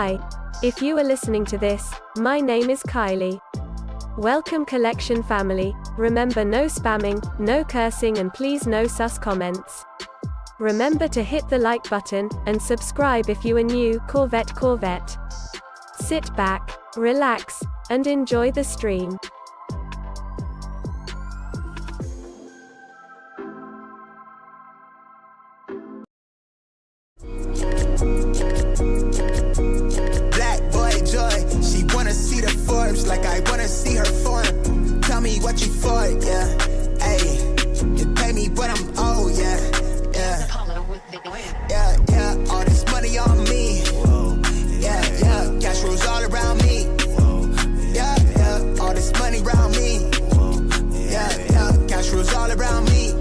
Hi. If you are listening to this, my name is Kylie. Welcome collection family. Remember, no spamming, no cursing, and please no sus comments. Remember to hit the like button, and subscribe if you are new. Corvette. Sit back, relax, and enjoy the stream. Black boy joy, she wanna see the Forbes like I wanna see her form. Tell me what you for, yeah. Ayy, you pay me but I'm old, yeah. Yeah, all this money on me. Yeah, cash rolls all around me. Yeah, all this money around me. Yeah, cash rolls all around me.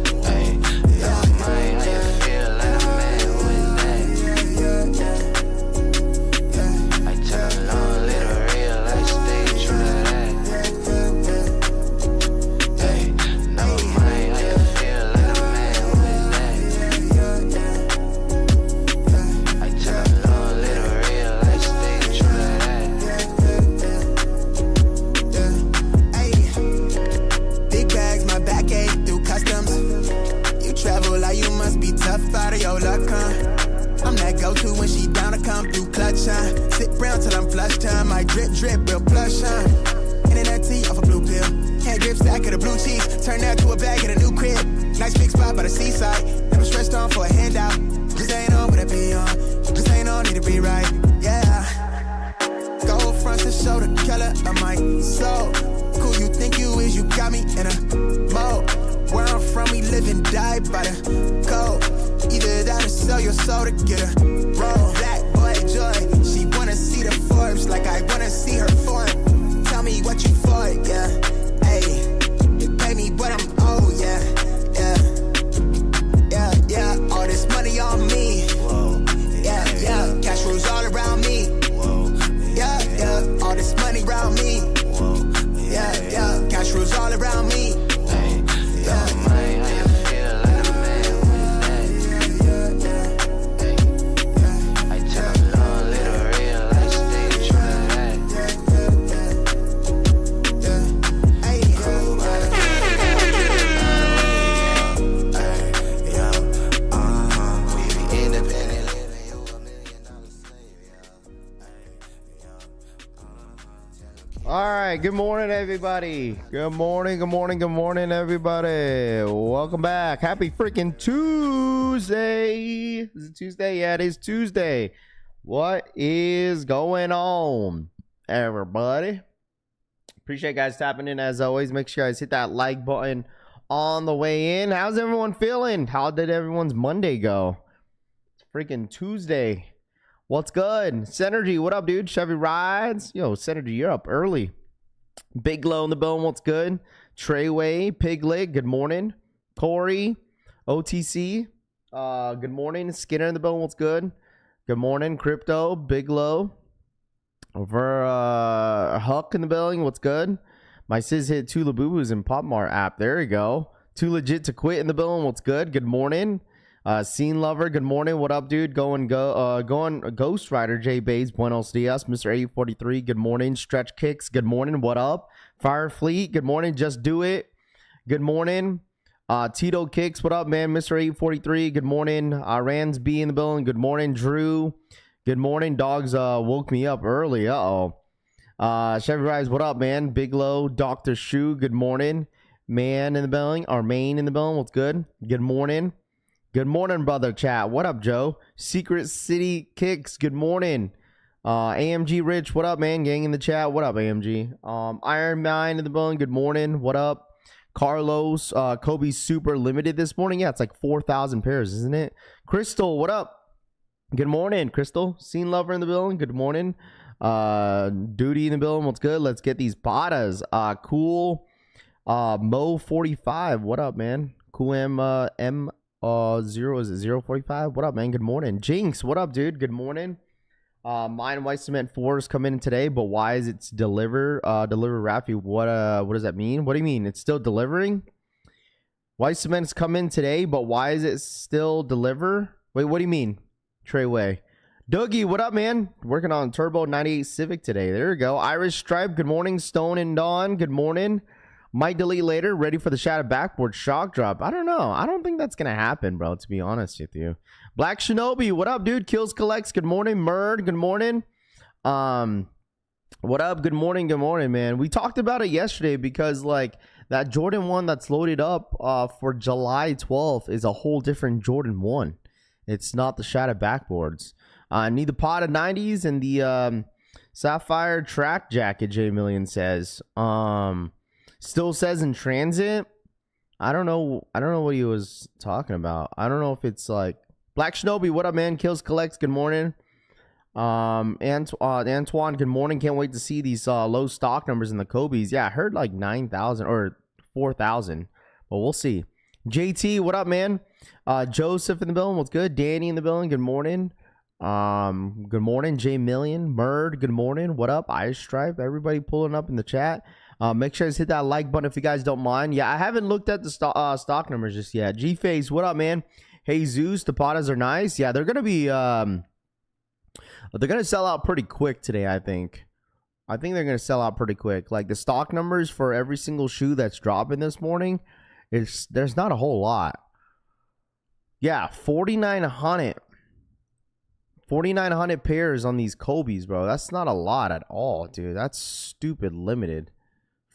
Out of your luck, huh? I'm that go-to when she down to come through clutch, huh? Sit brown till I'm flush time. My drip, real plush, huh? Internet tea off a blue pill. Hand grip stack of the blue cheese. Turn that to a bag in a new crib. Nice big spot by the seaside. Never stressed on for a handout. Just ain't on, but I be on. Just ain't on, need to be right, yeah. Gold fronts to show the color of my soul. Cool you think you is, you got me in a mode. Where I'm from, we live and die by the code. Either that or sell your soul to get a roll. Black boy joy, she wanna see the Forbes like I wanna see her form. Tell me what you for, yeah. Ayy, you pay me but I'm old, yeah. Yeah, all this money on me. Yeah, cash rolls all around me. Yeah, all this money around me. Yeah, cash rolls all around me. All right, good morning, everybody. Good morning, everybody. Welcome back. Happy freaking Tuesday. Is it Tuesday? Yeah, it is Tuesday. What is going on, everybody? Appreciate you guys tapping in as always. Make sure you guys hit that like button on the way in. How's everyone feeling? How did everyone's Monday go? It's freaking Tuesday. What's good? Synergy, what up, dude? Chevy Rides. Yo, Synergy, you're up early. Big Glow in the bone, what's good? Treyway, Piglet, good morning. Corey, OTC, good morning. Skinner in the bone, what's good? Good morning. Crypto, Big Glow. Over Huck in the building, what's good? My sis hit 2 Labubus in Popmart app. There you go. Too legit to quit in the building, what's good? Good morning. Scene Lover, good morning. What up, dude? Going Ghost Rider, J Bays, Buenos Dias. Mr. 843, good morning. Stretch Kicks, good morning. What up? Fire Fleet, good morning. Just Do It, good morning. Tito Kicks, what up, man? Mr. 843, good morning. Rans B in the building, good morning. Drew, good morning. Dogs woke me up early. Chevy Rise, what up, man? Big Low, Dr. Shu, good morning. Man in the building, or Main in the building, what's good? Good morning. Good morning, brother chat. What up, Joe? Secret City Kicks, good morning. AMG Rich, what up, man? Gang in the chat, what up, AMG? Iron Mind in the building, good morning. What up? Carlos, Kobe Super Limited this morning. Yeah, it's like 4,000 pairs, isn't it? Crystal, what up? Good morning, Crystal. Scene Lover in the building, good morning. Duty in the building, what's good? Let's get these Pattas. Cool. Mo 45, what up, man? Cool M 0 is it 045? What up, man? Good morning. Jinx, what up, dude? Good morning. Mine White Cement 4 is coming in today, but why is it deliver Raffy? What does that mean? What do you mean? It's still delivering? White Cement has come in today, but why is it still deliver? Wait, what do you mean? Treyway. Dougie, what up, man? Working on Turbo 98 Civic today. There you go. Irish Stripe, good morning. Stone and Dawn, good morning. Might delete later. Ready for the Shadow Backboard shock drop. I don't know. I don't think that's going to happen, bro, to be honest with you. Black Shinobi, what up, dude? Kills Collects, good morning. Murd, good morning. What up? Good morning, man. We talked about it yesterday because, like, that Jordan 1 that's loaded up for July 12th is a whole different Jordan 1. It's not the Shadow Backboards. Need the Patta 90s and the Sapphire track jacket, J Million says. Still says in transit. I don't know what he was talking about. I don't know if it's like Black Shinobi, what up, man? Kills Collects, good morning. Antoine, good morning. Can't wait to see these low stock numbers in the Kobe's. Yeah, I heard like 9,000 or 4,000, but we'll see. JT, what up, man? Joseph in the building, what's good? Danny in the building, good morning. Good morning. J Million, Murd, good morning. What up? Ice Stripe, everybody pulling up in the chat. Make sure to hit that like button if you guys don't mind. Yeah, I haven't looked at the stock numbers just yet. G Face, what up, man? Hey Zeus, the Pattas are nice. Yeah, they're gonna be they're gonna sell out pretty quick today. I think they're gonna sell out pretty quick. Like the stock numbers for every single shoe that's dropping this morning, there's not a whole lot. Yeah, 4,900 pairs on these Kobe's, bro. That's not a lot at all, dude. That's stupid limited.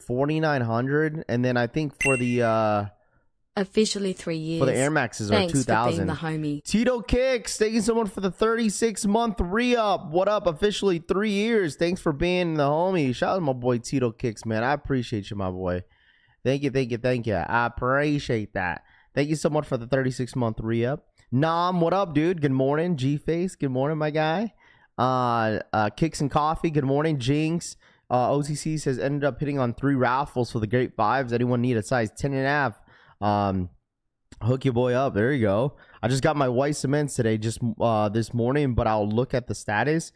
4,900, and then I think for the officially 3 years for the Air Maxes are 2,000. The homie. Tito Kicks, thank you so much for the 36-month re-up. What up? Officially 3 years. Thanks for being the homie. Shout out to my boy Tito Kicks, man. I appreciate you, my boy. Thank you. I appreciate that. Thank you so much for the 36-month re-up. Nam, what up, dude? Good morning. G-Face, good morning, my guy. Kicks and Coffee, good morning. Jinx, OCC says ended up hitting on 3 raffles for the Great Fives. Anyone need a size 10.5? Hook your boy up. There you go. I just got my white cements today, just this morning, but I'll look at the status.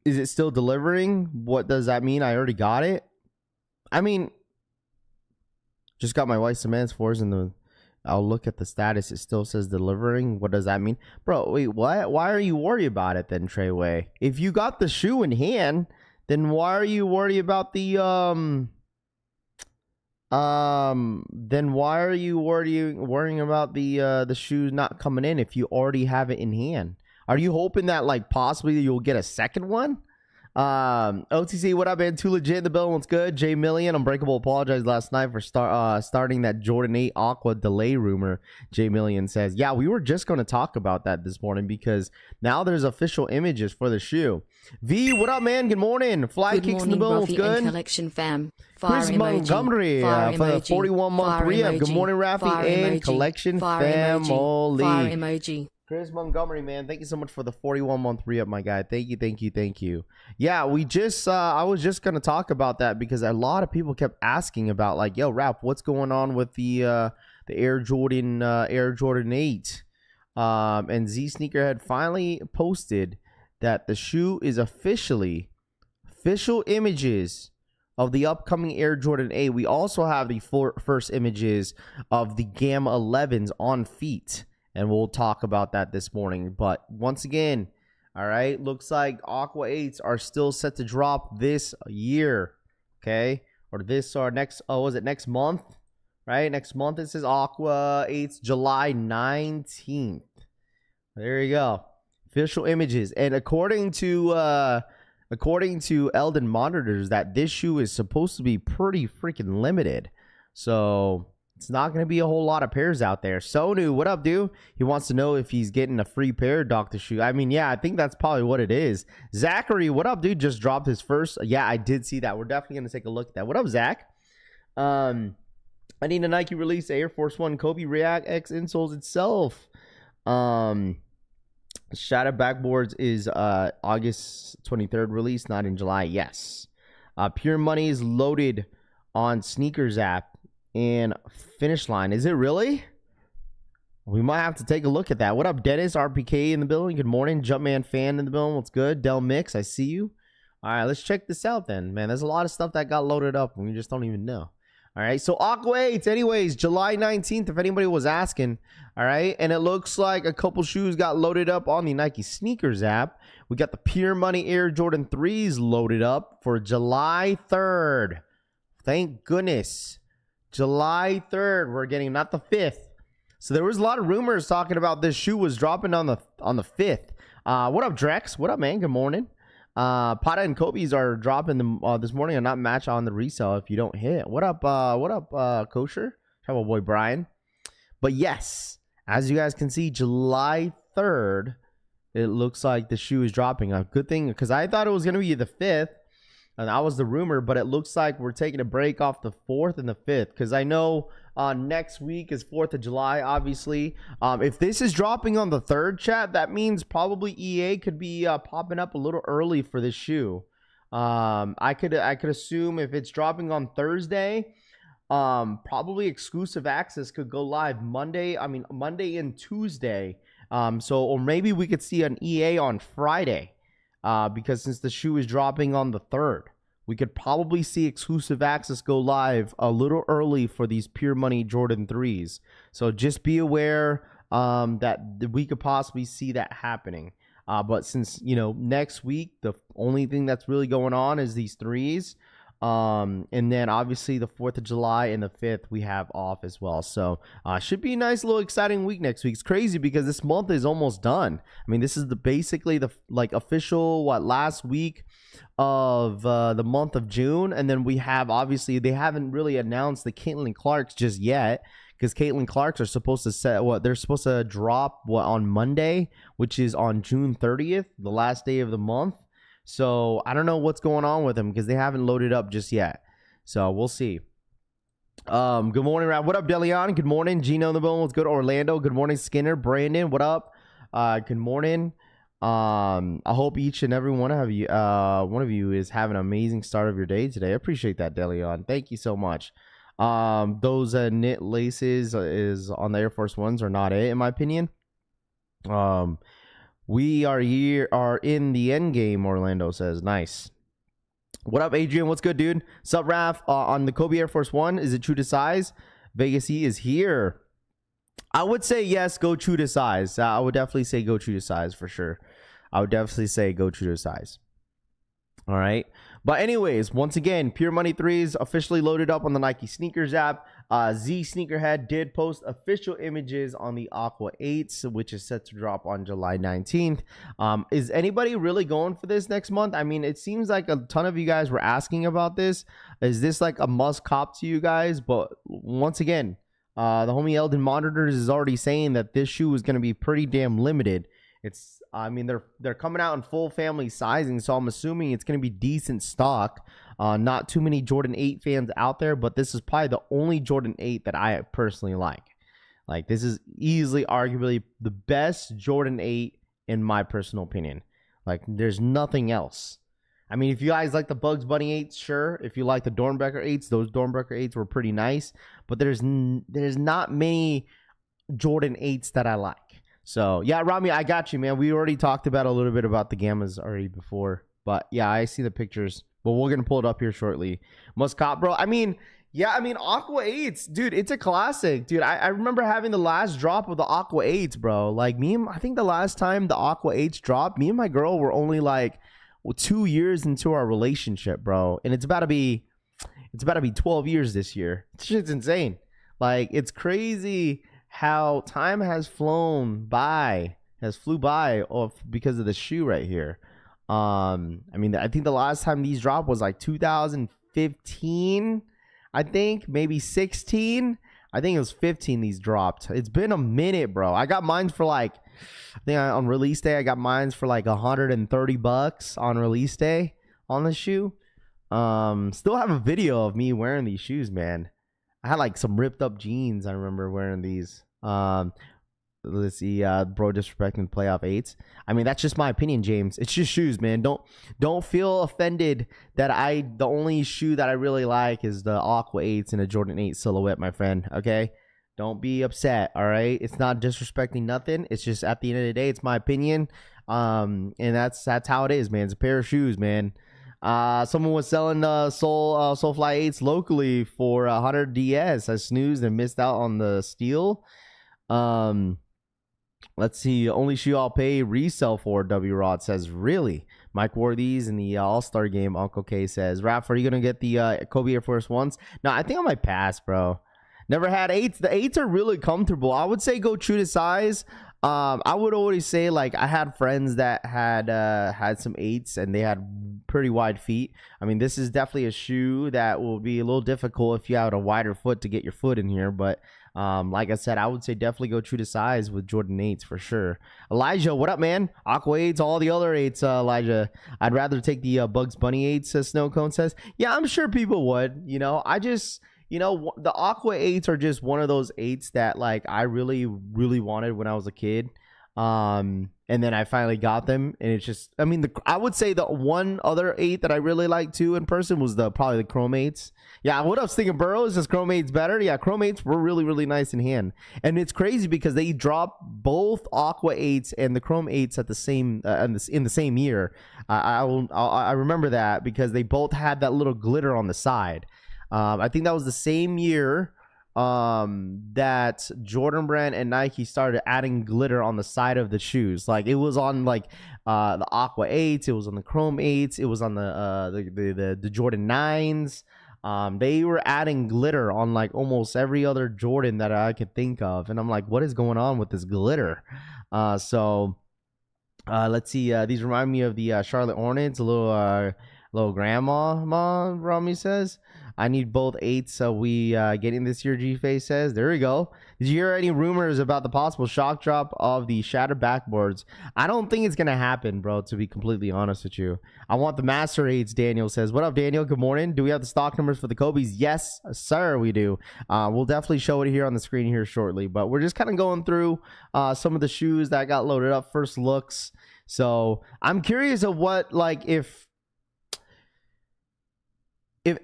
Is it still delivering? What does that mean? I already got it. I mean, just got my white cements for us in the. I'll look at the status. It still says delivering. What does that mean? Bro, wait, what? Why are you worried about it then, Treyway? If you got the shoe in hand, then why are you worried about the then why are you worrying about the shoes not coming in if you already have it in hand? Are you hoping that like possibly you'll get a second one? OTC, what up, man? Too legit in the bill. What's good? J Million, Unbreakable apologized last night for starting that Jordan 8 Aqua delay rumor. J Million says, yeah, we were just going to talk about that this morning because now there's official images for the shoe. V, what up, man? Good morning. Fly Good Kicks morning, in the bill. What's good? Collection fam. Chris Montgomery for the 41-month re-up. Good morning, Rafi and Collection family. Fire emoji. Chris Montgomery, man, thank you so much for the 41-month re-up, my guy. Thank you. Yeah, we just I was just gonna talk about that because a lot of people kept asking about like, yo, Rap, what's going on with the Air Jordan 8? And Z Sneakerhead finally posted that the shoe is official images of the upcoming Air Jordan 8. We also have the first images of the Gamma 11s on feet. And we'll talk about that this morning. But once again, all right, looks like Aqua 8s are still set to drop this year. Okay? Or this or next, was it next month? Right? Next month it says Aqua 8s July 19th. There you go. Official images. And according to Eldon Monitors, that this shoe is supposed to be pretty freaking limited. So it's not going to be a whole lot of pairs out there. Sonu, what up, dude? He wants to know if he's getting a free pair of Dr. Shoe. I mean, yeah, I think that's probably what it is. Zachary, what up, dude? Just dropped his first. Yeah, I did see that. We're definitely going to take a look at that. What up, Zach? I need a Nike release Air Force One Kobe React X insoles itself. Shadow Backboards is August 23rd release, not in July. Yes. Pure Money is loaded on Sneakers app and Finish Line. Is it really? We might have to take a look at that. What up, Dennis? RPK in the building. Good morning. Jumpman fan in the building. What's good? Del Mix, I see you. All right, let's check this out then. Man, there's a lot of stuff that got loaded up and we just don't even know. All right, so Aqua 8s, anyways, July 19th, if anybody was asking. All right, and it looks like a couple shoes got loaded up on the Nike Sneakers app. We got the Pure Money Air Jordan 3s loaded up for July 3rd. Thank goodness. July 3rd, we're getting not the 5th. So there was a lot of rumors talking about this shoe was dropping on the 5th. What up, Drex? What up, man? Good morning. Patta and Kobe's are dropping them this morning and not match on the resale if you don't hit. What up, Kosher? Have a boy Brian. But yes, as you guys can see, July 3rd, it looks like the shoe is dropping. A good thing, because I thought it was going to be the 5th, and that was the rumor, but it looks like we're taking a break off the 4th and the 5th, because I know next week is 4th of July, obviously. If this is dropping on the 3rd, chat, that means probably EA could be popping up a little early for this shoe. I could assume if it's dropping on Thursday, probably exclusive access could go live Monday and Tuesday. Or maybe we could see an EA on Friday, because since the shoe is dropping on the 3rd, we could probably see exclusive access go live a little early for these Pure Money Jordan 3s. So just be aware that we could possibly see that happening. But since, next week, the only thing that's really going on is these 3s. And then obviously the 4th of July and the 5th we have off as well. So should be a nice little exciting week next week. It's crazy because this month is almost done. I mean, this is basically the official last week of the month of June. And then we have, obviously, they haven't really announced the Caitlin Clarks just yet, because Caitlin Clarks are supposed to they're supposed to drop on Monday, which is on June 30th, the last day of the month. So I don't know what's going on with them because they haven't loaded up just yet. So we'll see. Good morning, Rap. What up, Delion? Good morning. Gino in the bone. Let's go to Orlando. Good morning, Skinner. Brandon, what up? Good morning. I hope each and every one of you is having an amazing start of your day today. I appreciate that, Delion. Thank you so much. Those knit laces is on the Air Force Ones are not it, in my opinion. We are in the end game, Orlando says. Nice. What up, Adrian? What's good, dude? Sup, Raph? On the Kobe Air Force One, is it true to size? Vegas E is here. I would say yes, go true to size. I would definitely say go true to size for sure. I would definitely say go true to size. All right. But anyways, once again, Pure Money 3s officially loaded up on the Nike Sneakers app. Z Sneakerhead did post official images on the Aqua 8s, which is set to drop on July 19th. Is anybody really going for this next month? I mean, it seems like a ton of you guys were asking about this. Is this like a must cop to you guys? But once again, the homie Eldon Monitors is already saying that this shoe is going to be pretty damn limited. They're coming out in full family sizing, so I'm assuming it's going to be decent stock. Not too many Jordan 8 fans out there, but this is probably the only Jordan 8 that I personally like. Like, this is easily, arguably, the best Jordan 8 in my personal opinion. Like, there's nothing else. I mean, if you guys like the Bugs Bunny 8s, sure. If you like the Dornbecker 8s, those Dornbecker 8s were pretty nice. But there's not many Jordan 8s that I like. So, yeah, Rami, I got you, man. We already talked about a little bit about the Gammas already before. But, yeah, I see the pictures. But we're going to pull it up here shortly. Must cop, bro. Aqua 8s, dude, it's a classic. Dude, I remember having the last drop of the Aqua 8s, bro. Like, I think the last time the Aqua 8s dropped, me and my girl were only, 2 years into our relationship, bro. And it's about to be 12 years this year. This shit's insane. Like, it's crazy how time has flew by because of the shoe right here. I think the last time these dropped was 2015. I think maybe 16. I think it was 15 these dropped. It's been a minute, bro. I got mine for on release day I got mine for $130 on release day on the shoe. Still have a video of me wearing these shoes, man. I had some ripped up jeans. I remember wearing these. Let's see, bro disrespecting playoff 8s. I mean, that's just my opinion, James. It's just shoes, man. Don't feel offended that the only shoe that I really like is the Aqua 8s and a Jordan 8 silhouette, my friend. Okay, don't be upset. All right, it's not disrespecting nothing. It's just at the end of the day, it's my opinion. And that's how it is, man. It's a pair of shoes, man. Someone was selling Soulfly 8s locally for 100 DS. I snoozed and missed out on the steal. Let's see. Only shoe I'll pay resell for, W Rod says. Really? Mike wore these in the All-Star game, Uncle K says. Raph, are you going to get the Kobe Air Force Ones? No, I think I might pass, bro. Never had 8s. The 8s are really comfortable. I would say go true to size. I would always say, like, I had friends that had some 8s and they had pretty wide feet. I mean, this is definitely a shoe that will be a little difficult if you have a wider foot to get your foot in here. But like I said, I would say definitely go true to size with Jordan 8s for sure. Elijah, what up, man? Aqua 8s, all the other 8s, Elijah. I'd rather take the Bugs Bunny 8s, Snow Cone says. Yeah, I'm sure people would. You know, the Aqua 8s are just one of those 8s that, like, I really, really wanted when I was a kid. And then I finally got them, and it's just, I mean, I would say the one other 8 that I really liked too in person was probably the Chrome 8s. Yeah, what up, Stinking Burrows? Is Chrome 8s better? Yeah, Chrome 8s were really, really nice in hand, and it's crazy because they dropped both Aqua 8s and the Chrome 8s at the same in the same year. I remember that because they both had that little glitter on the side. I think that was the same year that Jordan Brand and Nike started adding glitter on the side of the shoes. Like, it was on like the Aqua 8s, it was on the Chrome 8s, it was on the Jordan 9s. They were adding glitter on like almost every other Jordan that I could think of, and I'm like, what is going on with this glitter? So let's see. These remind me of the Charlotte Hornets. A little grandma, Mom, Rami says. I need both 8s, so we getting this year, G-Face says. There we go. Did you hear any rumors about the possible shock drop of the shattered backboards? I don't think it's going to happen, bro, to be completely honest with you. I want the Master 8s, Daniel says. What up, Daniel? Good morning. Do we have the stock numbers for the Kobe's? Yes, sir, we do. We'll definitely show it here on the screen here shortly, but we're just kind of going through some of the shoes that got loaded up, first looks. So I'm curious of what, like, if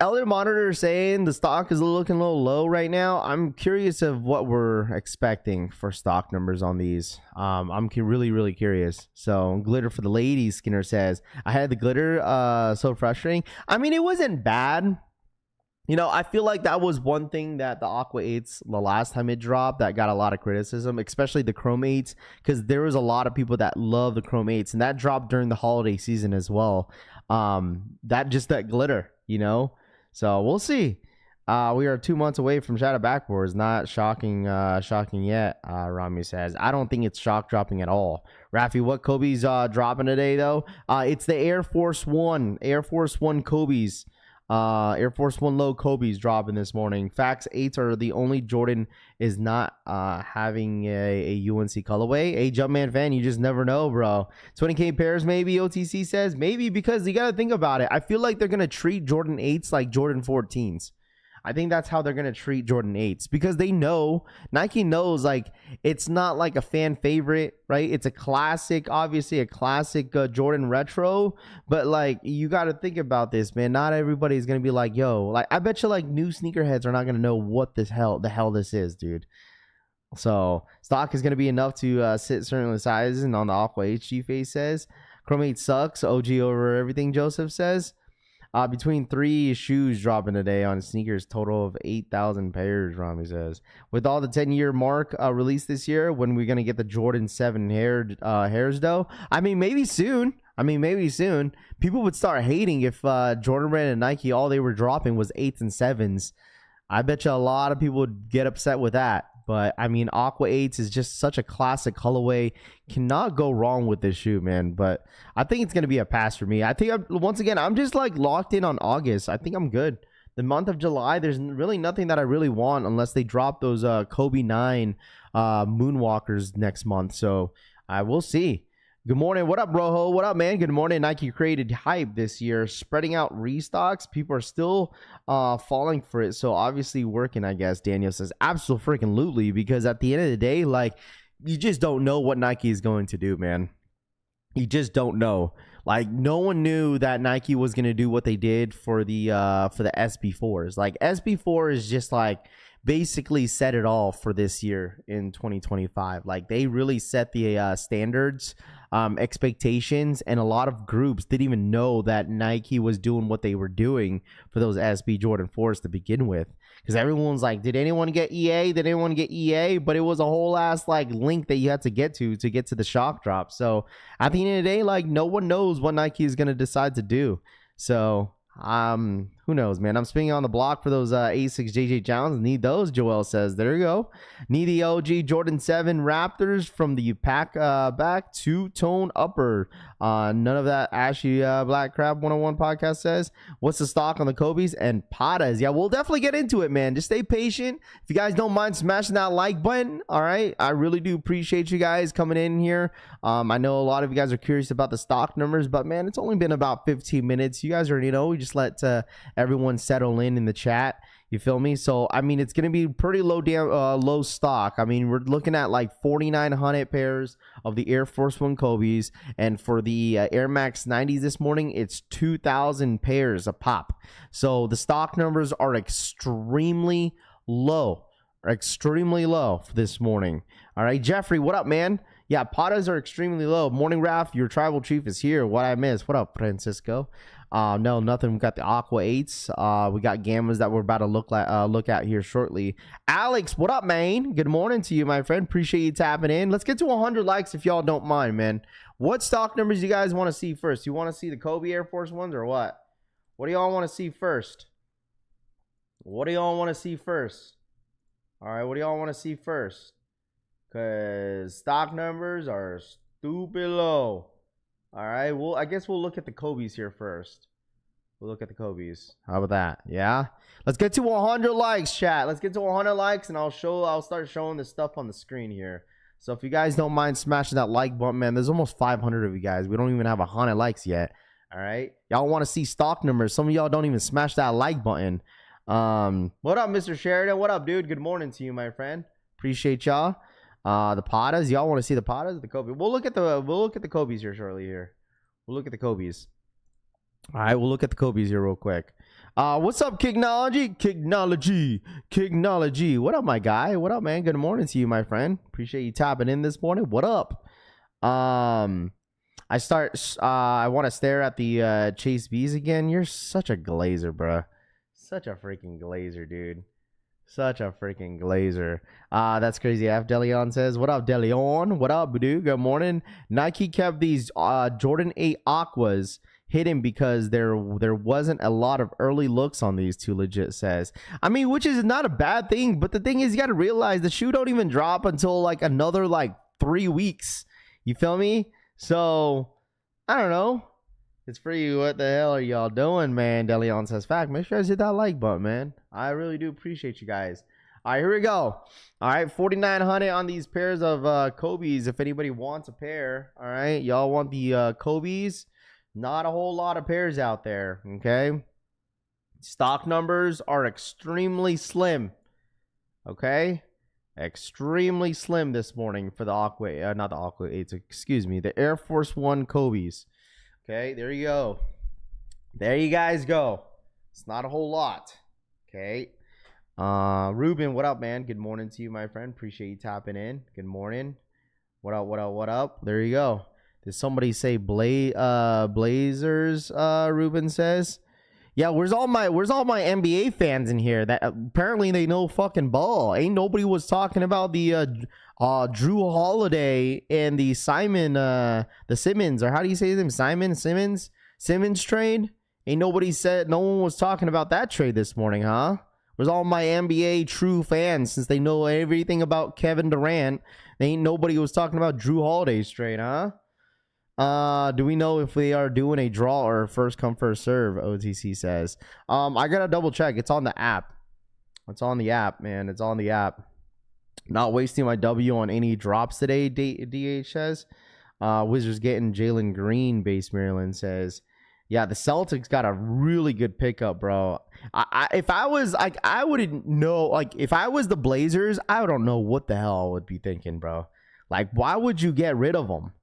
Elliott Monitor is saying the stock is looking a little low right now, I'm curious of what we're expecting for stock numbers on these. I'm really, really curious. So, glitter for the ladies, Skinner says. I had the glitter, so frustrating. I mean, it wasn't bad. You know, I feel like that was one thing that the Aqua 8s, the last time it dropped, that got a lot of criticism, especially the Chrome 8s, because there was a lot of people that love the Chrome 8s, and that dropped during the holiday season as well. That glitter, you know. So we'll see. We are 2 months away from Shadow Backboards. Not shocking yet, Rami says. I don't think it's shock dropping at all. Rafi, what Kobe's dropping today though? It's the Air Force One Kobe's. Air Force One low Kobe's dropping this morning. Facts 8s are the only Jordan is not having a UNC colorway. Hey, Jumpman fan, you just never know, bro. 20K pairs maybe, OTC says. Maybe, because you got to think about it. I feel like they're going to treat Jordan 8s like Jordan 14s. I think that's how they're going to treat Jordan 8s, because they know, Nike knows, like, it's not like a fan favorite, right? It's a classic, obviously a classic Jordan retro, but like, you got to think about this, man. Not everybody's going to be like, yo, like, I bet you like new sneakerheads are not going to know what the hell this is, dude. So stock is going to be enough to sit certain sizes, and on the Aqua HG face says. Chrome 8 sucks, OG over everything, Joseph says. Between 3 shoes dropping today on sneakers, total of 8,000 pairs, Rami says. With all the 10-year mark released this year, when we're going to get the Jordan 7 hairs, though? I mean, maybe soon. People would start hating if Jordan Brand and Nike, all they were dropping was 8s and 7s. I bet you a lot of people would get upset with that. But, I mean, Aqua 8s is just such a classic colorway. Cannot go wrong with this shoe, man. But I think it's going to be a pass for me. I think, once again, I'm just, like, locked in on August. I think I'm good. The month of July, there's really nothing that I really want unless they drop those Kobe 9 Moonwalkers next month. So, I will see. Good morning. What up, Rojo? What up, man? Good morning. Nike created hype this year, spreading out restocks. People are still falling for it. So obviously working, I guess. Daniel says, absolutely, because at the end of the day, like, you just don't know what Nike is going to do, man. You just don't know. Like, no one knew that Nike was going to do what they did for the SB4s. Like, SB4 is just like, basically set it all for this year in 2025. Like they really set the standards, expectations, and a lot of groups didn't even know that Nike was doing what they were doing for those SB Jordan 4s to begin with. Because everyone's like, did anyone get EA? Did anyone get EA? But it was a whole ass like link that you had to get to the shock drop. So at the end of the day, like no one knows what Nike is going to decide to do. So who knows, man? I'm spinning on the block for those A6 JJ Jones. Need those, Joel says. There you go. Need the OG Jordan 7 Raptors from the pack back two-tone upper. None of that ashy Black Crab 101 podcast says. What's the stock on the Kobe's and Pattas? Yeah, we'll definitely get into it, man. Just stay patient. If you guys don't mind smashing that like button, all right? I really do appreciate you guys coming in here. I know a lot of you guys are curious about the stock numbers, but man, it's only been about 15 minutes. You guys already know. We just let everyone settle in the chat. You feel me? So I mean, it's gonna be pretty low stock. I mean, we're looking at like 4,900 pairs of the Air Force One Kobe's, and for the Air Max 90s this morning, it's 2,000 pairs a pop. So the stock numbers are extremely low for this morning. All right, Jeffrey, what up, man? Yeah, Pattas are extremely low. Morning Raph, your tribal chief is here. What I missed? What up, Francisco? No, nothing. We got the Aqua 8s. We got Gammas that we're about to look at here shortly. Alex, what up, man? Good morning to you, my friend. Appreciate you tapping in. Let's get to 100 likes if y'all don't mind, man. What stock numbers you guys want to see first? You want to see the Kobe Air Force Ones or what? What do y'all want to see first? All right, what do y'all want to see first? Because stock numbers are stupid low. All right, well, I guess we'll look at the Kobe's here first. We'll look at the Kobe's. How about that? Yeah. Let's get to 100 likes, chat. Let's get to 100 likes, and I'll start showing the stuff on the screen here. So if you guys don't mind smashing that like button, man, there's almost 500 of you guys. We don't even have 100 likes yet. All right, y'all want to see stock numbers? Some of y'all don't even smash that like button. What up, Mr. Sheridan? What up, dude? Good morning to you, my friend. Appreciate y'all. The Pattas, y'all want to see the Pattas or the Kobe? We'll look at the Kobe's here shortly here. We'll look at the Kobe's. All right, we'll look at the Kobe's here real quick. What's up, Kignology? What up, my guy? What up, man? Good morning to you, my friend. Appreciate you tapping in this morning. What up? I want to stare at the Chase B's again. You're such a glazer, bro. Such a freaking glazer, dude. Such a freaking glazer. That's crazy. F. Deleon says, what up, Deleon? What up, dude? Good morning. Nike kept these Jordan 8 Aquas hidden because there wasn't a lot of early looks on these two, legit says. I mean, which is not a bad thing, but the thing is, you got to realize the shoe don't even drop until like another like 3 weeks. You feel me? So, I don't know. It's for you. What the hell are y'all doing, man? Deleon says, fact. Make sure you guys hit that like button, man. I really do appreciate you guys. All right, here we go. All right, 4,900 on these pairs of Kobe's. If anybody wants a pair, all right, y'all want the Kobe's. Not a whole lot of pairs out there, okay? Stock numbers are extremely slim, okay? Extremely slim this morning for the Aqua, not the Aqua 8s, excuse me, the Air Force One Kobe's. Okay, there you go. There you guys go. It's not a whole lot. Okay. Ruben, what up, man? Good morning to you, my friend. Appreciate you tapping in. Good morning. What up, what up, what up? There you go. Did somebody say Blazers? Ruben says. Yeah, where's all my NBA fans in here that apparently they know fucking ball? Ain't nobody was talking about the Drew Holiday and the Simmons, or how do you say his name? Simmons trade. Ain't nobody said, no one was talking about that trade this morning, huh? Where's all my NBA true fans, since they know everything about Kevin Durant? Ain't nobody was talking about Drew Holiday's trade, huh? Do we know if we are doing a draw or first come first serve? OTC says. I gotta double check. It's on the app. It's on the app, man. It's on the app. Not wasting my W on any drops today. DH says. Wizards getting Jalen Green. Base Maryland says. Yeah, the Celtics got a really good pickup, bro. If I was like, I wouldn't know. Like, if I was the Blazers, I don't know what the hell I would be thinking, bro. Like, why would you get rid of them?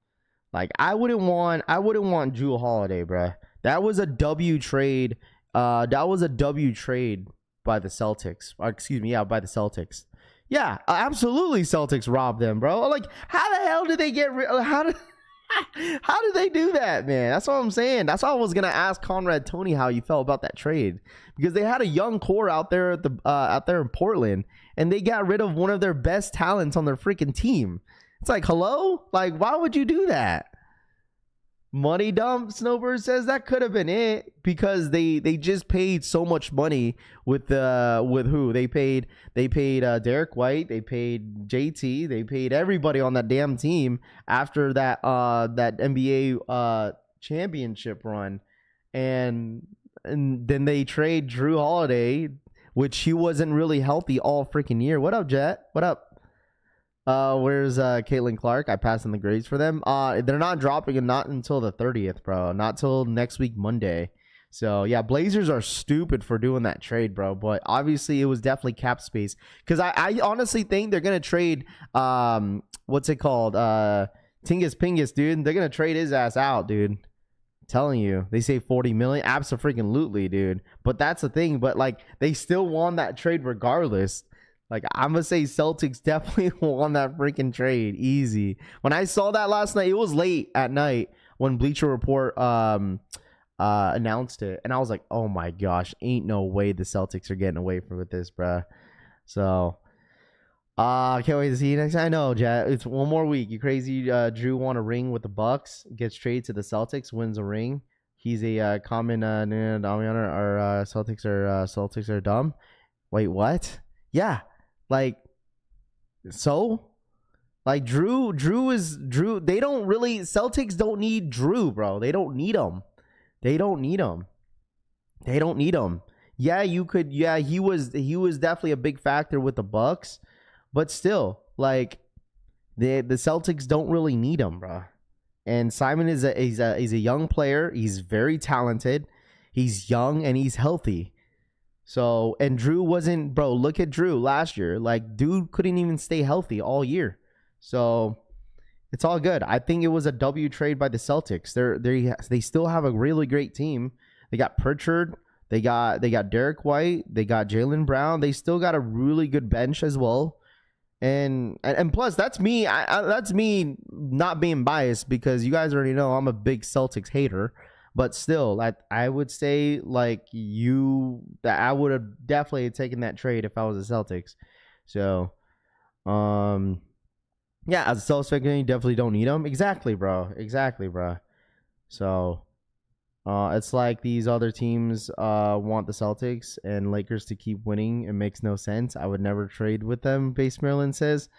Like, I wouldn't want Drew Holiday, bro. That was a W trade. by the Celtics. Or, excuse me, yeah, by the Celtics. Yeah, absolutely. Celtics robbed them, bro. Like, how the hell did they get? How did they do that, man? That's what I'm saying. That's why I was gonna ask Conrad Tony how you felt about that trade, because they had a young core out there at the out there in Portland, and they got rid of one of their best talents on their freaking team. It's like, hello, like, why would you do that? Money dump, Snowbird says that could have been it, because they just paid so much money with who they paid Derek White, they paid JT, they paid everybody on that damn team after that NBA championship run, and then they trade Drew Holiday, which he wasn't really healthy all freaking year. What up, Jet? What up? Where's Caitlin Clark? I passed in the grades for them. They're not dropping it not until the 30th, bro. Not till next week, Monday. So yeah, Blazers are stupid for doing that trade, bro. But obviously it was definitely cap space, because I honestly think they're gonna trade what's it called? Tingus Pingus, dude. They're gonna trade his ass out, dude. I'm telling you, they say 40 million. Absolutely, dude. But that's the thing. But like, they still won that trade regardless. Like, I'm going to say Celtics definitely won that freaking trade. Easy. When I saw that last night, it was late at night when Bleacher Report announced it. And I was like, oh my gosh, ain't no way the Celtics are getting away from this, bruh. So, can't wait to see you next time. I know, Jet. It's one more week. You crazy? Drew won a ring with the Bucks, gets traded to the Celtics, wins a ring. He's a common denominator. Our Celtics are dumb. Wait, what? Yeah. Like, so, like, Drew. They don't really. Celtics don't need Drew, bro. They don't need him. Yeah, you could. Yeah, he was definitely a big factor with the Bucks, but still, like, the Celtics don't really need him, bro. And Simon is a young player. He's very talented. He's young and he's healthy. So, and Drew wasn't, bro, look at Drew last year. Like, dude couldn't even stay healthy all year. So, it's all good. I think it was a W trade by the Celtics. They still have a really great team. They got Pritchard. They got Derek White. They got Jaylen Brown. They still got a really good bench as well. And plus, that's me. That's me not being biased, because you guys already know I'm a big Celtics hater. But still, I would say, like, that I would have definitely taken that trade if I was the Celtics. So, yeah, as a Celtics fan, you definitely don't need them. Exactly, bro. So, it's like these other teams want the Celtics and Lakers to keep winning. It makes no sense. I would never trade with them, Base Maryland says.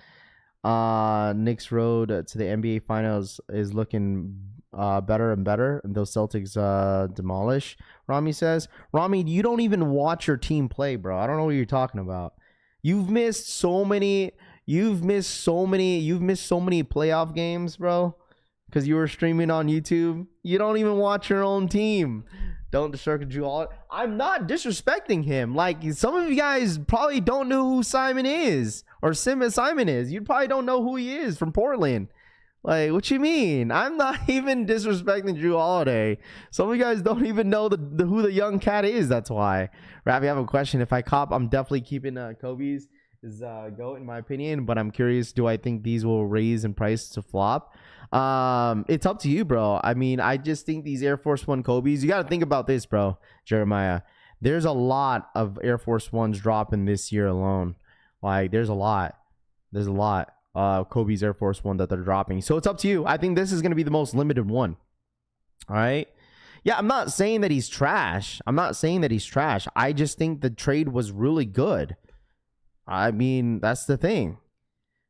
Knicks' road to the NBA Finals is looking better and better, and those Celtics demolish. Rami says, Rami, you don't even watch your team play, bro. I don't know what you're talking about. You've missed so many playoff games, bro, because you were streaming on YouTube. You don't even watch your own team. Don't disrespect Drew Holiday. I'm not disrespecting him. Like, some of you guys probably don't know who Simon is, or Simon is. You probably don't know who he is from Portland. Like, what you mean? I'm not even disrespecting Drew Holiday. Some of you guys don't even know who the young cat is. That's why. Ravi, I have a question. If I cop, I'm definitely keeping Kobe's is GOAT in my opinion. But I'm curious, do I think these will raise in price to flop? It's up to you, bro. I mean, I just think these Air Force One Kobe's, you got to think about this, bro, Jeremiah. There's a lot of Air Force Ones dropping this year alone. Like, there's a lot. Kobe's Air Force One that they're dropping. So it's up to you. I think this is going to be the most limited one. All right. Yeah, I'm not saying that he's trash. I just think the trade was really good. I mean, that's the thing.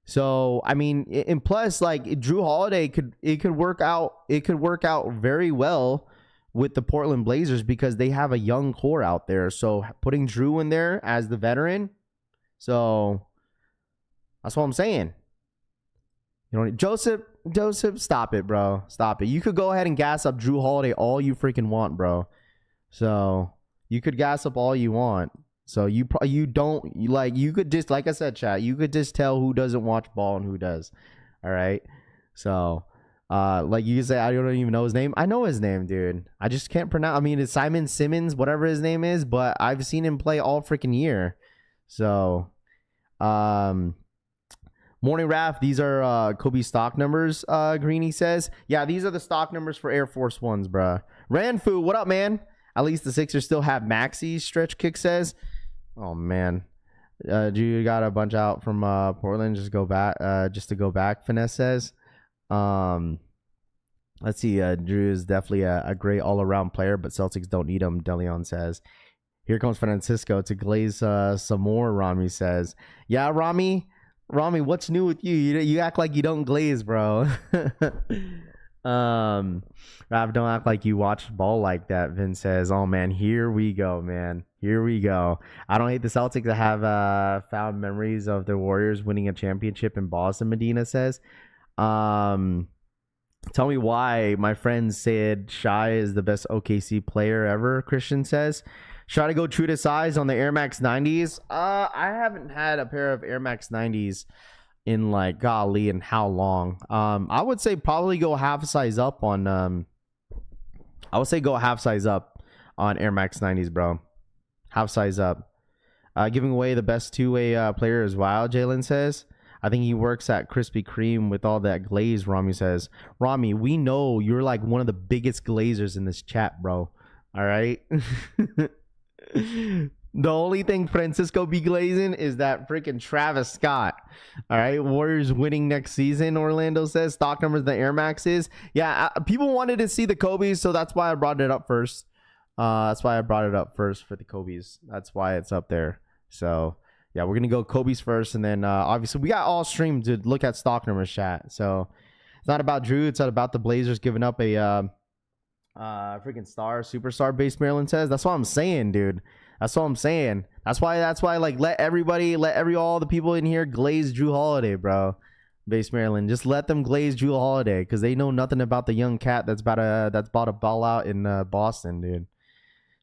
So, I mean, and plus, like, Drew Holiday could work out very well with the Portland Blazers, because they have a young core out there. So putting Drew in there as the veteran, so that's what I'm saying. You know, Joseph, stop it, bro. Stop it. You could go ahead and gas up Drew Holiday all you freaking want, bro. So you could gas up all you want. So you could just, like I said, chat, you could just tell who doesn't watch ball and who does. All right. So Like you say, I don't even know his name. I know his name, dude. I just can't pronounce. I mean, it's Simon Simmons, whatever his name is, but I've seen him play all freaking year. So, Morning Raph, these are Kobe stock numbers. Greeny says, yeah, these are the stock numbers for Air Force Ones, bruh. Ranfu, what up, man? At least the Sixers still have Maxi. Stretch Kick says, oh man. You got a bunch out from Portland. Just go back. Just to go back. Finesse says. Let's see. Drew is definitely a great all-around player, but Celtics don't need him. Deleon says. Here comes Francisco to glaze some more. Rami says. Yeah, Rami, what's new with you? You act like you don't glaze, bro. Rav, don't act like you watch ball like that. Vin says, oh man, here we go, man. Here we go. I don't hate the Celtics to have found memories of the Warriors winning a championship in Boston, Medina says. Tell me why my friends said Shai is the best OKC player ever, Christian says. Try to go true to size on the Air Max 90s. I haven't had a pair of Air Max 90s in like golly and how long. I would say probably go half size up on Air Max 90s, bro. Half size up. Giving away the best two-way player as well, Jalen says. I think he works at Krispy Kreme with all that glaze, Rami says. Rami, we know you're like one of the biggest glazers in this chat, bro. All right? The only thing Francisco be glazing is that freaking Travis Scott. All right, Warriors winning next season, Orlando says. Stock numbers, the Air Maxes. Yeah, people wanted to see the Kobe's, so that's why I brought it up first. That's why I brought it up first for the Kobe's. That's why it's up there. So, yeah, we're going to go Kobe's first, and then obviously we got all streams to look at stock numbers, chat. So, it's not about Drew. It's not about the Blazers giving up a freaking superstar base, Maryland says. That's what I'm saying, dude. That's what I'm saying. That's why like all the people in here glaze Drew Holiday, bro. Base Maryland. Just let them glaze Drew Holiday because they know nothing about the young cat that's about to ball out in Boston, dude.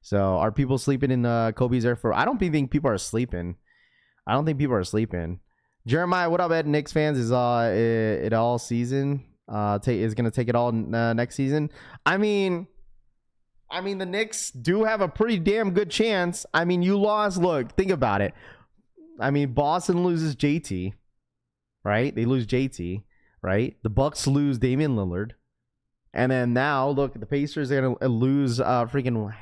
So are people sleeping in Kobe's Air Force? I don't think people are sleeping. Jeremiah, what up, Ed? Knicks fans is it all season. Is gonna take it all next season. I mean, the Knicks do have a pretty damn good chance. I mean, you lost. Look, think about it. I mean, Boston loses JT, right? They lose JT, right? The Bucks lose Damian Lillard, and then now look, the Pacers are gonna lose freaking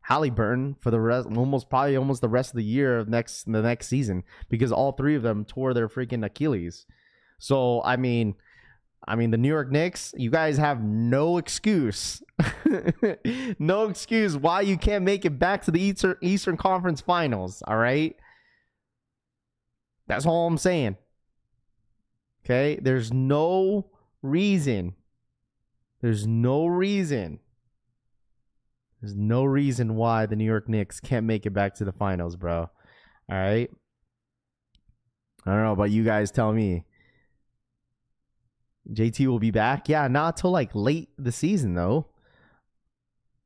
Halliburton for the rest, almost the rest of the year of the next season because all three of them tore their freaking Achilles. So I mean, the New York Knicks, you guys have no excuse. No excuse why you can't make it back to the Eastern Conference Finals, all right? That's all I'm saying. Okay? There's no reason why the New York Knicks can't make it back to the finals, bro. All right? I don't know about you guys, tell me. JT will be back. Yeah, not till like late the season though.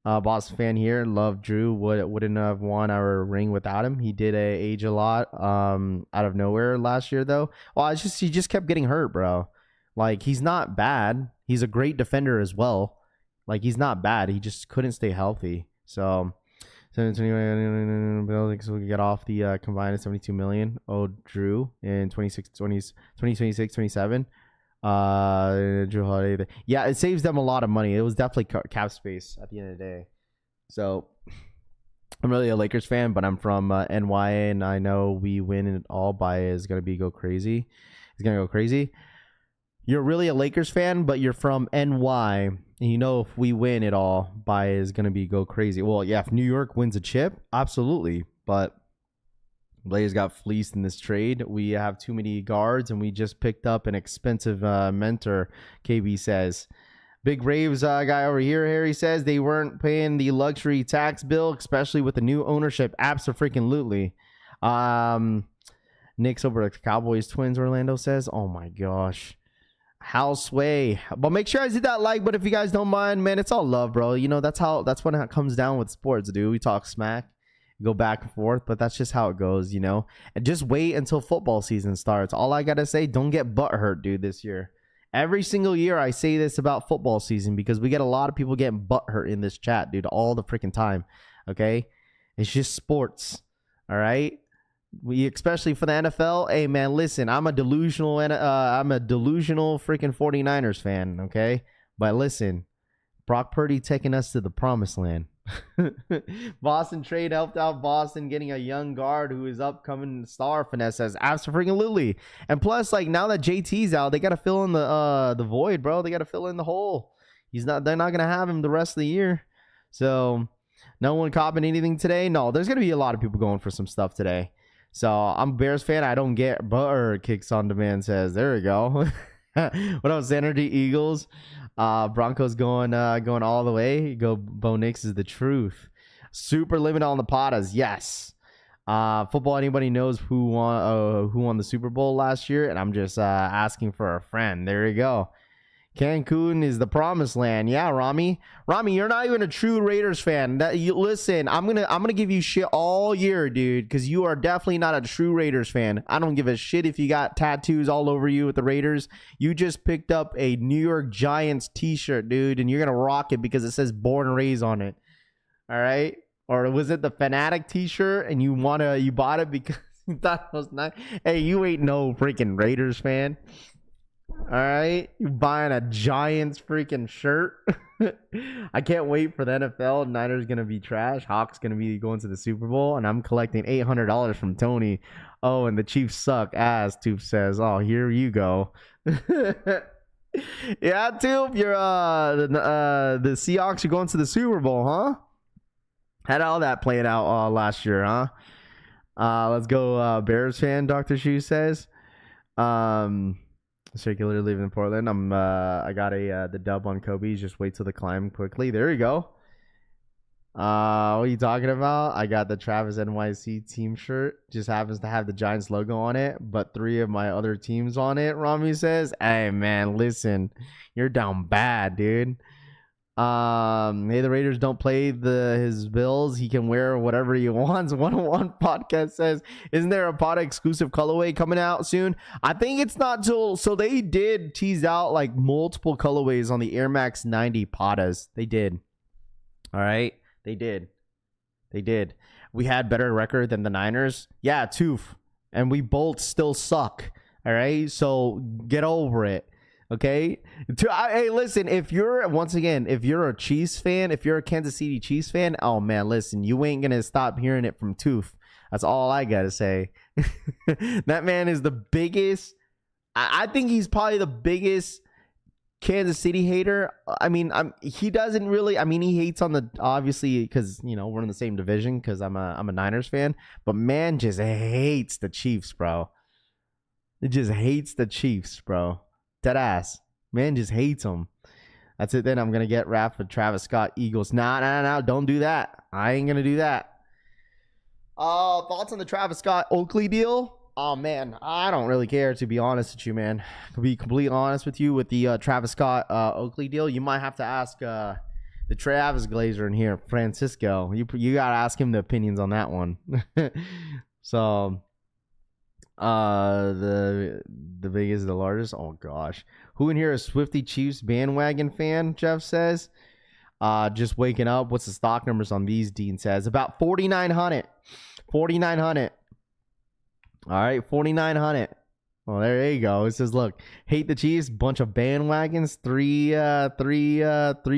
Boss fan here. Love Drew. Wouldn't have won our ring without him. He did age a lot out of nowhere last year though. Well, he just kept getting hurt, bro. Like he's not bad. He's a great defender as well. Like he's not bad. He just couldn't stay healthy. So we can get off the combined 72 million. Oh, Drew in 2026, 27. Drew Holiday. Yeah, it saves them a lot of money. It was definitely cap space at the end of the day. So I'm really a Lakers fan, but I'm from NY, and I know we win it all by is gonna go crazy. It's gonna go crazy. You're really a Lakers fan, but you're from NY, and you know if we win it all by is gonna go crazy. Well, yeah, if New York wins a chip, absolutely, but Blazers got fleeced in this trade. We have too many guards, and we just picked up an expensive mentor, KB says. Big Raves guy over here, Harry says, they weren't paying the luxury tax bill, especially with the new ownership. Abso-freaking-lutely. Knicks over the Cowboys Twins, Orlando says. Oh, my gosh. Houseway. But make sure I hit that like, but if you guys don't mind, man, it's all love, bro. You know, that's when it comes down with sports, dude. We talk smack. Go back and forth, but that's just how it goes, you know. And just wait until football season starts. All I gotta say, don't get butt hurt, dude, this year. Every single year I say this about football season because we get a lot of people getting butthurt in this chat, dude, all the freaking time. Okay? It's just sports. All right? Especially for the NFL. Hey man, listen, I'm a delusional freaking 49ers fan, okay? But listen, Brock Purdy taking us to the promised land. Boston trade helped out Boston getting a young guard who is upcoming star. Finesse says absolutely. And plus, like, now that JT's out, they got to fill in the void, bro. They got to fill in the hole. They're not gonna have him the rest of the year. So no one copping anything today. No, there's gonna be a lot of people going for some stuff today. So I'm a Bears fan. I don't get butter kicks on demand. Says there we go. What else? Energy Eagles. Broncos going all the way. Go Bo Nix is the truth. Super limit on the Pattas. Yes. Football. Anybody knows who won the Super Bowl last year? And I'm just asking for a friend. There you go. Cancun is the promised land. Yeah, Rami, you're not even a true Raiders fan. Listen, I'm gonna give you shit all year, dude, because you are definitely not a true Raiders fan. I don't give a shit if you got tattoos all over you with the Raiders. You just picked up a New York Giants t-shirt, dude, and you're gonna rock it because it says born and raised on it. All right? Or was it the Fanatic t-shirt and you bought it because you thought it was nice? Hey, you ain't no freaking Raiders fan. All right, you buying a Giants freaking shirt. I can't wait for the NFL. Niners gonna be trash. Hawks gonna be going to the Super Bowl, and I'm collecting $800 from Tony. Oh, and the Chiefs suck ass. Toof says, "Oh, here you go." Yeah, Toof, you're the Seahawks are going to the Super Bowl, huh? Had all that played out last year, huh? Let's go, Bears fan. Dr. Shoe says. Circular leaving Portland. I got the dub on Kobe. Just wait till the climb quickly. There you go. What are you talking about? I got the Travis NYC team shirt. Just happens to have the Giants logo on it, but 3 of my other teams on it. Rami says, "Hey man, listen, you're down bad, dude." Hey, the Raiders don't play his Bills. He can wear whatever he wants. 101 podcast says, isn't there a Patta exclusive colorway coming out soon? I think it's not till, so they did tease out like multiple colorways on the Air Max 90 Pattas. They did. All right. They did. We had better record than the Niners. Yeah, Toof. And we both still suck. All right. So get over it. Okay. Hey, listen, if you're a Chiefs fan, if you're a Kansas City Chiefs fan, oh man, listen, you ain't going to stop hearing it from Tooth. That's all I got to say. That man is the biggest. I think he's probably the biggest Kansas City hater. I mean, he doesn't really, he hates on the, obviously, because, we're in the same division because I'm a Niners fan, but man just hates the Chiefs, bro. It just hates the Chiefs, bro. Dead ass. Man just hates him. That's it. Then I'm going to get rap for Travis Scott Eagles. Nah. Don't do that. I ain't going to do that. Thoughts on the Travis Scott Oakley deal? Oh, man. I don't really care, to be honest with you, man. To be completely honest with you, with the Travis Scott Oakley deal, you might have to ask the Travis Glazer in here, Francisco. You got to ask him the opinions on that one. So... the biggest, the largest. Oh gosh, who in here is Swifty Chiefs bandwagon fan? Jeff says. Just waking up. What's the stock numbers on these? Dean says about 4,900. 4,900. All right, 4,900. Well, there you go. It says, look, hate the Chiefs, bunch of bandwagons, three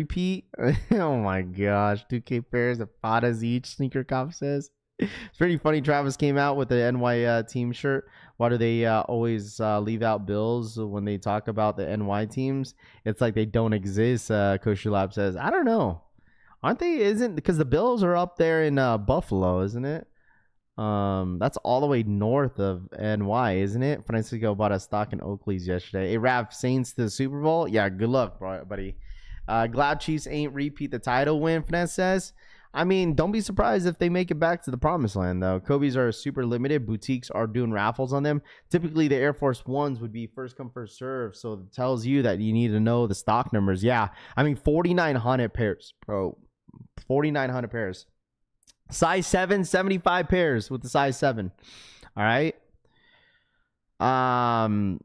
Pete. Oh my gosh, 2K pairs of Pattas each. Sneaker Cop says. It's pretty funny. Travis came out with the NY team shirt. Why do they always leave out Bills when they talk about the NY teams? It's like they don't exist. Kosher Lab says, I don't know. Aren't they? Isn't because the Bills are up there in Buffalo, isn't it? That's all the way north of NY, isn't it? Francisco bought a stock in Oakley's yesterday. Hey, Raph, Saints to the Super Bowl? Yeah, good luck, buddy. Glad Chiefs ain't repeat the title win, Finesse says. Don't be surprised if they make it back to the promised land, though. Kobe's are super limited. Boutiques are doing raffles on them. Typically, the Air Force Ones would be first come, first serve. So it tells you that you need to know the stock numbers. Yeah. 4,900 pairs, bro. 4,900 pairs. Size 7, 75 pairs with the size 7. All right. I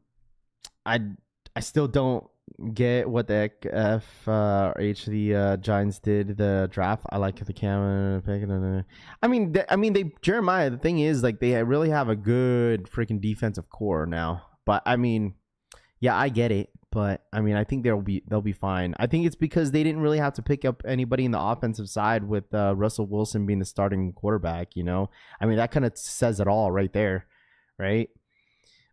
I still don't get what the heck the Giants did the draft. I like the camera pick. I mean, they Jeremiah. The thing is, like, they really have a good freaking defensive core now. But I mean, yeah, I get it. But I mean, I think they'll be fine. I think it's because they didn't really have to pick up anybody in the offensive side with Russell Wilson being the starting quarterback. You know, I mean, that kind of says it all right there, right?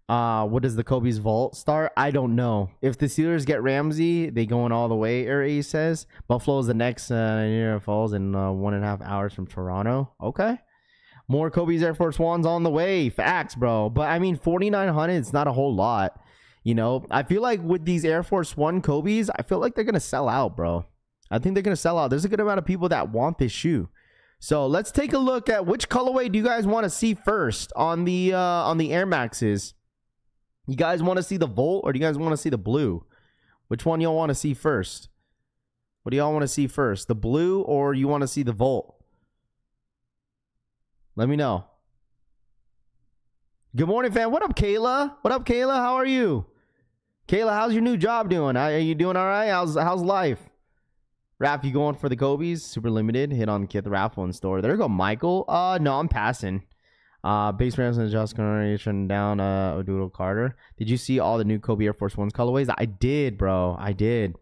What does the Kobe's vault start? I don't know. If the Steelers get Ramsey, they going all the way. He says Buffalo is the next Niagara Falls in 1.5 hours from Toronto. Okay, more Kobe's Air Force Ones on the way. Facts, bro. But I mean, 4,900. It's not a whole lot. You know, I feel like with these Air Force One Kobe's, I feel like they're gonna sell out, bro. I think they're gonna sell out. There's a good amount of people that want this shoe. So let's take a look at which colorway do you guys want to see first on the Air Maxes. You guys want to see the Volt or do you guys want to see the blue? Which one y'all want to see first? What do y'all want to see first? The blue or you want to see the Volt? Let me know. Good morning, fam. What up, Kayla? What up, Kayla? How are you? Kayla, how's your new job doing? Are you doing all right? How's life? Raph, you going for the Kobe's? Super limited. Hit on Kit the Raph one store. There you go, Michael. No, I'm passing. Base ramps and adjust generation down Odoodle Carter. Did you see all the new Kobe Air Force Ones colorways? I did, bro. I did.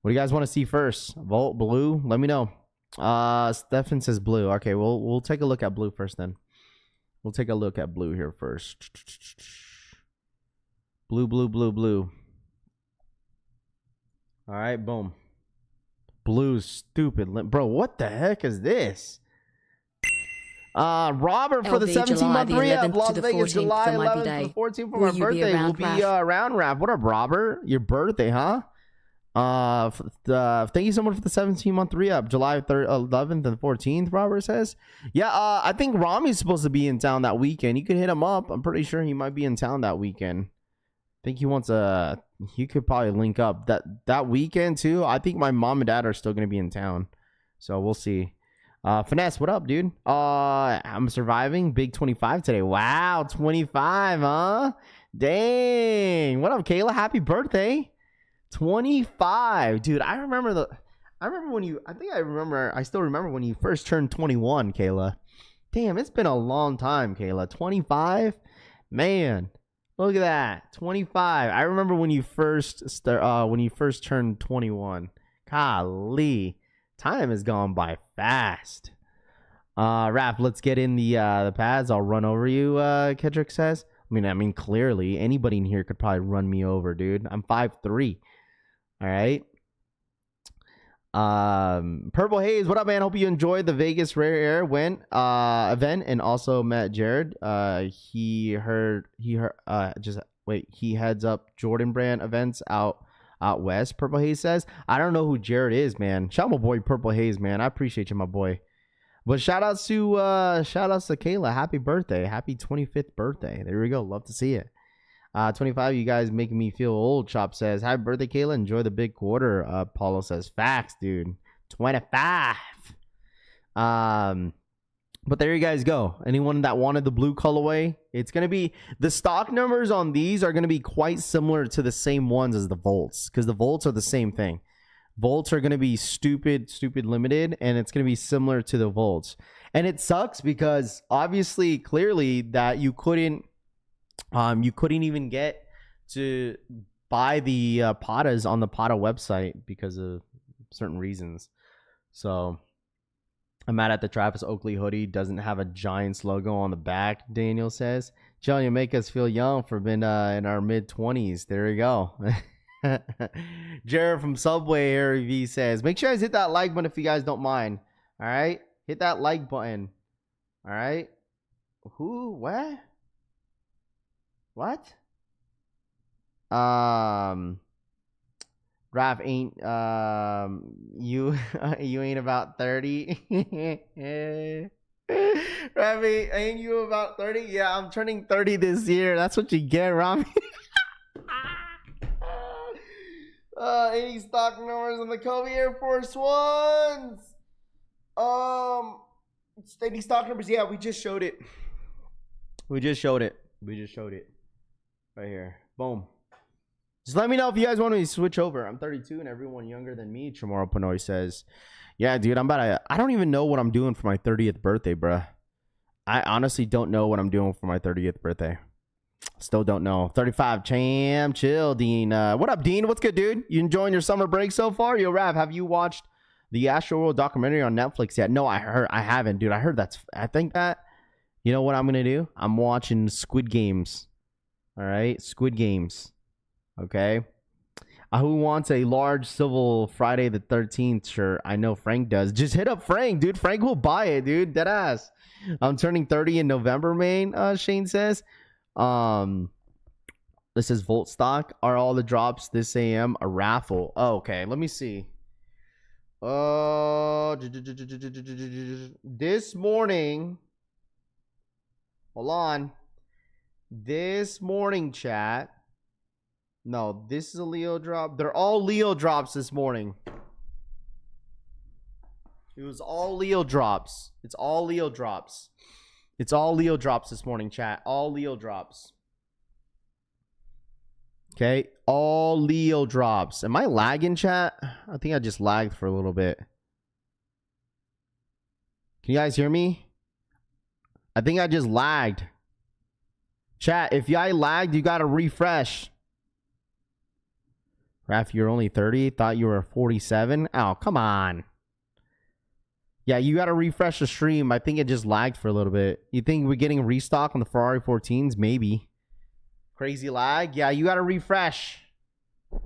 What do you guys want to see first? Volt, blue? Let me know. Stefan says blue. Okay, we'll take a look at blue first then. We'll take a look at blue here first. Blue, blue, blue, blue. All right, boom. Blue's stupid. Bro, what the heck is this? Robert for the 17-month re-up. Las Vegas, July 11th to the 14th for my birthday. We'll be around, Raph. What up, Robert? Your birthday, huh? Thank you so much for the 17-month re-up. July 11th and 14th, Robert says. Yeah, I think Rami's supposed to be in town that weekend. You could hit him up. I'm pretty sure he might be in town that weekend. I think he wants he could probably link up that weekend too. I think my mom and dad are still going to be in town. So we'll see. Finesse, what up, dude? I'm surviving. Big 25 today. Wow, 25, huh? Dang. What up, Kayla? Happy birthday. 25. Dude, I still remember when you first turned 21, Kayla. Damn, it's been a long time, Kayla. 25? Man, look at that. 25. I remember when you first turned 21. Golly. Time has gone by fast. Raph, let's get in the pads. I'll run over you, Kendrick says. I mean, clearly, anybody in here could probably run me over, dude. I'm 5'3". All right. Purple Haze, what up, man? Hope you enjoyed the Vegas Rare Air event and also met Jared. He heads up Jordan brand events out west. Purple Haze says. I don't know who Jared is, man. Shout out my boy Purple Haze, man. I appreciate you, my boy. But shout outs to Kayla. Happy birthday. Happy 25th birthday. There we go. Love to see it. 25, you guys making me feel old. Chop says, happy birthday, Kayla. Enjoy the big quarter. Paulo says, facts, dude. 25. But there you guys go. Anyone that wanted the blue colorway, it's going to be, the stock numbers on these are going to be quite similar to the same ones as the Volts, because the Volts are the same thing. Volts are going to be stupid limited, and it's going to be similar to the Volts. And it sucks because obviously, clearly, that you couldn't even get to buy the Pattas on the Patta website because of certain reasons. So I'm mad at the Travis Oakley hoodie. Doesn't have a Giants logo on the back, Daniel says. John, you make us feel young for being in our mid-20s. There you go. Jared from Subway Harry V says, make sure you guys hit that like button if you guys don't mind. All right? Hit that like button. All right? Who? What? What? Raph ain't you you ain't about 30. Raph, ain't you about 30? Yeah, I'm turning 30 this year. That's what you get, Rami. Any stock numbers on the Kobe Air Force Ones? Any stock numbers? Yeah, we just showed it. We just showed it right here. Boom. Just let me know if you guys want me to switch over. I'm 32 and everyone younger than me, Chamorro Panoy says. Yeah, dude, I don't even know what I'm doing for my 30th birthday, bruh. I honestly don't know what I'm doing for my 30th birthday. Still don't know. 35, Cham, chill, Dean. What up, Dean? What's good, dude? You enjoying your summer break so far? Yo, Rav, have you watched the Astro World documentary on Netflix yet? No, I haven't, dude. I think that, you know what I'm going to do? I'm watching Squid Games. All right? Squid Games. Okay? Who wants a large Civil Friday the 13th shirt? I know Frank does. Just hit up Frank, dude. Frank will buy it, dude. Deadass. I'm turning 30 in November, man, Shane says. This is Volt stock. Are all the drops this AM a raffle? Oh, okay. Let me see. This morning. Hold on. This morning, chat. No, this is a Leo drop. They're all Leo drops this morning. It was all Leo drops. It's all Leo drops. It's all Leo drops this morning, chat. All Leo drops. Okay, all Leo drops. Am I lagging, chat? I think I just lagged for a little bit. Can you guys hear me? I think I just lagged. Chat, if I lagged, you gotta refresh. Raph, you're only 30. Thought you were 47. Oh, come on. Yeah, you got to refresh the stream. I think it just lagged for a little bit. You think we're getting restock on the Ferrari 14s? Maybe. Crazy lag? Yeah, you got to refresh.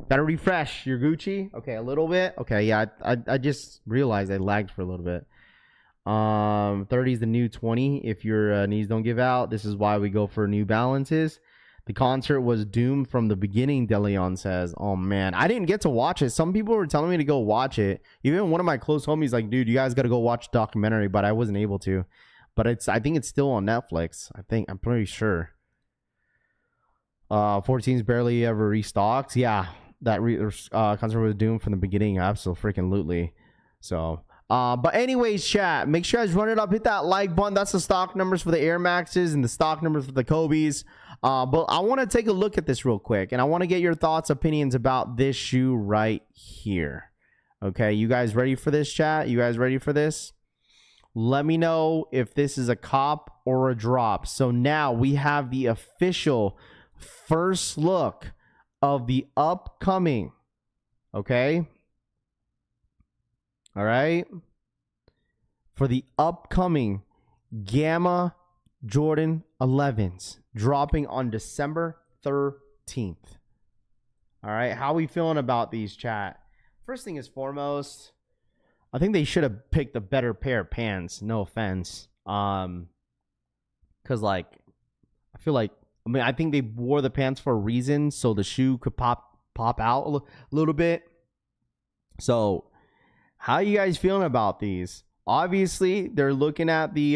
Got to refresh. Your Gucci? Okay, a little bit. Okay, yeah, I just realized I lagged for a little bit. 30 is the new 20. If your knees don't give out, this is why we go for New Balances. The concert was doomed from the beginning, DeLeon says. Oh, man. I didn't get to watch it. Some people were telling me to go watch it. Even one of my close homies like, dude, you guys got to go watch the documentary, but I wasn't able to. But I think it's still on Netflix. I'm pretty sure. 14's barely ever restocked. Yeah, that concert was doomed from the beginning. Absolutely. So, but anyways, chat, make sure you guys run it up. Hit that like button. That's the stock numbers for the Air Maxes and the stock numbers for the Kobe's. But I want to take a look at this real quick, and I want to get your thoughts, opinions about this shoe right here. Okay, you guys ready for this, chat? You guys ready for this? Let me know if this is a cop or a drop. So now we have the official first look of the upcoming. Okay. All right. For the upcoming Gamma Jordan 11s dropping on December 13th. All right. How are we feeling about these, chat? First thing is foremost, I think they should have picked a better pair of pants. No offense. Because, like, I think they wore the pants for a reason, so the shoe could pop out a little bit. So, how are you guys feeling about these? Obviously, they're looking at the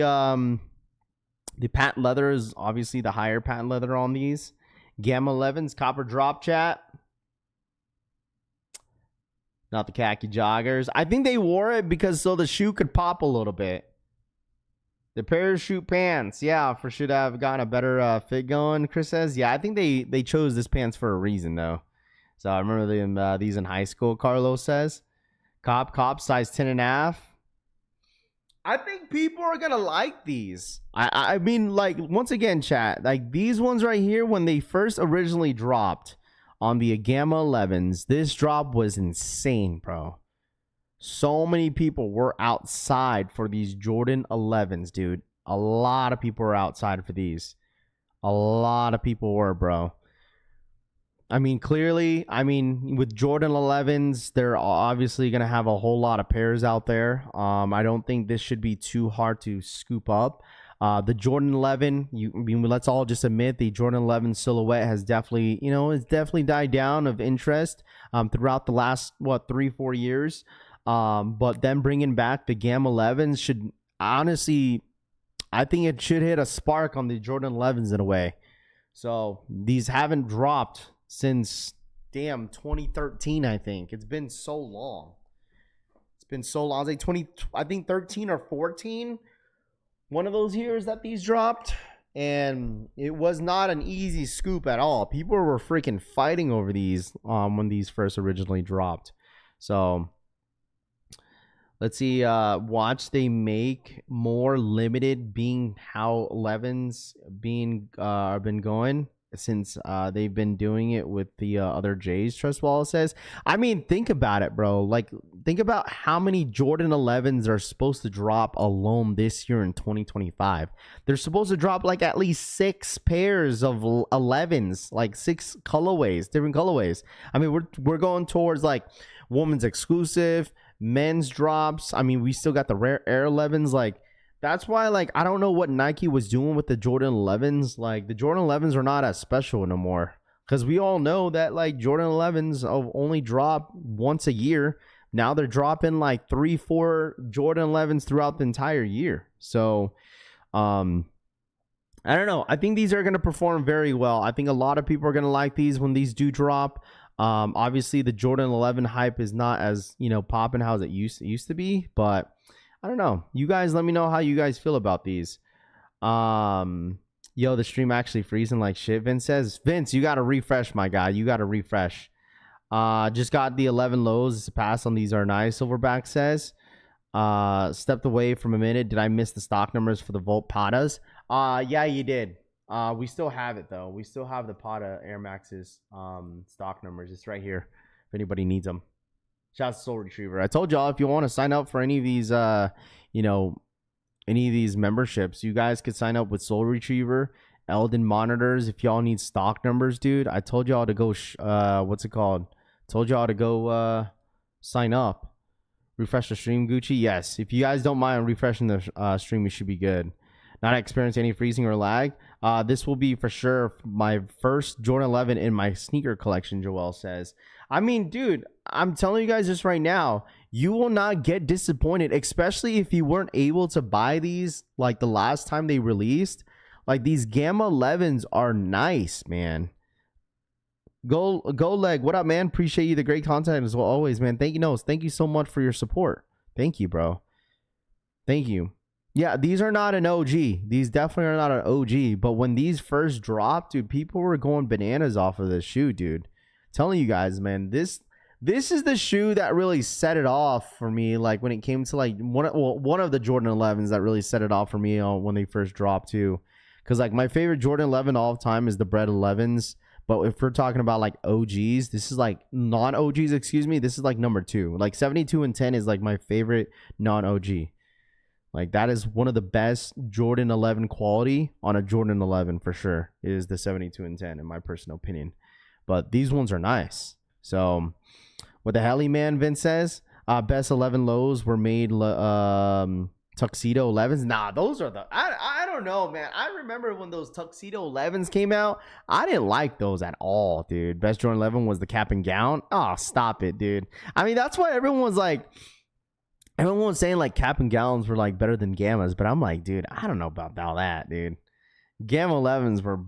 patent leather is obviously the higher patent leather on these. Gamma 11s, copper drop, chat. Not the khaki joggers. I think they wore it because so the shoe could pop a little bit. The parachute pants, yeah, for should have gotten a better fit going, Chris says. Yeah, I think they chose this pants for a reason, though. So I remember them, these in high school, Carlos says. Cop, size 10.5. I think people are going to like these. I mean, like, once again, chat, like these ones right here, when they first originally dropped on the Gamma 11s, this drop was insane, bro. So many people were outside for these Jordan 11s, dude. A lot of people were outside for these. A lot of people were, bro. I mean, clearly, with Jordan 11s, they're obviously going to have a whole lot of pairs out there. I don't think this should be too hard to scoop up. The Jordan 11, let's all just admit the Jordan 11 silhouette has definitely, it's definitely died down of interest throughout the last, 3-4 years. But then bringing back the Gamma 11s should, honestly, I think it should hit a spark on the Jordan 11s in a way. So these haven't dropped since, 2013, I think. It's been so long. I was like I think 13 or 14. One of those years that these dropped. And it was not an easy scoop at all. People were freaking fighting over these when these first originally dropped. So let's see. Watch they make more limited, being how 11s being been going since they've been doing it with the other J's. Trust Wallace says. I mean, think about it, bro. Like, think about how many Jordan 11s are supposed to drop alone this year in 2025. They're supposed to drop like at least 6 pairs of 11s, like 6 colorways, different colorways. I mean, we're going towards like women's exclusive, men's drops. I mean, we still got the rare Air 11s. Like, that's why, like, I don't know what Nike was doing with the Jordan 11s. Like, the Jordan 11s are not as special no more, because we all know that, like, Jordan 11s only drop once a year. Now they're dropping like 3-4 Jordan 11s throughout the entire year. So I don't know. I think these are going to perform very well. I think a lot of people are going to like these when these do drop. Obviously the Jordan 11 hype is not as, you know, popping how it used to be, but I don't know. You guys let me know how you guys feel about these. Yo, the stream actually freezing like shit. Vince says, Vince, you got to refresh, my guy. You got to refresh. Just got the 11 lows. Pass on these are nice. Silverback says, stepped away from a minute. Did I miss the stock numbers for the Volt Pattas? Yeah, you did. We still have it though. We still have the Patta Air Max's stock numbers. It's right here if anybody needs them. Shouts to Soul Retriever. I told y'all if you want to sign up for any of these, you know, any of these memberships, you guys could sign up with Soul Retriever, Eldon Monitors. If y'all need stock numbers, dude, I told y'all to go. What's it called? Told y'all to go sign up. Refresh the stream, Gucci. Yes, if you guys don't mind refreshing the stream, you should be good. Not experience any freezing or lag. This will be for sure my first Jordan 11 in my sneaker collection, Joel says. I mean, dude, I'm telling you guys this right now. You will not get disappointed, especially if you weren't able to buy these like the last time they released. Like, these Gamma 11s are nice, man. Go leg. What up, man? Appreciate you. The great content as well always, man. Thank you. No, thank you so much for your support. Thank you, bro. Thank you. Yeah, these are not an OG. These definitely are not an OG. But when these first dropped, dude, people were going bananas off of this shoe, dude. Telling you guys, man, this is the shoe that really set it off for me. Like, when it came to like one of the Jordan 11s that really set it off for me when they first dropped too. Because like my favorite Jordan 11 all time is the Bread 11s. But if we're talking about like OGs, this is like non-OGs, excuse me. This is like number 2. Like 72 and 10 is like my favorite non-OG. Like, that is one of the best Jordan 11 quality on a Jordan 11 for sure. It is the 72 and 10 in my personal opinion. But these ones are nice. So, what the hell, man, Vince says, best 11 lows were made tuxedo 11s. Nah, those are the... I don't know, man. I remember when those tuxedo 11s came out. I didn't like those at all, dude. Best Jordan 11 was the cap and gown. Oh, stop it, dude. I mean, that's why everyone was like... Everyone was saying like cap and gowns were like better than gammas, but I'm like, dude, I don't know about all that, dude. Gamma 11s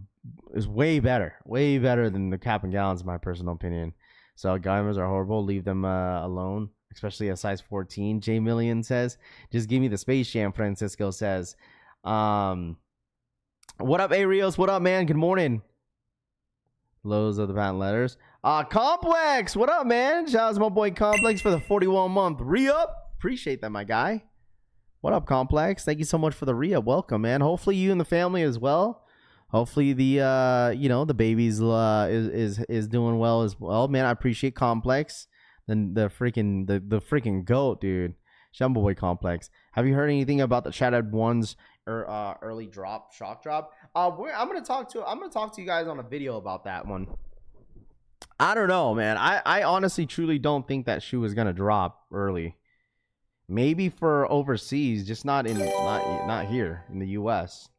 is way better than the cap and gowns, in my personal opinion. So gammas are horrible. Leave them alone, especially a size 14. J Million says, just give me the Space Jam. Francisco says, what up, A Rios? What up, man? Good morning. Lows of the patent letters. Complex. What up, man? Shout out to my boy Complex for the 41-month re-up. Appreciate that, my guy. What up, Complex? Thank you so much for the re-up. Welcome, man. Hopefully you and the family as well. Hopefully the you know, the baby's is doing well as well, man. I appreciate Complex. Then the freaking goat, dude. Shumble Boy Complex. Have you heard anything about the Shattered Ones or early drop, shock drop? I'm gonna talk to you guys on a video about that one. I don't know, man. I honestly truly don't think that shoe is gonna drop early. Maybe for overseas, just not here in the US.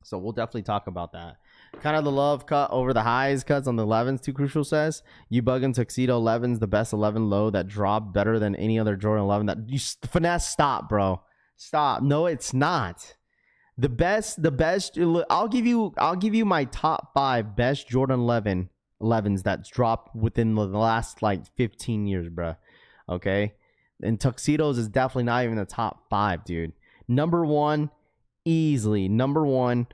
So we'll definitely talk about that. Kind of the love cut over the highs cuts on the 11s. Too Crucial says, you bugging tuxedo 11s, the best 11 low that dropped better than any other Jordan 11. That you finesse, stop, bro. Stop. No, it's not. The best. I'll give you my top 5 best Jordan 11s that's dropped within the last like 15 years, bro. Okay. And tuxedos is definitely not even the top 5, dude. Number 1, easily. Number 1,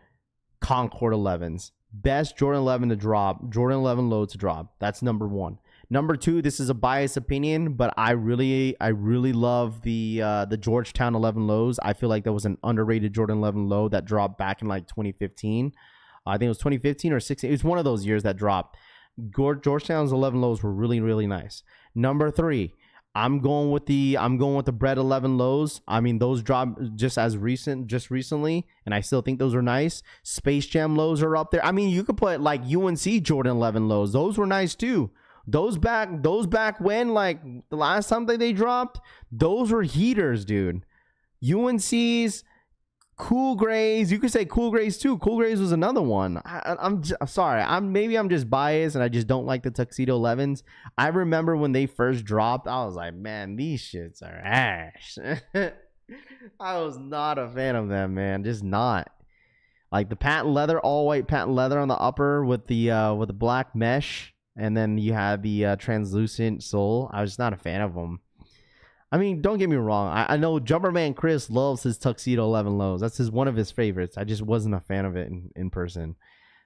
Concord 11s. Best Jordan 11 to drop. Jordan 11 low to drop. That's number one. Number two, this is a biased opinion, but I really love the Georgetown 11 lows. I feel like that was an underrated Jordan 11 low that dropped back in like 2015. I think it was 2015 or 16. It was one of those years that dropped. Georgetown's 11 lows were really nice. Number three, I'm going with the Bread 11 lows. I mean, those dropped just recently, and I still think those are nice. Space Jam lows are up there. I mean, you could put like UNC Jordan 11 lows. Those were nice too. Those back when, like, the last time they dropped, those were heaters, dude. UNC's, Cool Grays, you could say Cool Grays too. Cool Grays was another one. I'm sorry. I'm just biased, and I just don't like the Tuxedo 11s. I remember when they first dropped, I was like, man, these shits are ash. I was not a fan of them, man. Just not. Like the patent leather, all white patent leather on the upper with the black mesh. And then you have the translucent sole. I was just not a fan of them. I mean, don't get me wrong. I know Jumperman Chris loves his Tuxedo 11 lows. That's one of his favorites. I just wasn't a fan of it in person.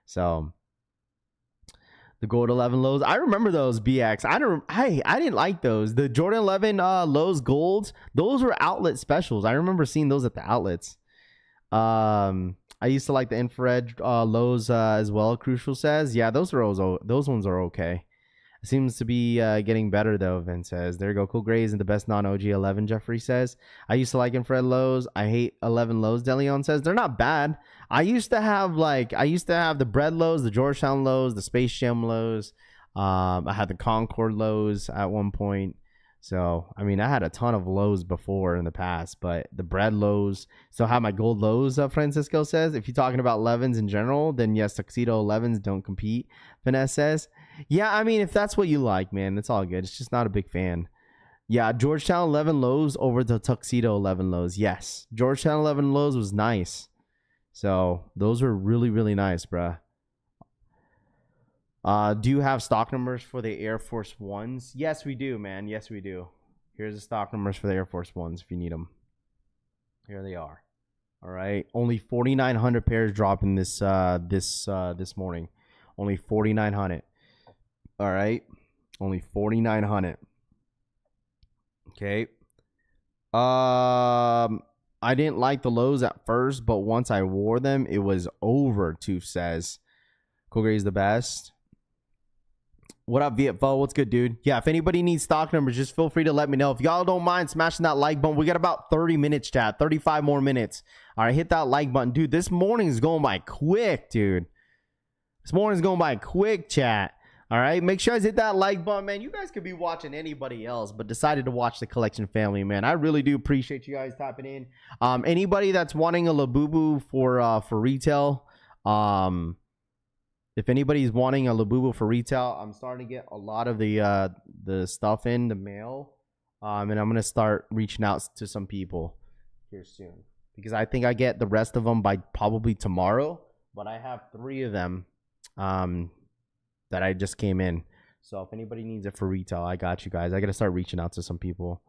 So the gold 11 lows, I remember those BX. I didn't like those. The Jordan 11 lows golds, those were outlet specials. I remember seeing those at the outlets. I used to like the infrared lows as well. Crucial says, yeah, those ones are okay. It seems to be getting better though. Vince says, there you go. Cool Grays and the best non-OG 11. Jeffrey says, I used to like infrared lows. I hate 11 lows. Deleon says, they're not bad. I used to have the Bread lows, the Georgetown lows, the Space Jam lows. I had the Concord lows at one point. So, I mean, I had a ton of lows before in the past, but the Bread lows. So, I have my gold lows, Francisco says. If you're talking about 11s in general, then yes, Tuxedo 11s don't compete, Finesse says. Yeah, I mean, if that's what you like, man, it's all good. It's just not a big fan. Yeah, Georgetown 11 lows over the Tuxedo 11 lows. Yes, Georgetown 11 lows was nice. So, those were really nice, bruh. Do you have stock numbers for the Air Force Ones? Yes, we do, man. Yes, we do. Here's the stock numbers for the Air Force Ones if you need them. Here they are. All right. Only 4,900 pairs dropping this morning. Only 4,900. All right. Only 4,900. Okay. I didn't like the lows at first, but once I wore them, it was over. Tooth says, Cool Gray is the best. What up, VFO? What's good, dude? Yeah, if anybody needs stock numbers, just feel free to let me know. If y'all don't mind smashing that like button, we got about 30 minutes, chat. 35 more minutes. All right, hit that like button. Dude, this morning is going by quick, dude. This morning's going by quick, chat. All right, make sure you guys hit that like button, man. You guys could be watching anybody else, but decided to watch the collection family, man. I really do appreciate you guys tapping in. Anybody that's wanting a Labubu for retail, if anybody's wanting a Labubu for retail, I'm starting to get a lot of the stuff in the mail, and I'm gonna start reaching out to some people here soon because I think I get the rest of them by probably tomorrow. But I have 3 of them that I just came in. So if anybody needs it for retail, I got you guys. I gotta start reaching out to some people.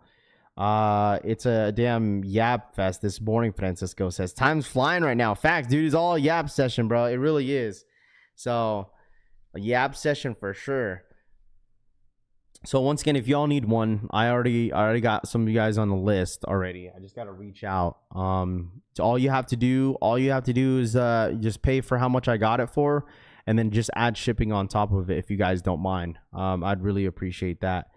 It's a damn yap fest this morning. Francisco says time's flying right now. Facts, dude. It's all yap session, bro. It really is. So, a yap session for sure. So, once again, if y'all need one, I already got some of you guys on the list already. I just got to reach out. So all you have to do is just pay for how much I got it for, and then just add shipping on top of it if you guys don't mind. I'd really appreciate that.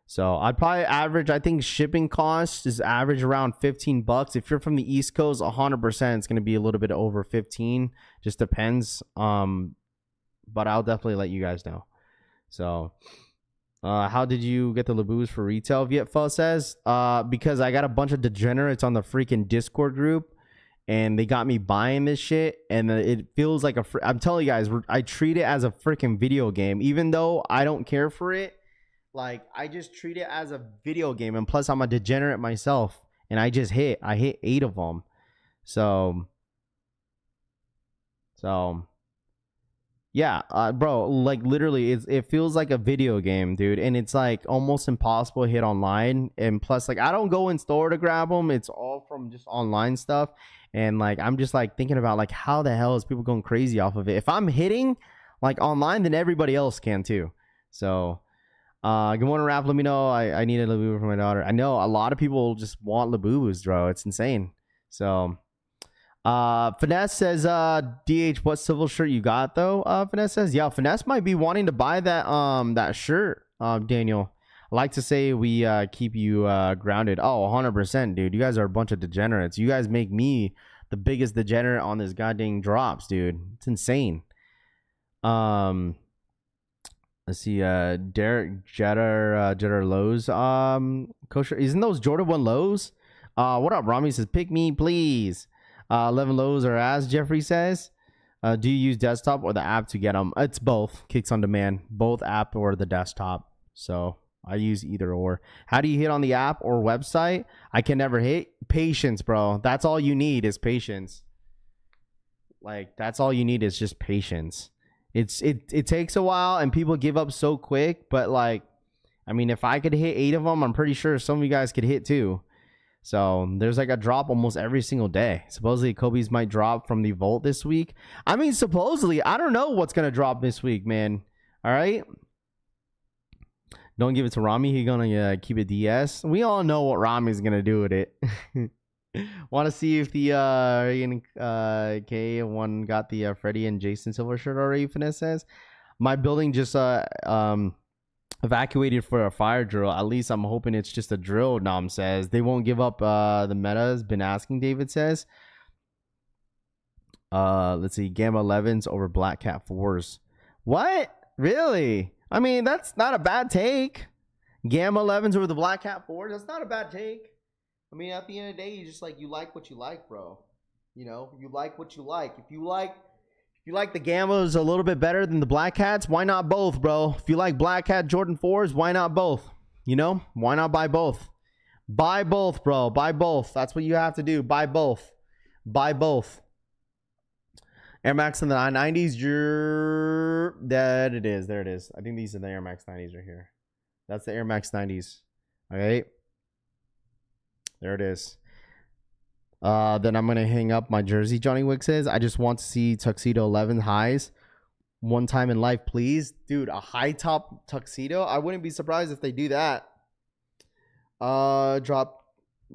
So, I'd probably average, I think shipping cost is average around $15. If you're from the East Coast, 100% it's going to be a little bit over 15. Just depends. But I'll definitely let you guys know. So, how did you get the Labus for retail? Vietfo says, because I got a bunch of degenerates on the freaking Discord group, and they got me buying this shit, and it feels like I'm telling you guys, I treat it as a freaking video game, even though I don't care for it. Like, I just treat it as a video game, and plus I'm a degenerate myself, and I hit 8 of them. So. Yeah, bro, like literally it feels like a video game, dude, and it's like almost impossible to hit online. And plus, like, I don't go in store to grab them. It's all from just online stuff, And like I'm just like thinking about like how the hell is people going crazy off of it? If I'm hitting like online, then everybody else can too. So good morning, Rap. Let me know. I need a Labubu for my daughter. I know a lot of people just want Labubus, bro. It's insane. So Finesse says DH, what civil shirt you got though? Finesse says, yeah, Finesse might be wanting to buy that shirt, Daniel. I like to say we keep you grounded. Oh, 100%, dude. You guys are a bunch of degenerates. You guys make me the biggest degenerate on this goddamn drops, dude. It's insane. Let's see, Derek Jetter Lowe's kosher. Isn't those Jordan 1 Lowe's? What up, Rami says, pick me, please. 11 Lowe's or as Jeffrey says. Do you use desktop or the app to get them? It's both. Kicks on demand, both app or the desktop. So I use either or. How do you hit on the app or website? I can never hit. Patience, bro. That's all you need is patience. Like that's all you need is just patience. It takes a while and people give up so quick, but like I mean if I could hit 8 of them, I'm pretty sure some of you guys could hit too. So there's like a drop almost every single day. Supposedly Kobe's might drop from the vault this week. I mean supposedly, I don't know what's gonna drop this week, man. All right, don't give it to Rami. He's gonna keep it DS. We all know what Rami's gonna do with it. Want to see if the K1 got the Freddie and Jason Silver shirt already? Finesse says my building just evacuated for a fire drill. At least I'm hoping it's just a drill. Nam says they won't give up. The meta has been asking. David says let's see, Gamma 11s over Black Cat 4s. What? Really? I mean, that's not a bad take. Gamma 11s over the Black Cat 4s. That's not a bad take. I mean, at the end of the day, you just like, you like what you like, bro. You know, you like what you like. If you like the Gammas a little bit better than the Black Cats, why not both, bro? If you like Black Cat Jordan 4s, why not both? You know, why not buy both? Buy both, bro. Buy both. That's what you have to do. Buy both. Buy both. Air Max in the 990s. That it is. There it is. I think these are the Air Max 90s right here. That's the Air Max 90s. All right. There it is. Then I'm going to hang up my jersey, Johnny Wick says. I just want to see Tuxedo 11 highs one time in life, please. Dude, a high top tuxedo? I wouldn't be surprised if they do that. Drop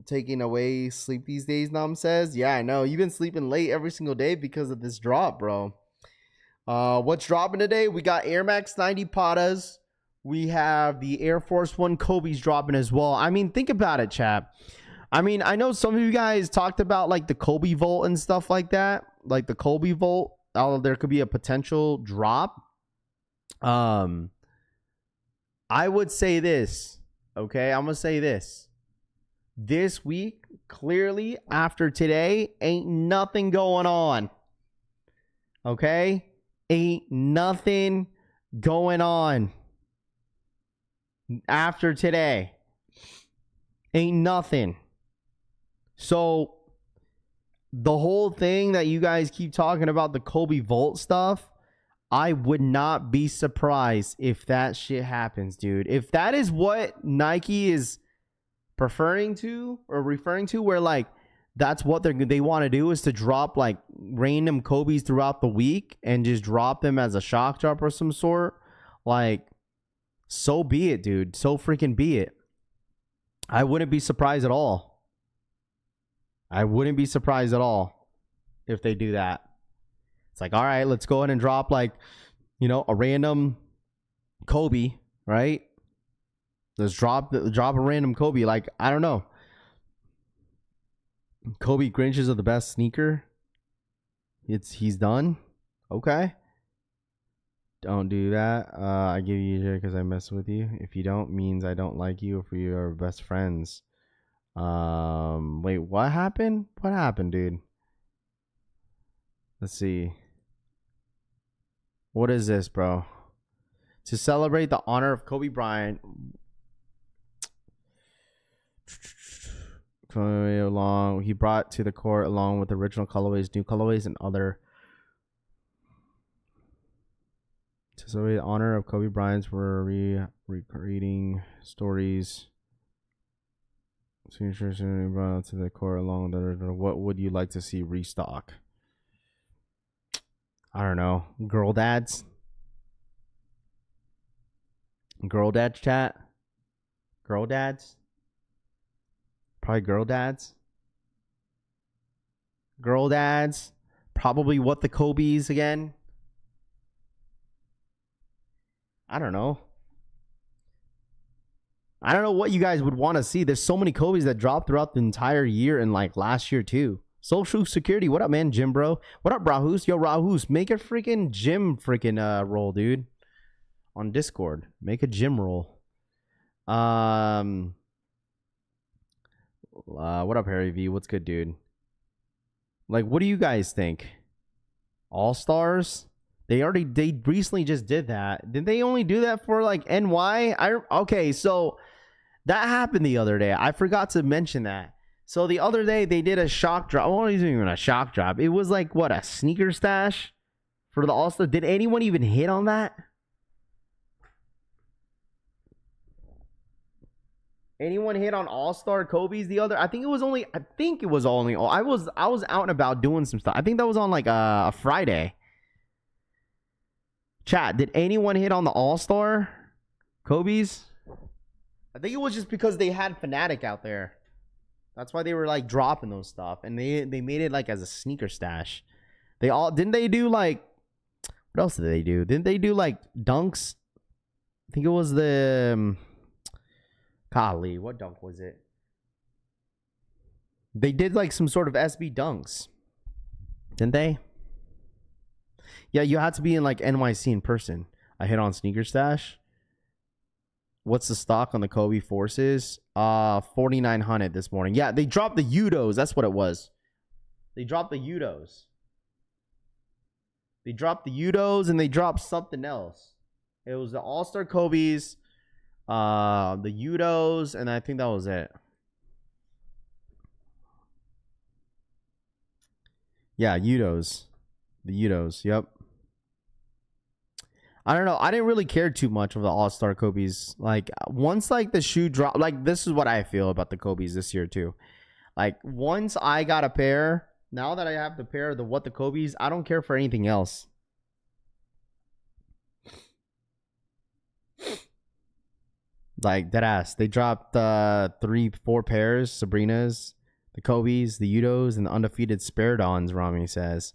taking away sleep these days, Nam says. Yeah, I know. You've been sleeping late every single day because of this drop, bro. What's dropping today? We got Air Max 90 Pattas. We have the Air Force One Kobe's dropping as well. I mean, think about it, chap. I mean, I know some of you guys talked about like the Kobe Volt and stuff like that. Like the Kobe Volt, there could be a potential drop. I would say this, okay? I'm going to say this. This week, clearly, after today, ain't nothing going on. Okay? Ain't nothing going on. After today. Ain't nothing. So the whole thing that you guys keep talking about, the Kobe Volt stuff, I would not be surprised if that shit happens, dude. If that is what Nike is referring to, where like that's what they want to do, is to drop like random Kobe's throughout the week and just drop them as a shock drop or some sort, like, so be it, dude. So freaking be it. I wouldn't be surprised at all. I wouldn't be surprised at all if they do that. It's like, all right, let's go ahead and drop like, you know, a random Kobe, right? Let's drop a random Kobe. Like, I don't know. Kobe Grinches are the best sneaker. He's done. Okay. Don't do that. I give you shit because I mess with you. If you don't, means I don't like you. If we are best friends. Wait, what happened? What happened, dude? Let's see. What is this, bro? To celebrate the honor of Kobe Bryant, he brought to the court along with original colorways, new colorways, and other. To celebrate the honor of Kobe Bryant's, we're recreating stories So you're sure brought out to the core along. What would you like to see restock? I don't know. Girl dads. Girl dads chat. Girl dads. Probably girl dads. Girl dads. Probably what the Kobe's again. I don't know. I don't know what you guys would want to see. There's so many Kobe's that dropped throughout the entire year and like last year too. Social Security. What up, man? Jim, bro. What up, Rahus? Yo, Rahus, make a freaking gym freaking roll, dude. On Discord. Make a gym roll. What up, Harry V? What's good, dude? Like, what do you guys think? All-Stars? They recently just did that. Did they only do that for like NY? Okay, so that happened the other day. I forgot to mention that. So the other day they did a shock drop. Well, it wasn't even a shock drop. It was like what, a sneaker stash for the All-Star. Did anyone even hit on that? Anyone hit on All-Star Kobe's the other? I think it was only. I was out and about doing some stuff. I think that was on like a Friday. Chat, did anyone hit on the All-Star Kobe's? I think it was just because they had Fnatic out there. That's why they were like dropping those stuff, and they made it like as a sneaker stash. Didn't they do like, what else did they do? Didn't they do like dunks? I think it was the golly, what dunk was it? They did like some sort of SB dunks, didn't they? Yeah, you had to be in like NYC in person. I hit on Sneaker Stash. What's the stock on the Kobe Forces? 4,900 this morning. Yeah, they dropped the Udos. That's what it was. They dropped the Udos. They dropped the Udos and they dropped something else. It was the All-Star Kobe's, the Udos, and I think that was it. Yeah, Udos. The Udos, yep. I don't know. I didn't really care too much of the All-Star Kobe's. Like, once, like, the shoe drop... Like, this is what I feel about the Kobe's this year, too. Like, once I got a pair... Now that I have the pair of the What the Kobe's, I don't care for anything else. Like, deadass. They dropped 3-4 pairs. Sabrina's, the Kobe's, the Udos, and the undefeated Spiridons, Rami says.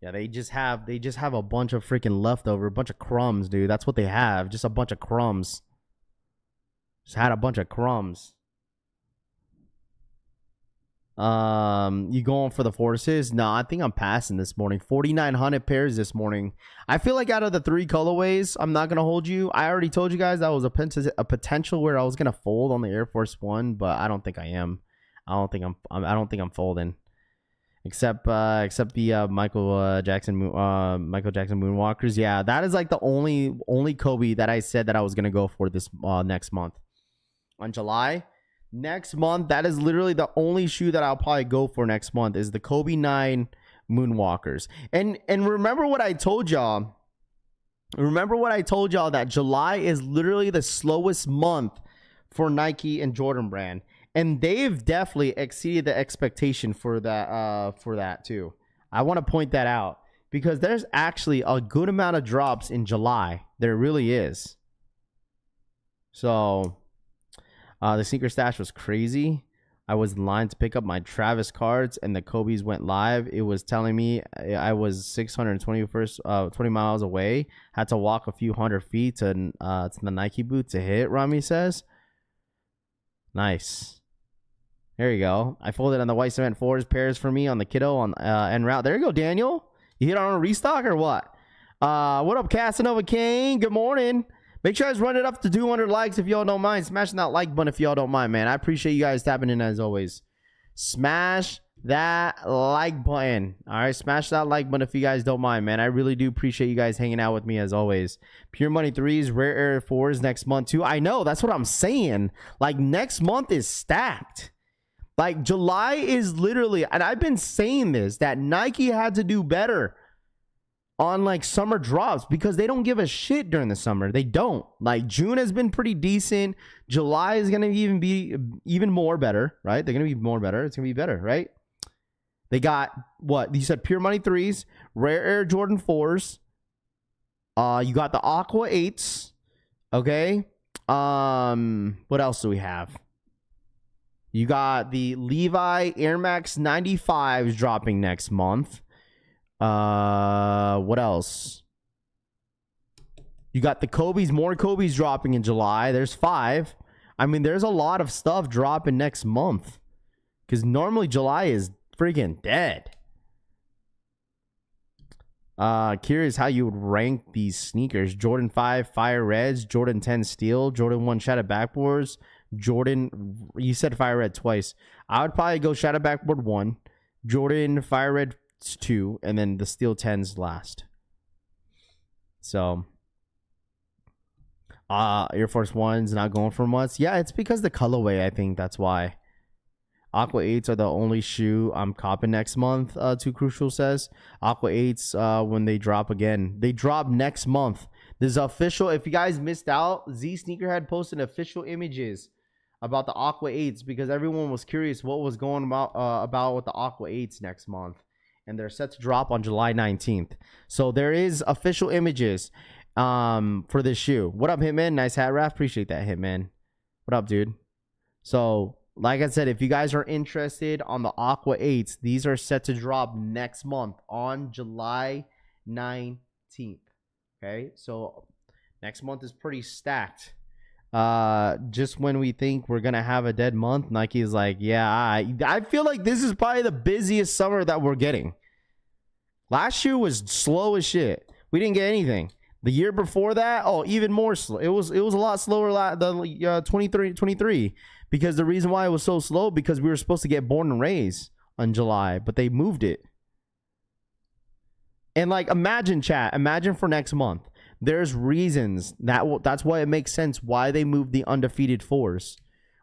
Yeah, they just have a bunch of freaking leftover, a bunch of crumbs, dude. That's what they have. Just a bunch of crumbs. Just had a bunch of crumbs. You going for the Forces? No, I think I'm passing this morning. 4,900 pairs this morning. I feel like out of the 3 colorways, I'm not gonna hold you. I already told you guys that was a potential where I was gonna fold on the Air Force One, but I don't think I am. I don't think I'm folding. Except the Michael Jackson Moonwalkers. Yeah, that is like the only Kobe that I said that I was gonna go for this next month. On July next month, that is literally the only shoe that I'll probably go for next month is the Kobe 9 Moonwalkers. And remember what I told y'all. That July is literally the slowest month for Nike and Jordan Brand. And they've definitely exceeded the expectation for that too. I want to point that out because there's actually a good amount of drops in July. There really is. So the sneaker stash was crazy. I was in line to pick up my Travis cards and the Kobe's went live. It was telling me I was 20 miles away. Had to walk a few hundred feet to the Nike booth to hit, Rami says. Nice. There you go. I folded on the white cement 4s pairs for me on the kiddo on en route. There you go, Daniel. You hit on a restock or what? What up, Casanova King? Good morning. Make sure you guys run it up to 200 likes if y'all don't mind. Smashing that like button if y'all don't mind, man. I appreciate you guys tapping in as always. Smash that like button. All right, smash that like button if you guys don't mind, man. I really do appreciate you guys hanging out with me as always. Pure Money 3s, Rare Air 4s next month too. I know, that's what I'm saying. Like, next month is stacked. Like, July is literally, and I've been saying this, that Nike had to do better. on like summer drops because they don't give a shit during the summer. They don't. Like June has been pretty decent. July is gonna even more better, right? They're gonna be more better. It's gonna be better, right? They got what you said: Pure Money 3s, Rare Air Jordan 4s. You got the Aqua 8s. Okay. What else do we have? You got the Levi Air Max 95s dropping next month. What else? You got the Kobe's, more Kobe's dropping in July. There's 5. I mean, there's a lot of stuff dropping next month because normally July is freaking dead. Curious how you would rank these sneakers: Jordan 5 Fire Reds, Jordan 10 Steel, Jordan 1 Shadow Backboards, Jordan. You said Fire Red twice. I would probably go Shadow Backboard 1, Jordan Fire Red 2, and then the Steel 10s last. So Air Force 1's not going for much. Yeah, it's because the colorway, I think that's why. Aqua 8s are the only shoe I'm copping next month, Too Crucial says. Aqua 8s, when they drop again. They drop next month. There's official, if you guys missed out, Z Sneakerhead posted official images about the Aqua 8s because everyone was curious what was going about with the Aqua 8s next month. And they're set to drop on July 19th. So there is official images for this shoe. What up, Hitman? Nice hat, Raph. Appreciate that, Hitman. What up, dude? So, like I said, if you guys are interested on the Aqua 8s, these are set to drop next month on July 19th. Okay, so next month is pretty stacked. Just when we think we're gonna have a dead month, Nike is like, yeah, I feel like this is probably the busiest summer that we're getting. Last year was slow as shit. We didn't get anything. The year before that, oh, even more slow. It was a lot slower than 23 because the reason why it was so slow because we were supposed to get Born and Raised on July, but they moved it. And like, imagine for next month. There's reasons that's why it makes sense why they moved the Undefeated 4s,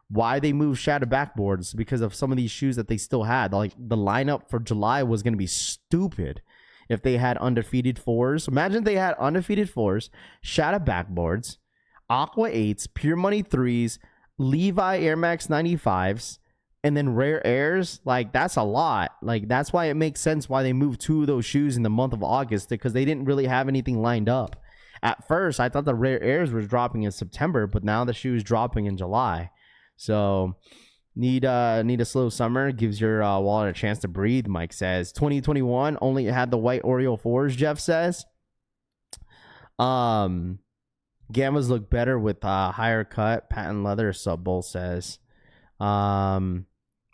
why they moved Shadow Backboards, because of some of these shoes that they still had. Like the lineup for July was going to be stupid if they had Undefeated 4s. Imagine they had Undefeated 4s, Shadow Backboards, Aqua 8s, Pure Money 3s, Levi Air Max 95s, and then Rare Airs. Like, that's a lot. Like, that's why it makes sense why they moved 2 of those shoes in the month of August, because they didn't really have anything lined up. At first, I thought the Rare Airs was dropping in September, but now the shoe is dropping in July. So, need a slow summer. Gives your wallet a chance to breathe, Mike says. 2021 only had the white Oreo 4s, Jeff says. Gammas look better with higher cut patent leather, Sub Bowl says.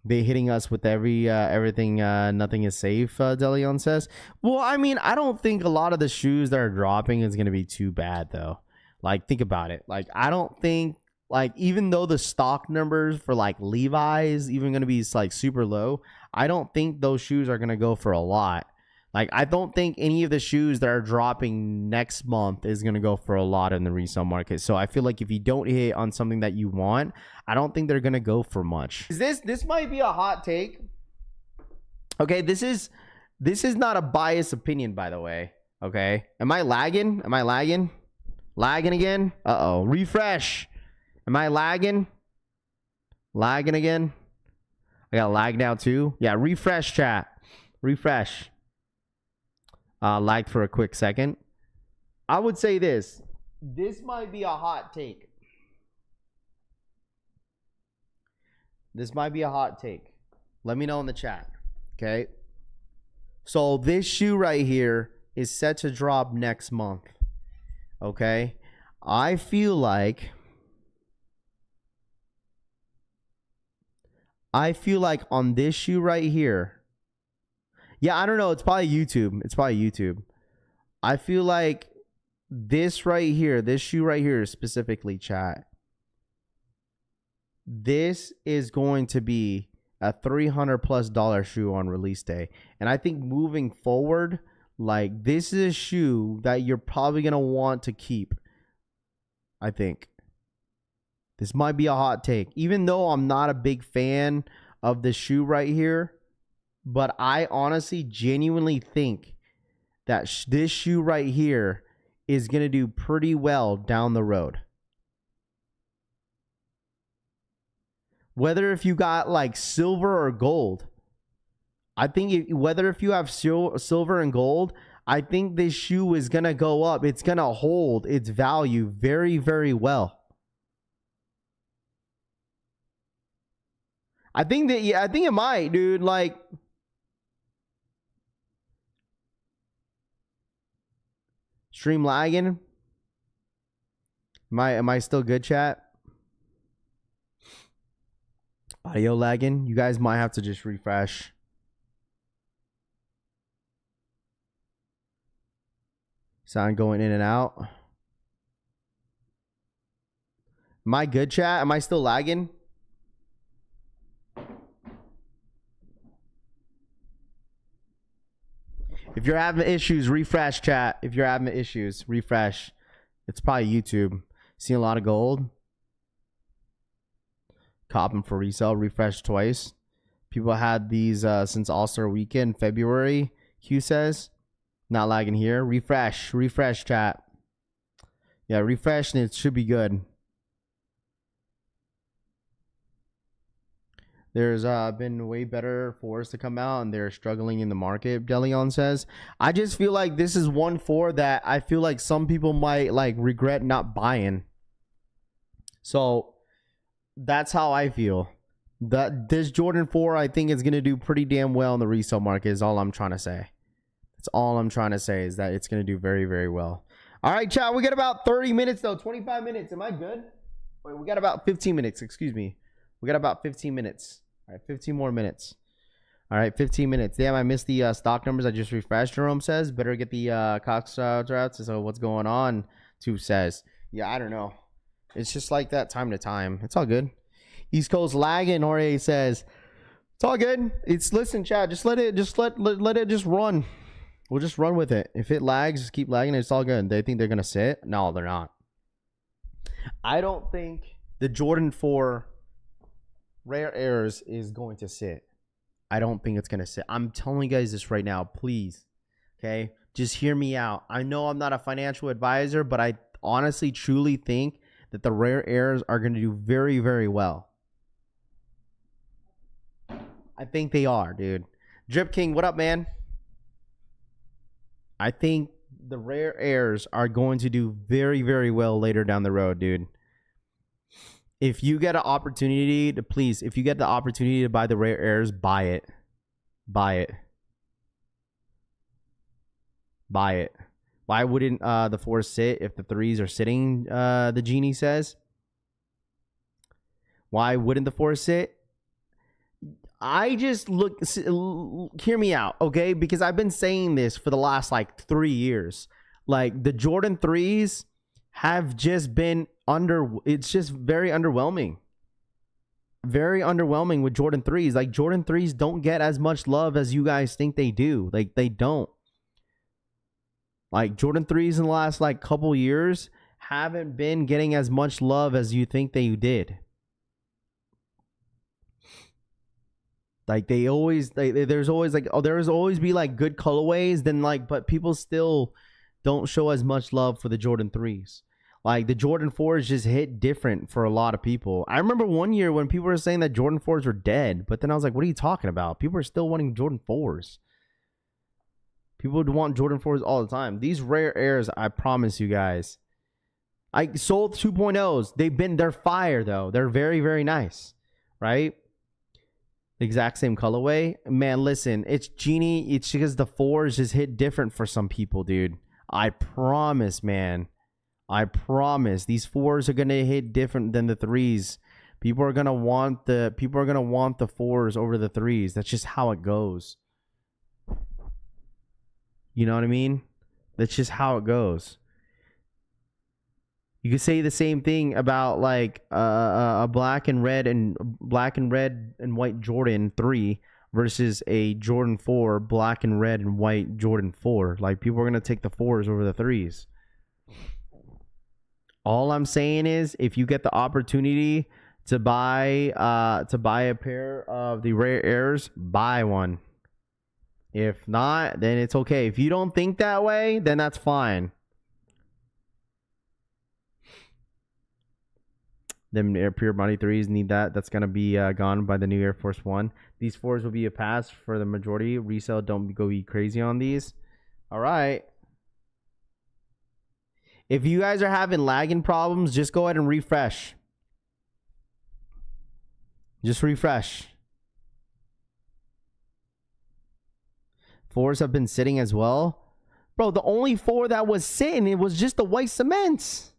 They hitting us with everything, nothing is safe, Deleon says. Well, I mean, I don't think a lot of the shoes that are dropping is going to be too bad, though. Like, think about it. Like, I don't think, like, even though the stock numbers for, like, Levi's even going to be, like, super low, I don't think those shoes are going to go for a lot. Like, I don't think any of the shoes that are dropping next month is going to go for a lot in the resale market. So I feel like if you don't hit on something that you want, I don't think they're going to go for much. This might be a hot take. Okay, this is not a biased opinion, by the way. Okay, am I lagging? Lagging again? Uh-oh. Refresh. Am I lagging? Lagging again? I got lag now too. Yeah, refresh, chat. Refresh. Lagged for a quick second. I would say this might be a hot take. This might be a hot take. Let me know in the chat. Okay. So this shoe right here is set to drop next month. Okay. I feel like on this shoe right here. Yeah, I don't know. It's probably YouTube. I feel like this right here, this shoe right here specifically, chat. This is going to be a $300+ shoe on release day. And I think moving forward, like, this is a shoe that you're probably going to want to keep. I think. This might be a hot take. Even though I'm not a big fan of this shoe right here, but I honestly, genuinely think that this shoe right here is going to do pretty well down the road. Whether if you got like silver or gold, I think whether if you have silver and gold, I think this shoe is going to go up. It's going to hold its value very, very well. I think that, yeah, I think it might, dude. Like, stream lagging. Am I still good, chat? Audio lagging. You guys might have to just refresh. Sound going in and out. Am I good, chat? Am I still lagging? If you're having issues, refresh, chat. If you're having issues, refresh. It's probably YouTube. Seeing a lot of gold. Copping for resale. Refresh twice. People had these since All-Star Weekend, February. Q says. Not lagging here. Refresh. Refresh, chat. Yeah, refresh and it should be good. There's been way better fours to come out, and they're struggling in the market, Deleon says. I just feel like this is one 4 that I feel like some people might like regret not buying. So that's how I feel. This Jordan 4, I think, is going to do pretty damn well in the resale market is all I'm trying to say. That's all I'm trying to say is that it's going to do very, very well. All right, chat, we got about 30 minutes, though. 25 minutes. Am I good? Wait, we got about 15 minutes. Excuse me. We got about 15 minutes. All right, 15 more minutes. All right, 15 minutes. Damn, I missed the stock numbers. I just refreshed. Jerome says, better get the Cox routes. So what's going on? Too says, yeah, I don't know. It's just like that time to time. It's all good. East Coast lagging. Jorge says, it's all good. It's listen, chat. Just let it just run. We'll just run with it. If it lags, just keep lagging. It's all good. They think they're gonna sit. No, they're not. I don't think the Jordan 4 Rare Airs is going to sit. I don't think it's going to sit. I'm telling you guys this right now, please. Okay? Just hear me out. I know I'm not a financial advisor, but I honestly, truly think that the Rare Airs are going to do very, very well. I think they are, dude. Drip King, what up, man? I think the Rare Airs are going to do very, very well later down the road, dude. If you get an opportunity to, please, if you get the opportunity to buy the Rare Airs, buy it. Buy it. Buy it. Why wouldn't the 4s sit if the 3s are sitting, the genie says? Why wouldn't the 4s sit? I just hear me out, okay? Because I've been saying this for the last, like, 3 years. Like, the Jordan 3s have just been it's just very underwhelming. Very underwhelming with Jordan 3s. Like, Jordan 3s don't get as much love as you guys think they do. Like, they don't. Like, Jordan 3s in the last, like, couple years haven't been getting as much love as you think they did. Like, there's always, like, there's always be, like, good colorways, then, like, but people still don't show as much love for the Jordan 3s. Like, the Jordan 4s just hit different for a lot of people. I remember one year when people were saying that Jordan 4s were dead, but then I was like, what are you talking about? People are still wanting Jordan 4s. People would want Jordan 4s all the time. These Rare Airs, I promise you guys. I sold 2.0s. They're fire, though. They're very, very nice, right? The exact same colorway. Man, listen, it's Genie. It's because the 4s just hit different for some people, dude. I promise, man. I promise these 4s are gonna hit different than the 3s. People are gonna want the 4s over the 3s. That's just how it goes. You know what I mean? That's just how it goes. You could say the same thing about like a black and red and white Jordan 3 versus a Jordan 4 black and red and white Jordan 4. Like, people are gonna take the 4s over the 3s. All I'm saying is, if you get the opportunity to buy a pair of the Rare Airs, buy one. If not, then it's okay. If you don't think that way, then that's fine. Them Air Pure Money 3s need that. That's going to be gone by the new Air Force One. These 4s will be a pass for the majority. Resale, don't go be crazy on these. All right. If you guys are having lagging problems, just go ahead and refresh. Just refresh. 4s have been sitting as well. Bro, the only 4 that was sitting, it was just the white cements.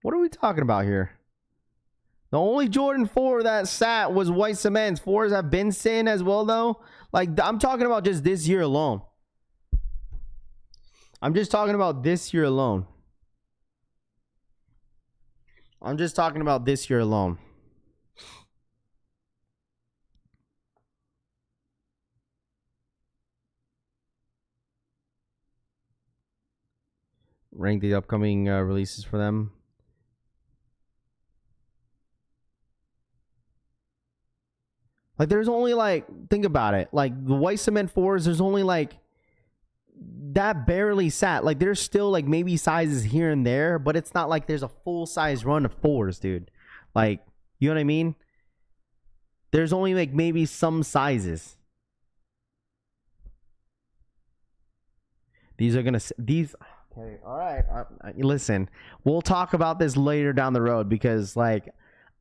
What are we talking about here? The only Jordan 4 that sat was white cements. 4s have been sitting as well, though. Like, I'm talking about just this year alone. I'm just talking about this year alone. I'm just talking about this year alone. Rank the upcoming releases for them. Like, there's only, like, think about it. Like, the white cement 4s, there's only, like, that barely sat. Like, there's still, like, maybe sizes here and there, but it's not like there's a full-size run of 4s, dude. Like, you know what I mean? There's only, like, maybe some sizes. These are going to... These... Okay, all right. Listen, we'll talk about this later down the road because, like...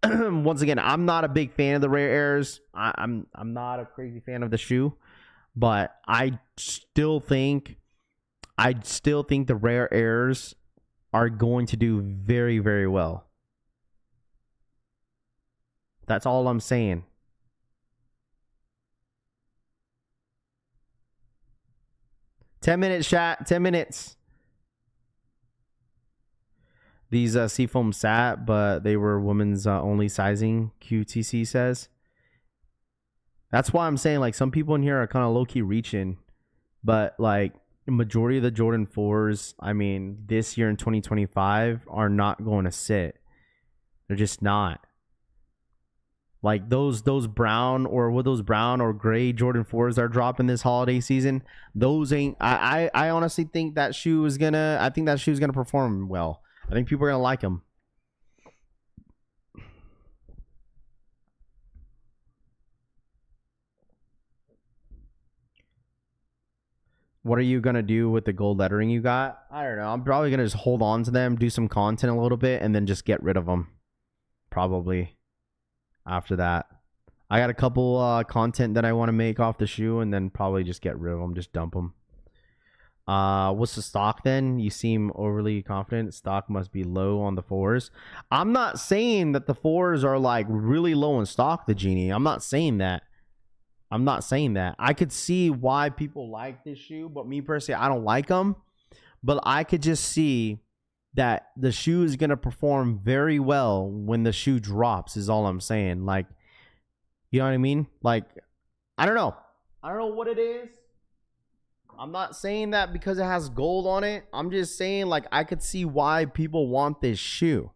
Once again, I'm not a big fan of the rare airs. I'm not a crazy fan of the shoe, but I still think the rare airs are going to do very, very well. That's all I'm saying. $10 chat, 10 minutes. These Seafoam sat, but they were women's only sizing, QTC says. That's why I'm saying, like, some people in here are kind of low-key reaching. But, like, the majority of the Jordan 4s, I mean, this year in 2025 are not going to sit. They're just not. Like, those brown or gray Jordan 4s that are dropping this holiday season, those ain't... I honestly think that shoe is going to... I think that shoe is going to perform well. I think people are going to like them. What are you going to do with the gold lettering you got? I don't know. I'm probably going to just hold on to them, do some content a little bit, and then just get rid of them. Probably after that. I got a couple content that I want to make off the shoe, and then probably just get rid of them, just dump them. What's the stock then? You seem overly confident. Stock must be low on the 4s. I'm not saying that the 4s are like really low in stock, the Genie. I'm not saying that. I could see why people like this shoe, but me personally, I don't like them. But I could just see that the shoe is going to perform very well when the shoe drops, is all I'm saying. Like, you know what I mean? Like, I don't know. I don't know what it is. I'm not saying that because it has gold on it. I'm just saying, like, I could see why people want this shoe.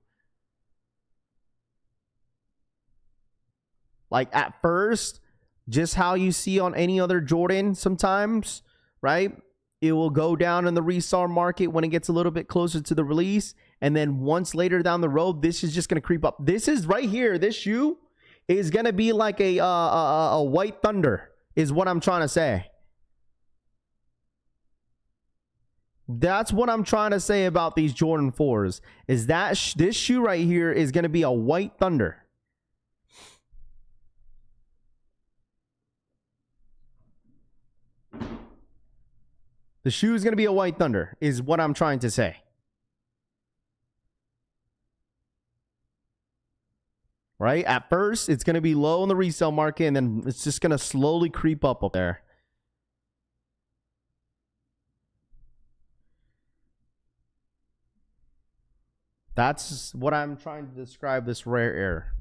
Like, at first, just how you see on any other Jordan sometimes, right? It will go down in the resale market when it gets a little bit closer to the release. And then once later down the road, this is just going to creep up. This is right here. This shoe is going to be like a White Thunder is what I'm trying to say. That's what I'm trying to say about these Jordan 4s. Is that this shoe right here is going to be a White Thunder. The shoe is going to be a White Thunder, is what I'm trying to say. Right? At first, it's going to be low in the resale market, and then it's just going to slowly creep up there. That's what I'm trying to describe this rare air.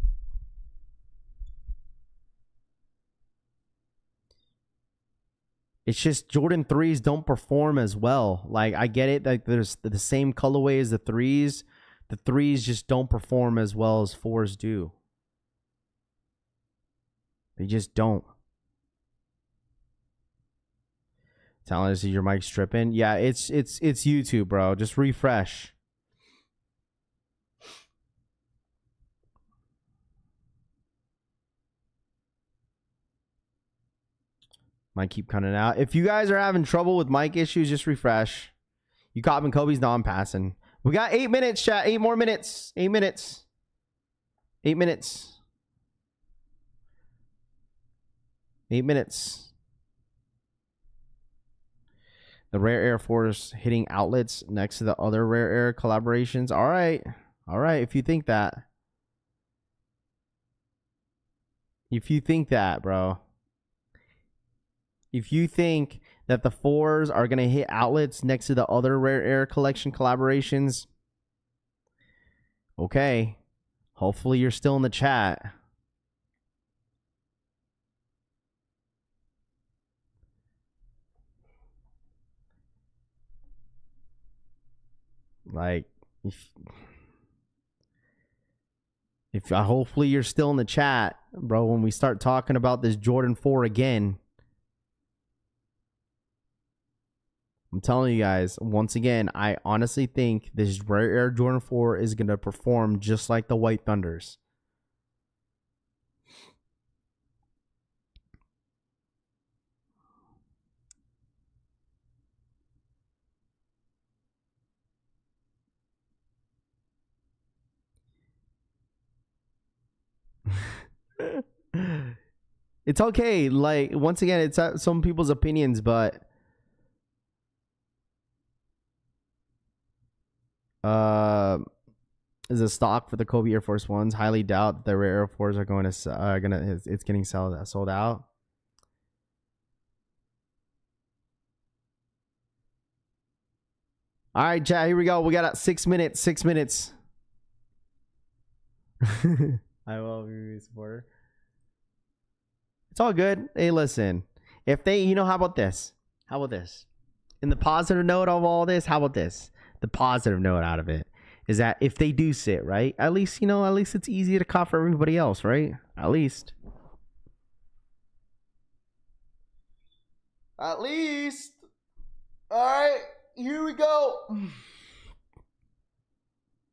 It's just Jordan 3s don't perform as well. Like, I get it. Like, there's the same colorway as the 3s. The 3s just don't perform as well as 4s do. They just don't. Telling us your mic's tripping. Yeah, it's YouTube, bro. Just refresh. Might keep cutting out. If you guys are having trouble with mic issues, just refresh. You caught Kobe's non-passing. We got 8 minutes, chat. 8 more minutes. 8 minutes. 8 minutes. 8 minutes. The Rare Air Force hitting outlets next to the other Rare Air collaborations. All right. All right. If you think that. If you think that, bro. If you think that the 4s are going to hit outlets next to the other Rare Air collection collaborations, okay. Hopefully you're still in the chat. Like, if hopefully you're still in the chat, bro, when we start talking about this Jordan 4 again. I'm telling you guys, once again, I honestly think this Rare Air Jordan 4 is going to perform just like the White Thunders. It's okay. Like, once again, it's some people's opinions, but is a stock for the Kobe Air Force Ones. Highly doubt the Rare Air Force are going to it's getting sold out. All right, chat, here we go. We got 6 minutes. 6 minutes. I will be a supporter. It's all good. Hey, listen. If they, how about this? How about this? In the positive note of all this, how about this? The positive note out of it is that if they do sit, right? At least, at least it's easy to cop for everybody else, right? At least. At least. All right. Here we go.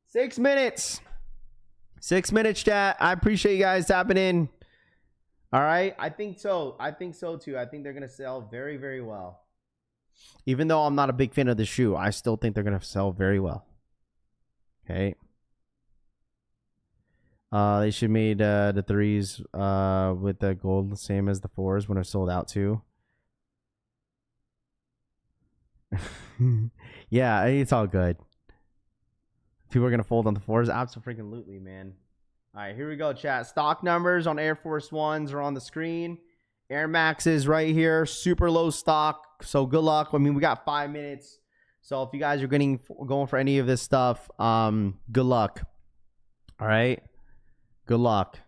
6 minutes. 6 minutes, chat. I appreciate you guys tapping in. All right. I think so. I think so too. I think they're going to sell very, very well. Even though I'm not a big fan of the shoe, I still think they're going to sell very well. Okay. They should made the 3s with the gold the same as the 4s when they're sold out too. Yeah, it's all good. People are going to fold on the 4s. Absolutely, man. All right, here we go, chat. Stock numbers on Air Force Ones are on the screen. Air Maxes right here. Super low stock. So good luck. I mean, we got 5 minutes. So if you guys are going for any of this stuff, good luck. All right? Good luck.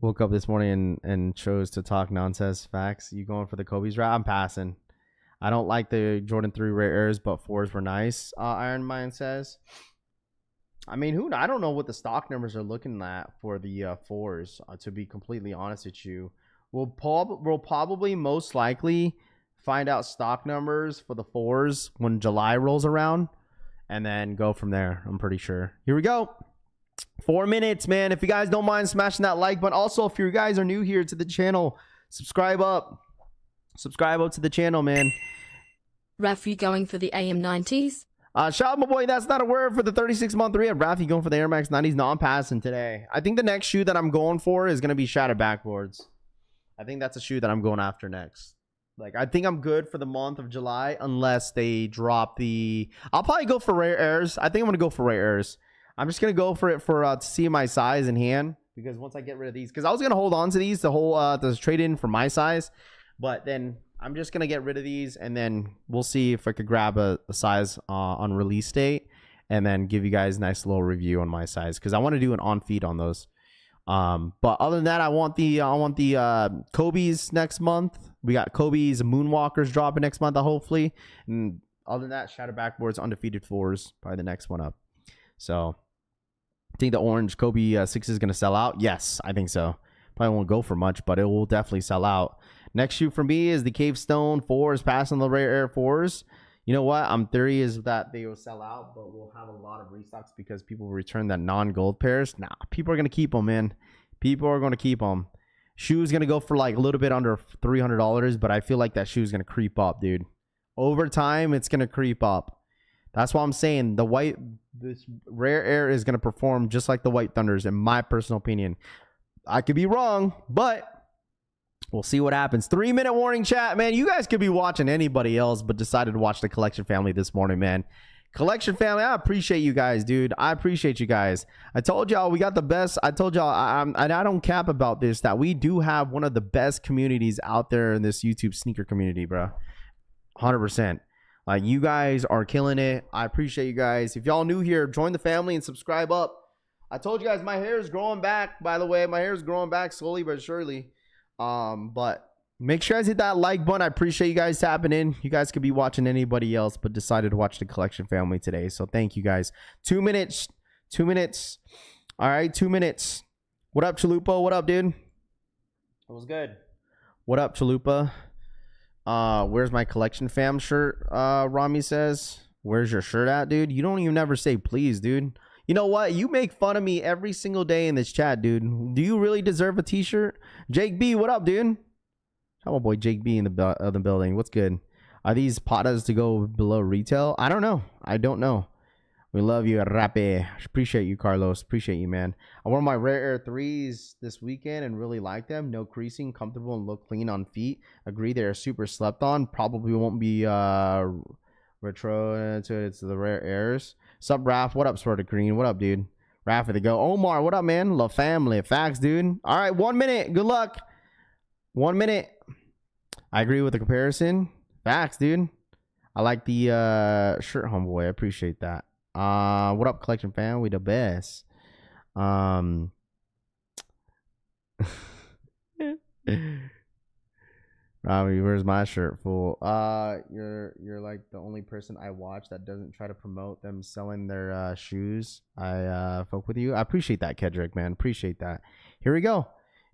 Woke up this morning and chose to talk nonsense facts. You going for the Kobe's route? I'm passing. I don't like the Jordan 3 Rare Airs, but 4s were nice. Iron Mind says. I mean, I don't know what the stock numbers are looking at for the 4s. To be completely honest with you, we'll probably most likely find out stock numbers for the 4s when July rolls around, and then go from there. I'm pretty sure. Here we go. 4 minutes, man. If you guys don't mind smashing that like button. Also, if you guys are new here to the channel, subscribe up. Subscribe up to the channel, man. Raf, you going for the AM90s? Shout out, my boy. That's not a word for the 36-month rehab. Rafi going for the Air Max 90s non-passing today. I think the next shoe that I'm going for is going to be Shattered Backboards. I think that's a shoe that I'm going after next. Like, I think I'm good for the month of July unless they drop the... I'll probably go for Rare Airs. I think I'm going to go for Rare Airs. I'm just going to go for it for to see my size in hand. Because once I get rid of these... Because I was going to hold on to these to trade in for my size. But then I'm just going to get rid of these. And then we'll see if I could grab a size on release date. And then give you guys a nice little review on my size. Because I want to do an on-feed on those. But other than that, I want the Kobe's next month. We got Kobe's Moonwalkers dropping next month, hopefully. And other than that, Shadow Backboards, Undefeated 4s, probably the next one up. So I think the orange Kobe 6 is going to sell out. Yes, I think so. Probably won't go for much, but it will definitely sell out. Next shoe for me is the Cave Stone 4s, passing the rare air 4s. You know what? I'm theory is that they will sell out, but we'll have a lot of restocks because people will return that non-gold pairs. Nah, people are going to keep them, man. People are going to keep them. Shoe's going to go for like a little bit under $300, but I feel like that shoe is going to creep up, dude. Over time, it's going to creep up. That's why I'm saying this rare air is going to perform just like the White Thunders, in my personal opinion. I could be wrong, but we'll see what happens. 3-minute warning, chat, man. You guys could be watching anybody else, but decided to watch the Collection family this morning, man. Collection family, I appreciate you guys, dude. I appreciate you guys. I told y'all we got the best. I told y'all, I don't cap about this, that we do have one of the best communities out there in this YouTube sneaker community, bro. 100%. Like, you guys are killing it. I appreciate you guys. If y'all new here, join the family and subscribe up. I told you guys my hair is growing back, by the way. My hair is growing back slowly but surely. But make sure you guys hit that like button. I appreciate you guys tapping in. You guys could be watching anybody else, but decided to watch the Collection family today. So thank you guys. 2 minutes. 2 minutes. All right, 2 minutes. What up, Chalupa? What up, dude? It was good. What up, Chalupa? Where's my Collection fam shirt? Rami says. Where's your shirt at, dude? You don't even ever say please, dude. You know what? You make fun of me every single day in this chat, dude. Do you really deserve a t-shirt? Jake B, what up, dude? How my boy Jake B in the building. What's good? Are these Pattas to go below retail? I don't know. I don't know. We love you, Rape. Appreciate you, Carlos. Appreciate you, man. I wore my Rare Air 3s this weekend and really like them. No creasing, comfortable, and look clean on feet. Agree, they're super slept on. Probably won't be retro to it's the Rare Airs. Sup, Raph? What up, Sort of Green? What up, dude? Raph, to go. Omar, what up, man? Love family. Facts, dude. All right, 1 minute. Good luck. 1 minute. I agree with the comparison. Facts, dude. I like the shirt, homeboy. I appreciate that. What up, Collection fam? We the best. Robbie, where's my shirt, fool? You're like the only person I watch that doesn't try to promote them selling their shoes. I fuck with you. I appreciate that, Kedrick, man. Appreciate that. Here we go.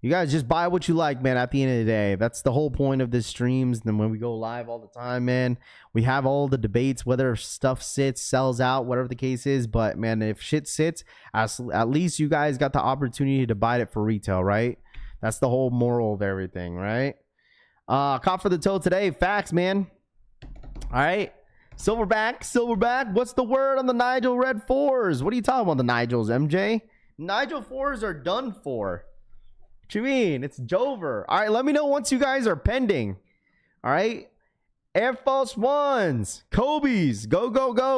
You guys just buy what you like, man. At the end of the day, that's the whole point of this streams. And when we go live all the time, man, we have all the debates, whether stuff sits, sells out, whatever the case is. But man, if shit sits, at least you guys got the opportunity to buy it for retail, right? That's the whole moral of everything, right? Caught for the toe today. Facts, man. All right. Silverback. What's the word on the Nigel Red 4s? What are you talking about, the Nigels, MJ? Nigel 4s are done for. What you mean? It's Jover. All right, let me know once you guys are pending. All right. Air Force Ones. Kobe's. Go.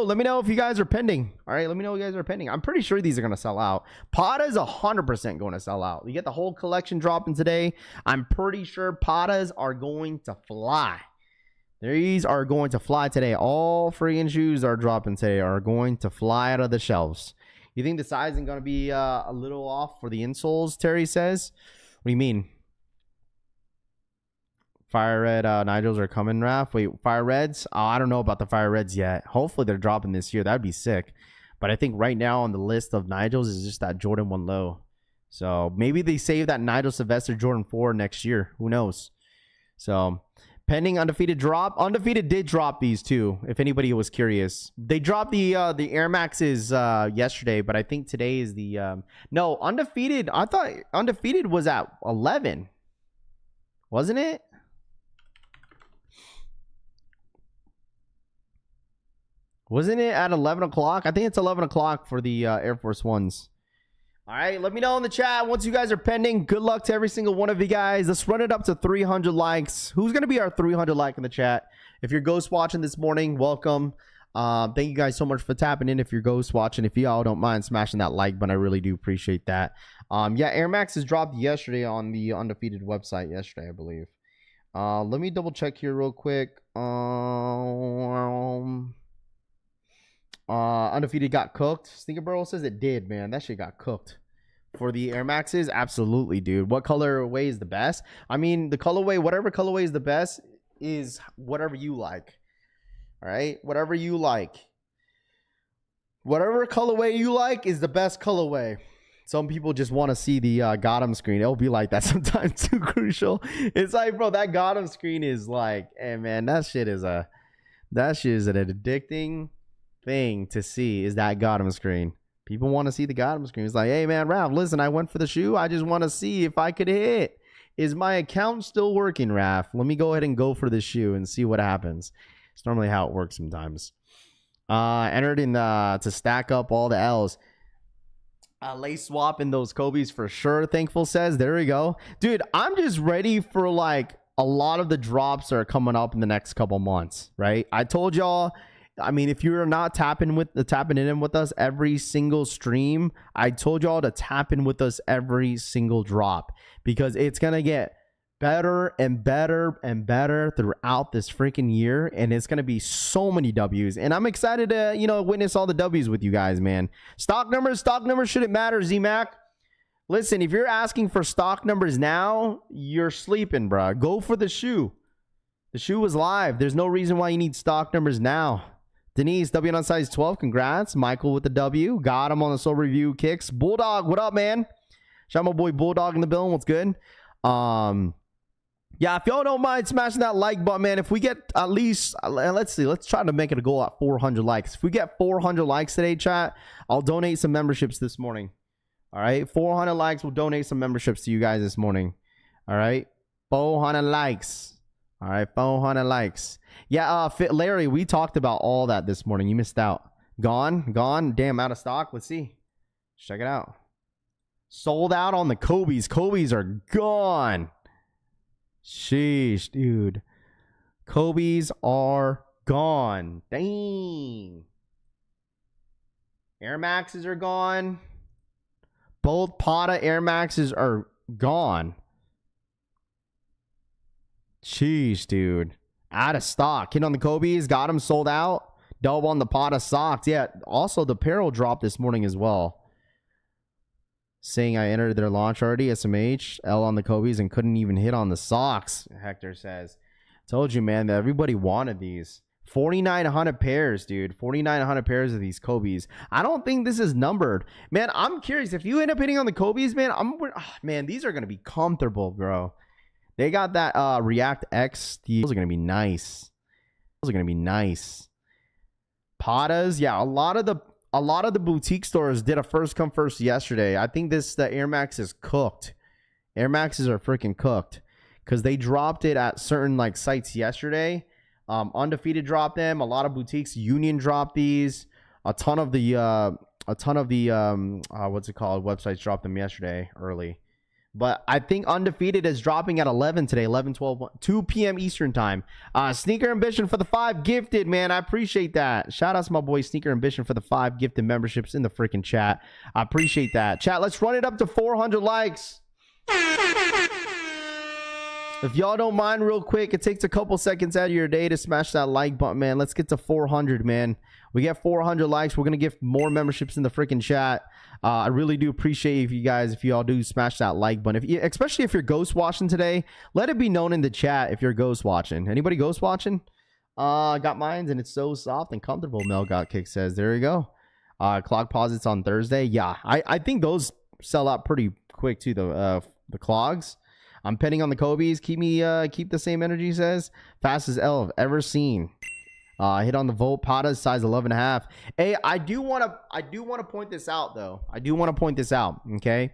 Let me know if you guys are pending. All right, let me know if you guys are pending. I'm pretty sure these are going to sell out. Patta is 100% going to sell out. You get the whole collection dropping today. I'm pretty sure Pattas are going to fly. These are going to fly today. All freaking shoes are dropping today are going to fly out of the shelves. You think the sizing going to be a little off for the insoles, Terry says? What do you mean? Fire Red Nigels are coming, Raph. Wait, Fire Reds? Oh, I don't know about the Fire Reds yet. Hopefully they're dropping this year. That'd be sick. But I think right now on the list of Nigels is just that Jordan 1 low. So maybe they save that Nigel Sylvester Jordan 4 next year. Who knows? So pending Undefeated drop. Undefeated did drop these too, if anybody was curious. They dropped the Air Maxes yesterday, but I think today is the no, Undefeated. I thought Undefeated was at 11. Wasn't it? Wasn't it at 11 o'clock? I think it's 11 o'clock for the Air Force Ones. All right, let me know in the chat once you guys are pending. Good luck to every single one of you guys. Let's run it up to 300 likes. Who's going to be our 300 like in the chat? If you're ghost watching this morning, welcome. Thank you guys so much for tapping in. If you're ghost watching, if y'all don't mind smashing that like button, I really do appreciate that. Yeah, Air Max has dropped yesterday on the Undefeated website yesterday, I believe. Let me double check here real quick. Undefeated got cooked. Sneaker Burrow says it did, man. That shit got cooked. For the Air Maxes, absolutely, dude. What colorway is the best? I mean, the colorway, whatever colorway is the best is whatever you like. All right? Whatever you like. Whatever colorway you like is the best colorway. Some people just want to see the got him screen. It'll be like that sometimes too, Crucial. It's like, bro, that got him screen is like, hey man, that shit is an addicting thing to see, is that got him screen. People want to see the got him screen. It's like, hey man, Ralph, listen, I went for the shoe. I just want to see if I could hit. Is my account still working, Ralph? Let me go ahead and go for the shoe and see what happens. It's normally how it works sometimes. Entered in to stack up all the L's. Lace swap in those Kobe's for sure, Thankful says. There we go. Dude, I'm just ready for like a lot of the drops that are coming up in the next couple months, right? I told y'all, I mean, if you're not tapping in with us every single stream, I told y'all to tap in with us every single drop, because it's going to get better and better and better throughout this freaking year, and it's going to be so many W's, and I'm excited to, you know, witness all the W's with you guys, man. Stock numbers shouldn't matter, Z-Mac. Listen, if you're asking for stock numbers now, you're sleeping, bro. Go for the shoe. The shoe was live. There's no reason why you need stock numbers now. Denise, W on size 12, congrats. Michael with the W. Got him on the soul review kicks. Bulldog, what up, man? Shout out my boy Bulldog in the building. What's good? Yeah, if y'all don't mind smashing that like button, man. If we get at least, let's see, let's try to make it a goal at 400 likes. If we get 400 likes today, chat, I'll donate some memberships this morning. All right, 400 likes, we'll donate some memberships to you guys this morning. All right, 400 likes. All right, 400 likes. Yeah, Larry, we talked about all that this morning. You missed out. Gone. Damn, out of stock. Let's see. Check it out. Sold out on the Kobe's. Kobe's are gone. Sheesh, dude. Kobe's are gone. Dang. Air Maxes are gone. Both Patta Air Maxes are gone. Sheesh, dude. Out of stock. Hit on the Kobe's. Got them sold out. Dub on the Patta socks. Yeah, also the apparel dropped this morning as well. Saying I entered their launch already. SMH. L on the Kobe's and couldn't even hit on the socks, Hector says. Told you, man, that everybody wanted these. 4,900 pairs, dude. 4,900 pairs of these Kobe's. I don't think this is numbered. Man, I'm curious. If you end up hitting on the Kobe's, man, man, these are going to be comfortable, bro. They got that React X. Those are going to be nice. Those are going to be nice. Pattas, yeah, a lot of the boutique stores did a first come first yesterday. I think the Air Max is cooked. Air Maxes are freaking cooked because they dropped it at certain like sites yesterday. Undefeated dropped them. A lot of boutiques, Union dropped these. A ton of the what's it called, websites dropped them yesterday early. But I think Undefeated is dropping at 11 today, 11, 12, 2 p.m. Eastern time. Sneaker Ambition for the 5 gifted, man. I appreciate that. Shout out to my boy Sneaker Ambition for the 5 gifted memberships in the freaking chat. I appreciate that. Chat, let's run it up to 400 likes. If y'all don't mind real quick, it takes a couple seconds out of your day to smash that like button, man. Let's get to 400, man. We get 400 likes. We're going to give more memberships in the freaking chat. I really do appreciate if y'all do smash that like button. Especially if you're ghost watching today, let it be known in the chat if you're ghost watching. Anybody ghost watching? Got mines and it's so soft and comfortable, Mel Got Kick says. There you go. Clog posits on Thursday. Yeah, I think those sell out pretty quick too, the clogs. I'm penning on the Kobe's. Keep the same energy, says. Fastest L I've ever seen. Hit on the Volt Patta size 11.5. Hey, I do want to point this out though. I do want to point this out, okay?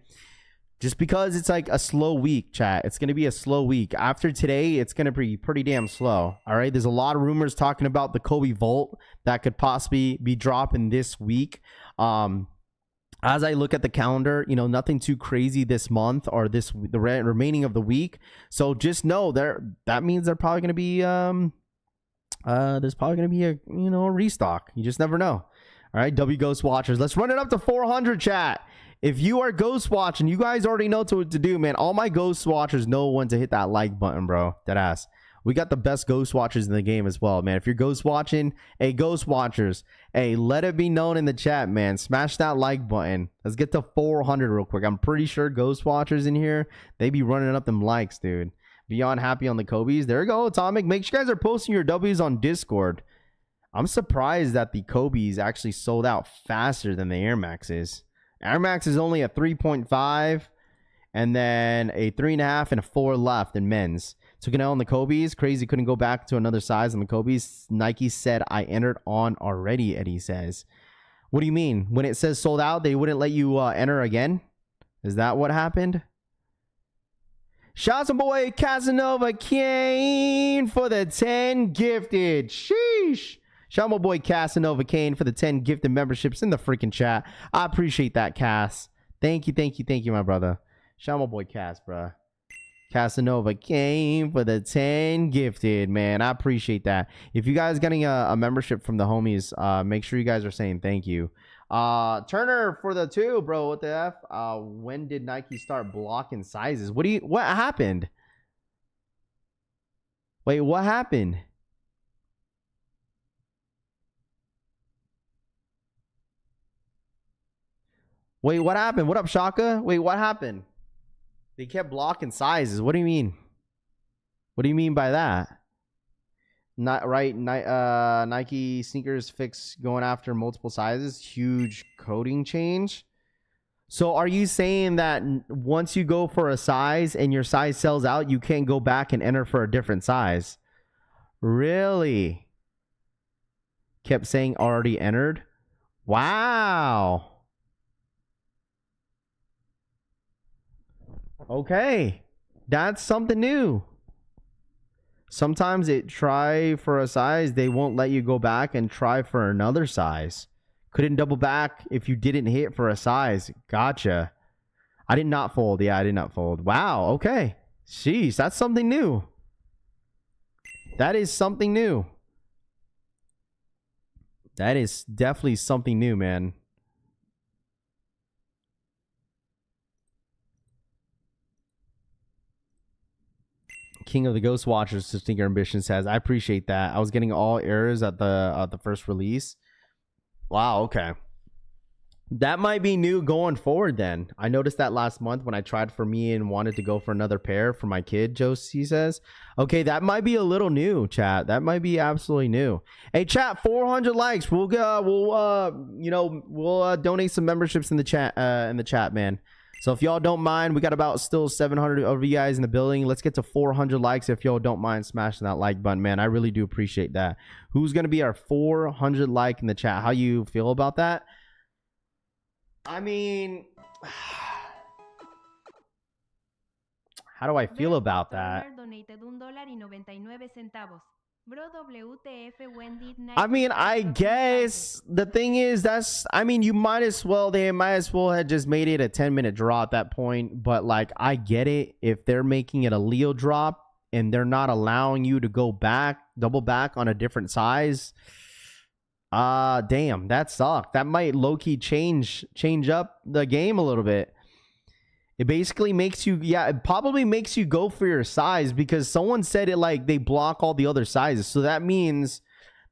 Just because it's like a slow week, chat. It's going to be a slow week. After today, it's going to be pretty damn slow. All right? There's a lot of rumors talking about the Kobe Volt that could possibly be dropping this week. As I look at the calendar, you know, nothing too crazy this month or the remaining of the week. So just know that means they're probably going to be there's probably going to be a restock. You just never know. All right, W Ghost Watchers. Let's run it up to 400, chat. If you are ghost watching, you guys already know what to do, man. All my ghost watchers know when to hit that like button, bro. Deadass. We got the best ghost watchers in the game as well, man. If you're ghost watching, hey, ghost watchers, hey, let it be known in the chat, man. Smash that like button. Let's get to 400 real quick. I'm pretty sure ghost watchers in here, they be running up them likes, dude. Beyond happy on the Kobe's. There you go, Atomic. Make sure you guys are posting your W's on Discord. I'm surprised that the Kobe's actually sold out faster than the Air Maxes. Air Max is only a 3.5, and then a 3.5 and a 4 left in men's. Took an L on the Kobe's. Crazy couldn't go back to another size on the Kobe's. Nike said I entered on already, Eddie says. What do you mean? When it says sold out, they wouldn't let you enter again? Is that what happened? Shouts boy Casanova Kane for the 10 gifted. Sheesh. Shout my boy Casanova Kane for the 10 gifted memberships in the freaking chat. I appreciate that, Cass. Thank you, my brother. Shout my boy Cass, bruh. Casanova Kane for the 10 gifted, man. I appreciate that. If you guys getting a membership from the homies, make sure you guys are saying thank you. Turner for the 2, bro. What the F? When did Nike start blocking sizes? What happened? Wait, what happened? Wait, what happened? What up, Shaka? Wait, what happened? They kept blocking sizes. What do you mean? What do you mean by that? Not right. Nike sneakers fix going after multiple sizes. Huge coding change. So are you saying that once you go for a size and your size sells out, you can't go back and enter for a different size? Really? Kept saying already entered. Wow. Okay, that's something new. Sometimes it try for a size, they won't let you go back and try for another size. Couldn't double back if you didn't hit for a size. Gotcha. I did not fold. Yeah, I did not fold. Wow, okay. Jeez, that's something new. That is something new. That is definitely something new, man. King of the Ghost Watchers, Stinker Ambition says, I appreciate that. I was getting all errors at the first release. Wow, okay. That might be new going forward then. I noticed that last month when I tried for me and wanted to go for another pair for my kid, Josie says. Okay, that might be a little new, chat. That might be absolutely new. Hey, chat, 400 likes. We'll donate some memberships in the chat, man. So if y'all don't mind, we got about still 700 of you guys in the building. Let's get to 400 likes if y'all don't mind smashing that like button, man. I really do appreciate that. Who's going to be our 400 like in the chat? How you feel about that? I mean, how do I feel about that? I mean, I guess the thing is you might as well, they might as well have just made it a 10-minute draw at that point. But like, I get it. If they're making it a Leo drop and they're not allowing you to go back, double back on a different size. Damn, that sucked. That might low-key change up the game a little bit. It basically makes you, it probably makes you go for your size because someone said it like they block all the other sizes. So that means,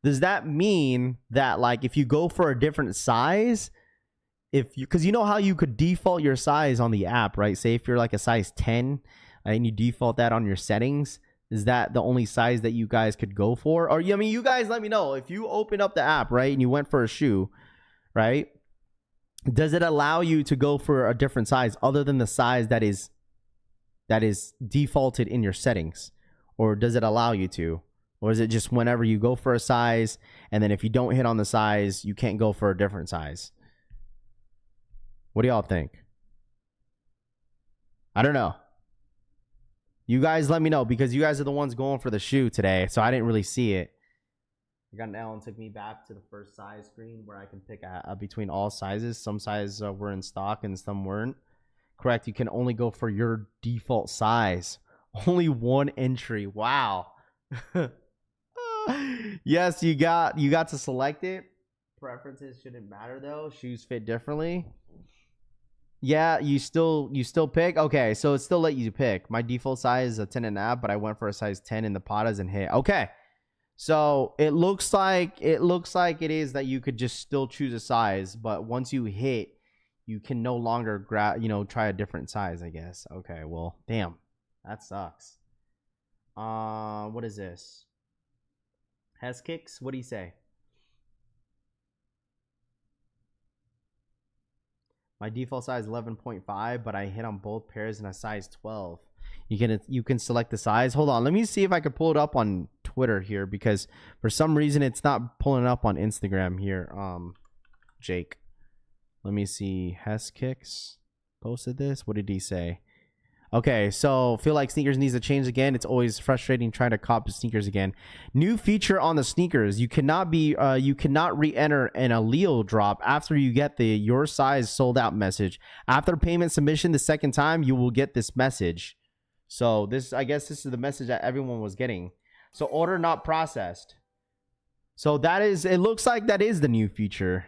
does that mean that like if you go for a different size, because you know how you could default your size on the app, right? Say if you're like a size 10 and you default that on your settings, is that the only size that you guys could go for? Or, I mean, you guys let me know if you open up the app, right? And you went for a shoe, right? Does it allow you to go for a different size other than the size that is defaulted in your settings? Or does it allow you to? Or is it just whenever you go for a size and then if you don't hit on the size, you can't go for a different size? What do y'all think? I don't know. You guys let me know because you guys are the ones going for the shoe today. So I didn't really see it. I got an L and took me back to the first size screen where I can pick between all sizes. Some sizes were in stock and some weren't. Correct. You can only go for your default size. Only one entry. Wow. Yes, you got to select it. Preferences shouldn't matter though. Shoes fit differently. Yeah, you still pick. Okay, so it still let you pick. My default size is a 10.5, but I went for a size 10 in the Pattas and hit. Okay. So it looks like it is that you could just still choose a size, but once you hit, you can no longer try a different size, I guess. Okay, well, damn. That sucks. What is this? Has kicks? What do you say? My default size 11.5, but I hit on both pairs in a size 12. You can select the size. Hold on, let me see if I could pull it up on Twitter here, because for some reason it's not pulling up on Instagram here. Jake, let me see. Hess Kicks posted this. What did he say? Okay, so feel like sneakers needs to change again. It's always frustrating trying to cop sneakers again. New feature on the sneakers: you cannot re-enter an allele drop after you get the your size sold out message. After payment submission the second time, you will get this message. So this, I guess this is the message that everyone was getting. So order not processed. So that is, it looks like that is the new feature.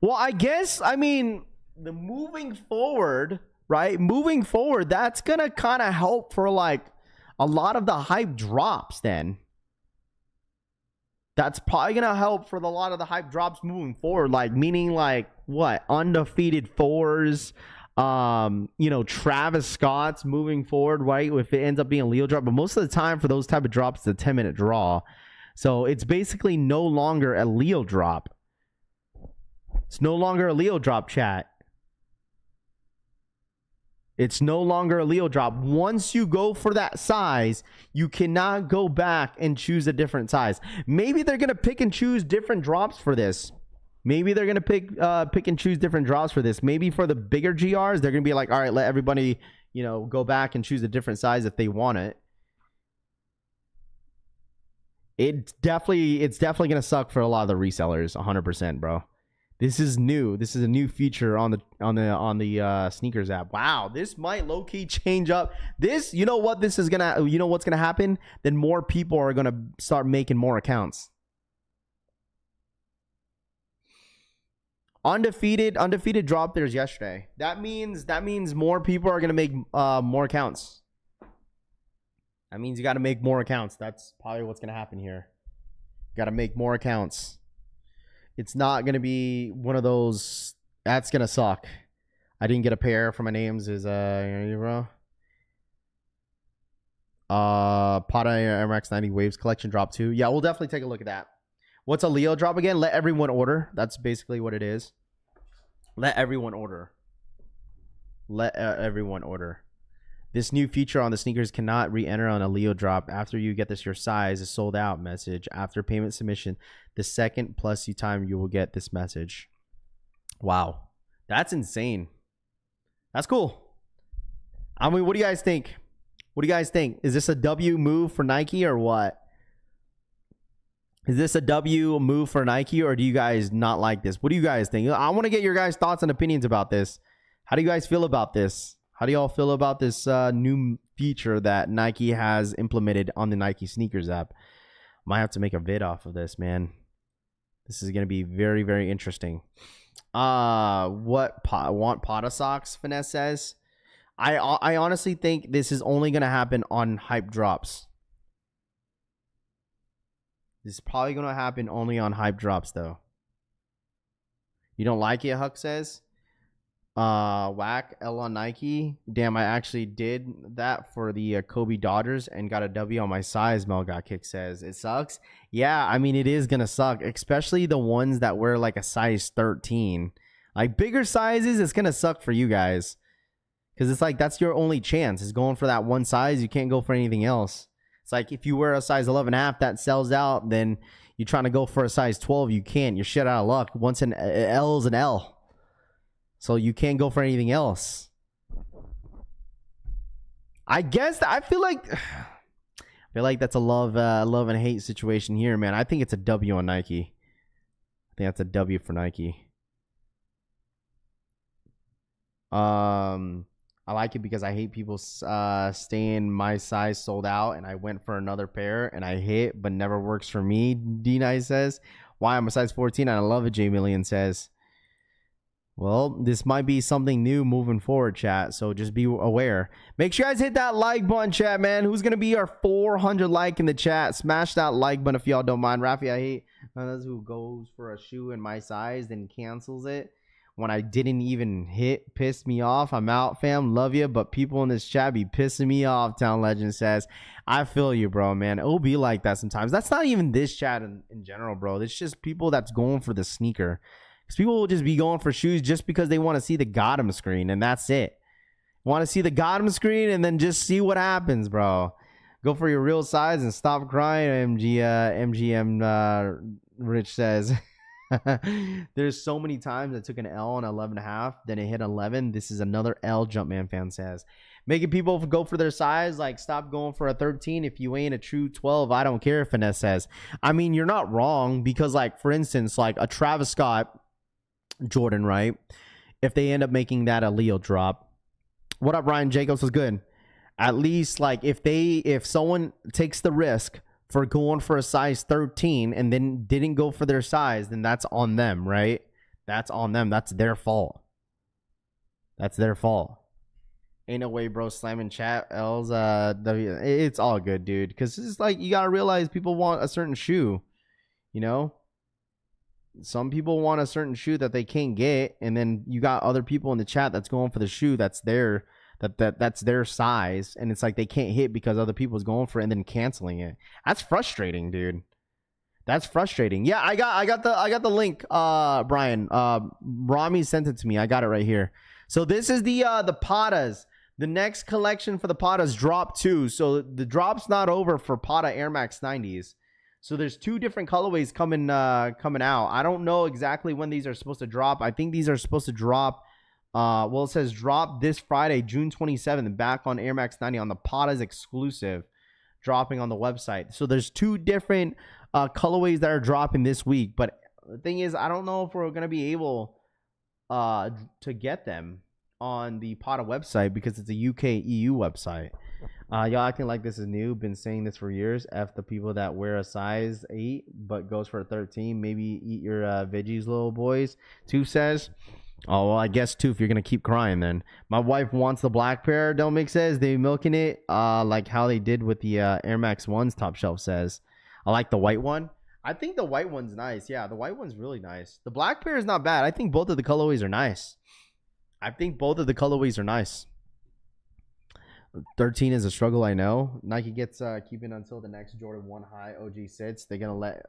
Well, I guess, I mean, the moving forward, right? Moving forward, that's going to kind of help for like a lot of the hype drops then. That's probably going to help for a lot of the hype drops moving forward. Like, meaning like what? Undefeated fours, you know, Travis Scott's moving forward, right? If it ends up being a Leo drop, but most of the time for those type of drops, it's a 10-minute draw. So it's basically no longer a Leo drop. It's no longer a Leo drop, chat. It's no longer a Leo drop. Once you go for that size, you cannot go back and choose a different size. Maybe they're going to pick and choose different drops for this. Maybe they're going to pick and choose different drops for this. Maybe for the bigger GRs, they're going to be like, all right, let everybody, you know, go back and choose a different size if they want it. It's definitely going to suck for a lot of the resellers, 100%, bro. This is new. This is a new feature on the sneakers app. Wow, this might low key change up. This, you know what this is gonna, you know what's gonna happen? Then more people are gonna start making more accounts. Undefeated dropped theirs yesterday. That means more people are gonna make more accounts. That means you got to make more accounts. That's probably what's gonna happen here. You got to make more accounts. It's not going to be one of those. That's going to suck. I didn't get a pair for my names. Is bro. Patta MX 90 Waves collection drop 2. Yeah, we'll definitely take a look at that. What's a Leo drop again? Let everyone order. That's basically what it is. Let everyone order. Let everyone order. This new feature on the sneakers cannot re-enter on a Leo drop after you get this your size is sold out message. After payment submission, the second plus you time you will get this message. Wow. That's insane. That's cool. I mean, what do you guys think? What do you guys think? Is this a W move for Nike or what? Is this a W move for Nike or do you guys not like this? What do you guys think? I want to get your guys' thoughts and opinions about this. How do you guys feel about this? How do y'all feel about this new feature that Nike has implemented on the Nike sneakers app? Might have to make a vid off of this, man. This is going to be very, very interesting. What want Patta socks? Finesse says. I honestly think this is only going to happen on hype drops. This is probably going to happen only on hype drops, though. You don't like it, Huck says. Whack L on Nike. Damn, I actually did that for the Kobe Dodgers and got a W on my size. Mel got kick says it sucks. Yeah, I mean it is gonna suck, especially the ones that wear like a size 13. Like bigger sizes, it's gonna suck for you guys because it's like that's your only chance is going for that one size. You can't go for anything else. It's like if you wear a size 11.5 that sells out, then you're trying to go for a size 12. You can't. You're shit out of luck. Once an L is an L. So you can't go for anything else. I guess I feel like that's a love and hate situation here, man. I think it's a W on Nike. I think that's a W for Nike. I like it because I hate people staying my size sold out, and I went for another pair and I hit, but never works for me. D-Nice says, why I'm a size 14 and I love it. J Million says. Well, this might be something new moving forward, chat. So just be aware. Make sure you guys hit that like button, chat, man. Who's going to be our 400 like in the chat? Smash that like button if y'all don't mind. Rafi, I hate that's who goes for a shoe in my size, then cancels it when I didn't even hit pissed me off. I'm out, fam. Love you, but people in this chat be pissing me off. Town Legend says, I feel you, bro, man. It'll be like that sometimes. That's not even this chat in general, bro. It's just people that's going for the sneaker. Because people will just be going for shoes just because they want to see the Gotham screen, and that's it. Want to see the Gotham screen and then just see what happens, bro. Go for your real size and stop crying, MGM Rich says. There's so many times I took an L on 11.5, then it hit 11. This is another L, Jumpman fan says. Making people go for their size, like stop going for a 13 if you ain't a true 12. I don't care, Finesse says. I mean, you're not wrong because, like, for instance, like a Travis Scott Jordan, right? If they end up making that a Leo drop. What up, Ryan Jacobs? Was good. At least, like, if someone takes the risk for going for a size 13 and then didn't go for their size, then that's on them, right? That's on them. That's their fault. That's their fault. Ain't no way, bro. Slamming chat L's. It's all good, dude. Because it's like you gotta realize people want a certain shoe. You know, some people want a certain shoe that they can't get, and then you got other people in the chat that's going for the shoe that's their that's their size, and it's like they can't hit because other people's going for it and then canceling it. That's frustrating, dude. That's frustrating. Yeah, I got the link, Brian. Rami sent it to me. I got it right here. So this is the Pattas. The next collection for the Pattas drop 2. So the drop's not over for Patta Air Max 90s. So there's 2 different colorways coming out. I don't know exactly when these are supposed to drop. I think these are supposed to drop. Well, it says drop this Friday, June 27th, back on Air Max 90 on the Pattas exclusive, dropping on the website. So there's 2 different colorways that are dropping this week. But the thing is, I don't know if we're gonna be able to get them on the Patta website because it's a UK EU website. Y'all acting like this is new. Been saying this for years. F the people that wear a size 8 but goes for a 13. Maybe eat your veggies, little boys. 2 says. Oh, well, I guess 2 if you're going to keep crying then. My wife wants the black pair, Dominic says. They milking it like how they did with the Air Max 1s, Top Shelf says. I like the white one. I think the white one's nice. Yeah, the white one's really nice. The black pair is not bad. I think both of the colorways are nice. 13 is a struggle, I know. Nike gets keeping until the next Jordan 1 high OG sits. They're gonna let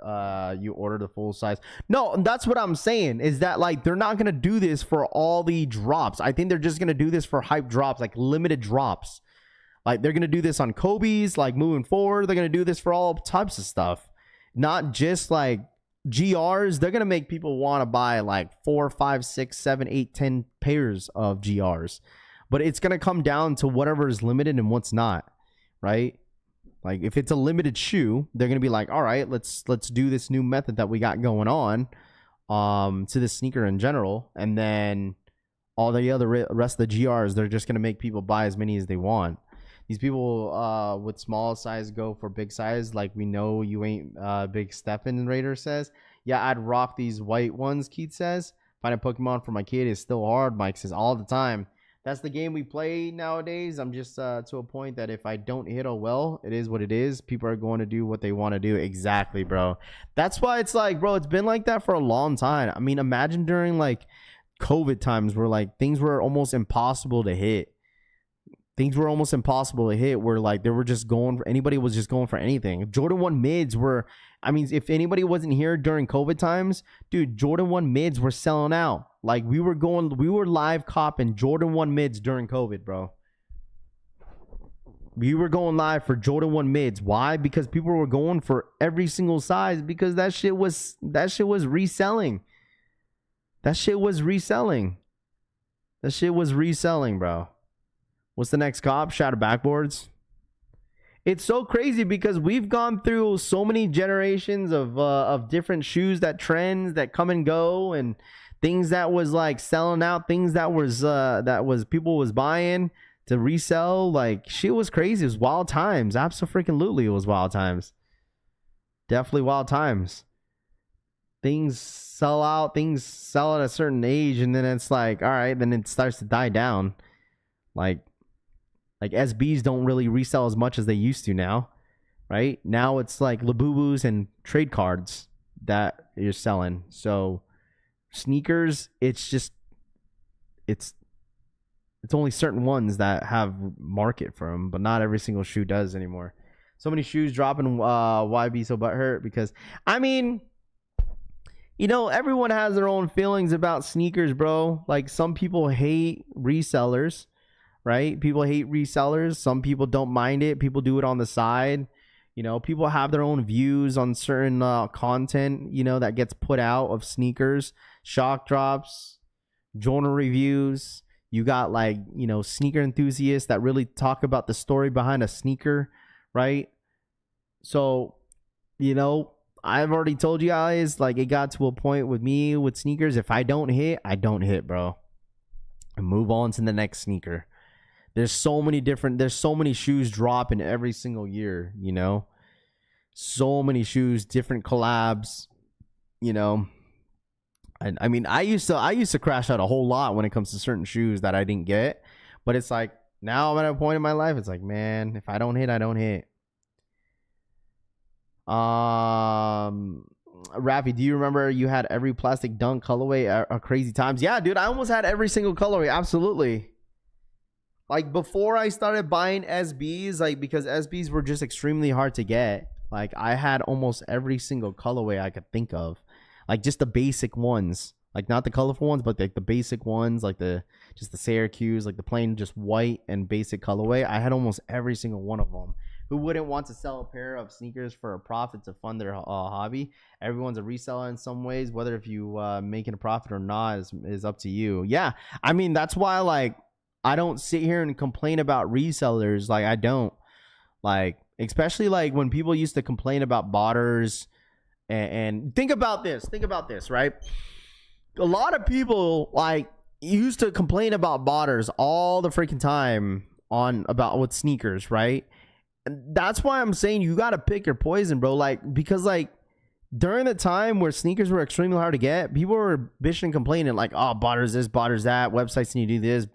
you order the full size. No, that's what I'm saying, is that like they're not gonna do this for all the drops. I think they're just gonna do this for hype drops, like limited drops. Like they're gonna do this on Kobe's, like moving forward. They're gonna do this for all types of stuff, not just like GRs. They're gonna make people want to buy like 4, 5, 6, 7, 8, 10 pairs of GRs. But it's going to come down to whatever is limited and what's not, right? Like if it's a limited shoe, they're going to be like, all right, let's do this new method that we got going on to this sneaker in general. And then all the other rest of the GRs, they're just going to make people buy as many as they want. These people with small size go for big size. Like we know you ain't big Stephen, Raider says. Yeah, I'd rock these white ones, Keith says. Find a Pokemon for my kid is still hard, Mike says, all the time. That's the game we play nowadays. I'm just to a point that if I don't hit a well, it is what it is. People are going to do what they want to do. Exactly, bro. That's why it's like, bro, it's been like that for a long time. I mean, imagine during like COVID times where like things were almost impossible to hit. Where like they were just going for, anybody was just going for anything. Jordan 1 mids were, I mean, if anybody wasn't here during COVID times, dude, Jordan 1 mids were selling out. Like we were live copping Jordan 1 mids during COVID, bro. We were going live for Jordan 1 mids. Why? Because people were going for every single size because that shit was reselling. That shit was reselling, bro. What's the next cop? Shadow backboards. It's so crazy because we've gone through so many generations of different shoes that trends that come and go, and things that was like selling out, things that was people was buying to resell. Like shit was crazy. It was wild times. Absolutely, it was wild times. Definitely wild times. Things sell out. Things sell at a certain age, and then it's like, all right, then it starts to die down. Like SBs don't really resell as much as they used to now, right? Now it's like Labubus and trade cards that you're selling. So sneakers, it's just it's only certain ones that have market for them, but not every single shoe does anymore. So many shoes dropping. Why be so butthurt? Because I mean, you know, everyone has their own feelings about sneakers, bro. Like some people hate resellers, right? People hate resellers. Some people don't mind it. People do it on the side. You know, people have their own views on certain content, you know, that gets put out of sneakers, shock drops, Jordan reviews. You got like, you know, sneaker enthusiasts that really talk about the story behind a sneaker, right? So, you know, I've already told you guys, like, it got to a point with me with sneakers. If I don't hit, I don't hit, bro. And move on to the next sneaker. There's so many shoes dropping every single year, you know? So many shoes, different collabs, you know? I mean, I used to crash out a whole lot when it comes to certain shoes that I didn't get. But it's like, now I'm at a point in my life, it's like, man, if I don't hit, I don't hit. Rafi, do you remember you had every plastic dunk colorway at Crazy Times? Yeah, dude, I almost had every single colorway. Absolutely. Like, before I started buying SBs, like, because SBs were just extremely hard to get, like, I had almost every single colorway I could think of. Like, just the basic ones. Like, not the colorful ones, but like the basic ones, like just the Syracuse, like the plain just white and basic colorway. I had almost every single one of them. Who wouldn't want to sell a pair of sneakers for a profit to fund their hobby? Everyone's a reseller in some ways. Whether if you making a profit or not is up to you. Yeah, I mean, that's why, like, I don't sit here and complain about resellers. Like, I don't. Like, especially like when people used to complain about botters. And think about this, right? A lot of people like used to complain about botters all the freaking time with sneakers, right? And that's why I'm saying you got to pick your poison, bro. Like, because like during the time where sneakers were extremely hard to get, people were bitching and complaining like, oh, botters this, botters that, websites need to do this.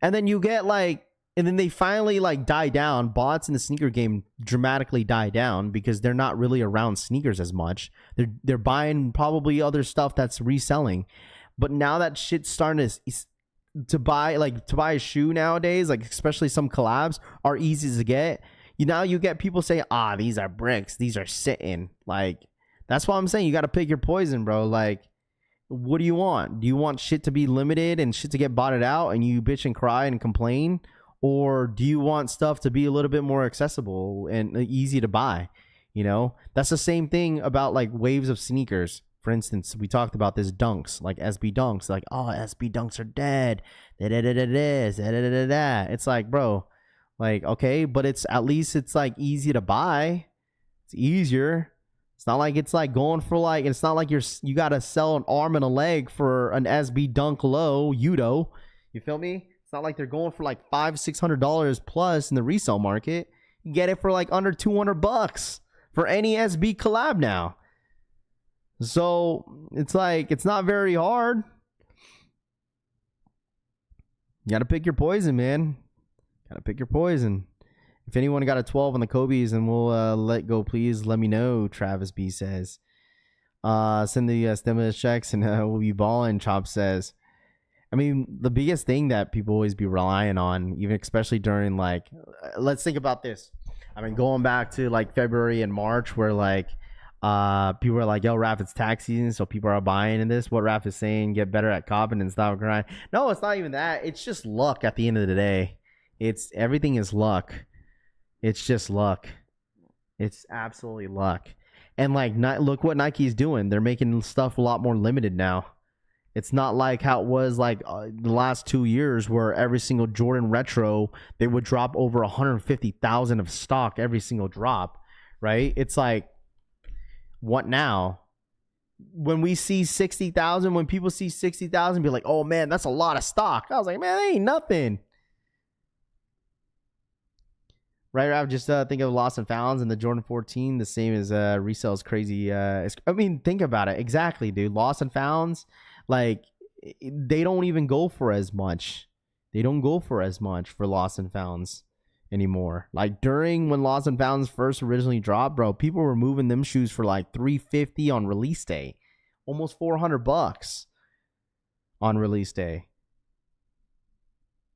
And then you get like, and then they finally like die down. Bots in the sneaker game dramatically die down because they're not really around sneakers as much. They're buying probably other stuff that's reselling. But now that shit's starting to buy a shoe nowadays, like especially some collabs are easy to get. You get people say, these are bricks, these are sitting. Like, that's why I'm saying you got to pick your poison, bro. Like, what do you want? Do you want shit to be limited and shit to get botted out and you bitch and cry and complain? Or do you want stuff to be a little bit more accessible and easy to buy? You know, that's the same thing about like waves of sneakers. For instance, we talked about this dunks, like SB dunks, like, oh, SB dunks are dead. It's like, bro, like, okay, but it's at least it's like easy to buy. It's easier. It's not like it's like going for like, it's not like you got to sell an arm and a leg for an SB dunk low Udo. You feel me? It's not like they're going for like $500-$600 plus in the resale market. You get it for like under $200 for any SB collab now. So it's like, it's not very hard. You got to pick your poison, man. Got to pick your poison. If anyone got a 12 on the Kobe's and we'll let go, please let me know, Travis B says. Send the stimulus checks and we'll be balling, Chop says. I mean, the biggest thing that people always be relying on, even especially during like, let's think about this. I mean, going back to like February and March where like people are like, yo, Raph, it's tax season, so people are buying in this. What Raph is saying, get better at copping and stop grind. No, it's not even that. It's just luck at the end of the day. Everything is luck. It's just luck. It's absolutely luck. And like, look what Nike's doing. They're making stuff a lot more limited now. It's not like how it was like the last 2 years where every single Jordan retro, they would drop over 150,000 of stock every single drop, right? It's like, what now? When we see 60,000, when people see 60,000, be like, oh man, that's a lot of stock. I was like, man, that ain't nothing. Right, I've just think of Lost and Founds and the Jordan 14, the same as resale is crazy. I mean, think about it. Exactly, dude. Lost and Founds, like, they don't even go for as much. They don't go for as much for Lost and Founds anymore. Like, during when Lost and Founds first originally dropped, bro, people were moving them shoes for like $350 on release day. Almost $400 on release day.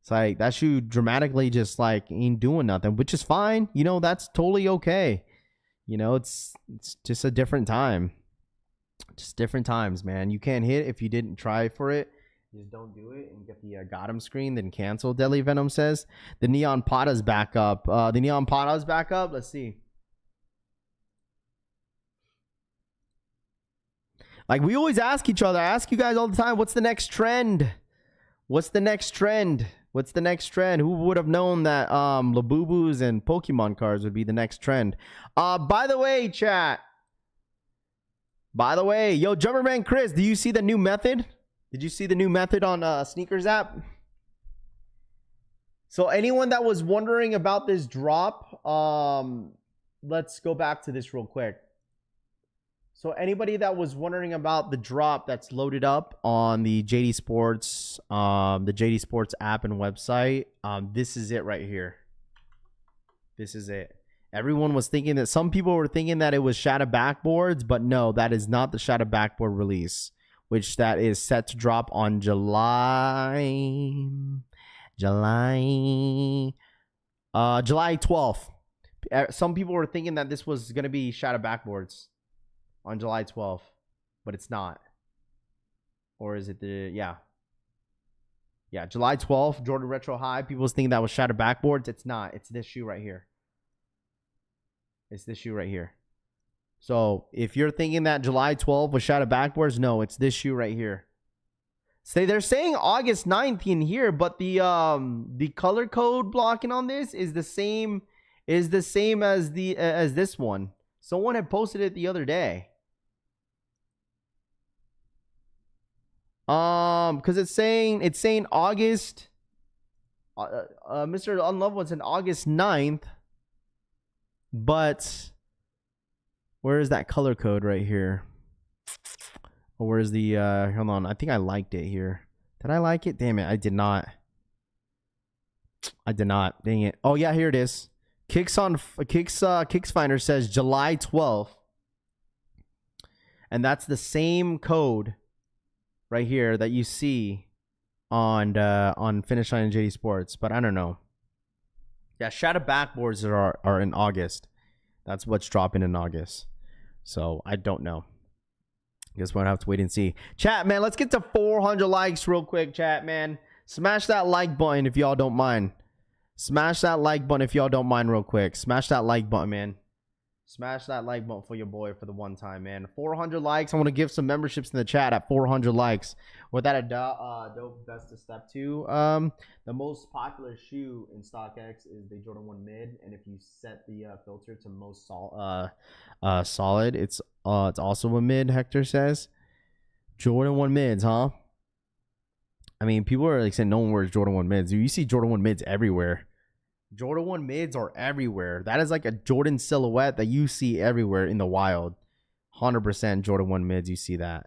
It's like that shoe dramatically just like ain't doing nothing, which is fine. You know, that's totally okay. You know, it's just a different time. Just different times, man. You can't hit if you didn't try for it. Just don't do it and get the got him screen, then cancel. Deadly Venom says the Neon Patta's back up. The Neon Patta's back up. Let's see. Like we always ask each other, I ask you guys all the time, what's the next trend? What's the next trend? What's the next trend? Who would have known that Labubus and Pokemon cards would be the next trend? By the way, chat. By the way, yo, Jumperman Chris, do you see the new method? Did you see the new method on Sneakers app? So anyone that was wondering about this drop, let's go back to this real quick. So anybody that was wondering about the drop that's loaded up on the JD Sports app and website, this is it right here. This is it. Everyone was thinking that, some people were thinking that it was Shadow Backboards, but no, that is not the Shadow Backboard release, which that is set to drop on July 12th. Some people were thinking that this was going to be Shadow Backboards on July 12th, but it's not. Or is it the, yeah, July 12th, Jordan Retro High. People was thinking that was Shadow Backboards. It's not. It's this shoe right here. It's this shoe right here. So if you're thinking that July 12th was Shadow Backboards, no, it's this shoe right here. Say they're saying August 9th in here, but the color code blocking on this is the same as this one. Someone had posted it the other day. Because it's saying August. Mr. Unloved was in August 9th. But where is that color code right here? Or where's the hold on, I think I liked it here. Did I like it? Damn it, I did not. Dang it. Oh yeah, here it is. Kicks Finder says July 12th. And that's the same code right here that you see on Finish Line and JD Sports, but I don't know. Yeah, Shadow Backboards are in August. That's what's dropping in August. So I don't know. Guess we'll have to wait and see. Chat, man, let's get to 400 likes real quick, chat, man. Smash that like button if y'all don't mind. Smash that like button if y'all don't mind real quick. Smash that like button, man. Smash that like button for your boy for the one time, man. 400 likes. I want to give some memberships in the chat at 400 likes. Without a dope best to step two. The most popular shoe in StockX is the Jordan 1 Mid, and if you set the filter to most solid, it's also a mid. Hector says Jordan 1 Mids, huh? I mean, people are like saying no one wears Jordan 1 Mids. You see Jordan 1 Mids everywhere. Jordan 1 Mids are everywhere. That is like a Jordan silhouette that you see everywhere in the wild. 100% Jordan 1 Mids, you see that.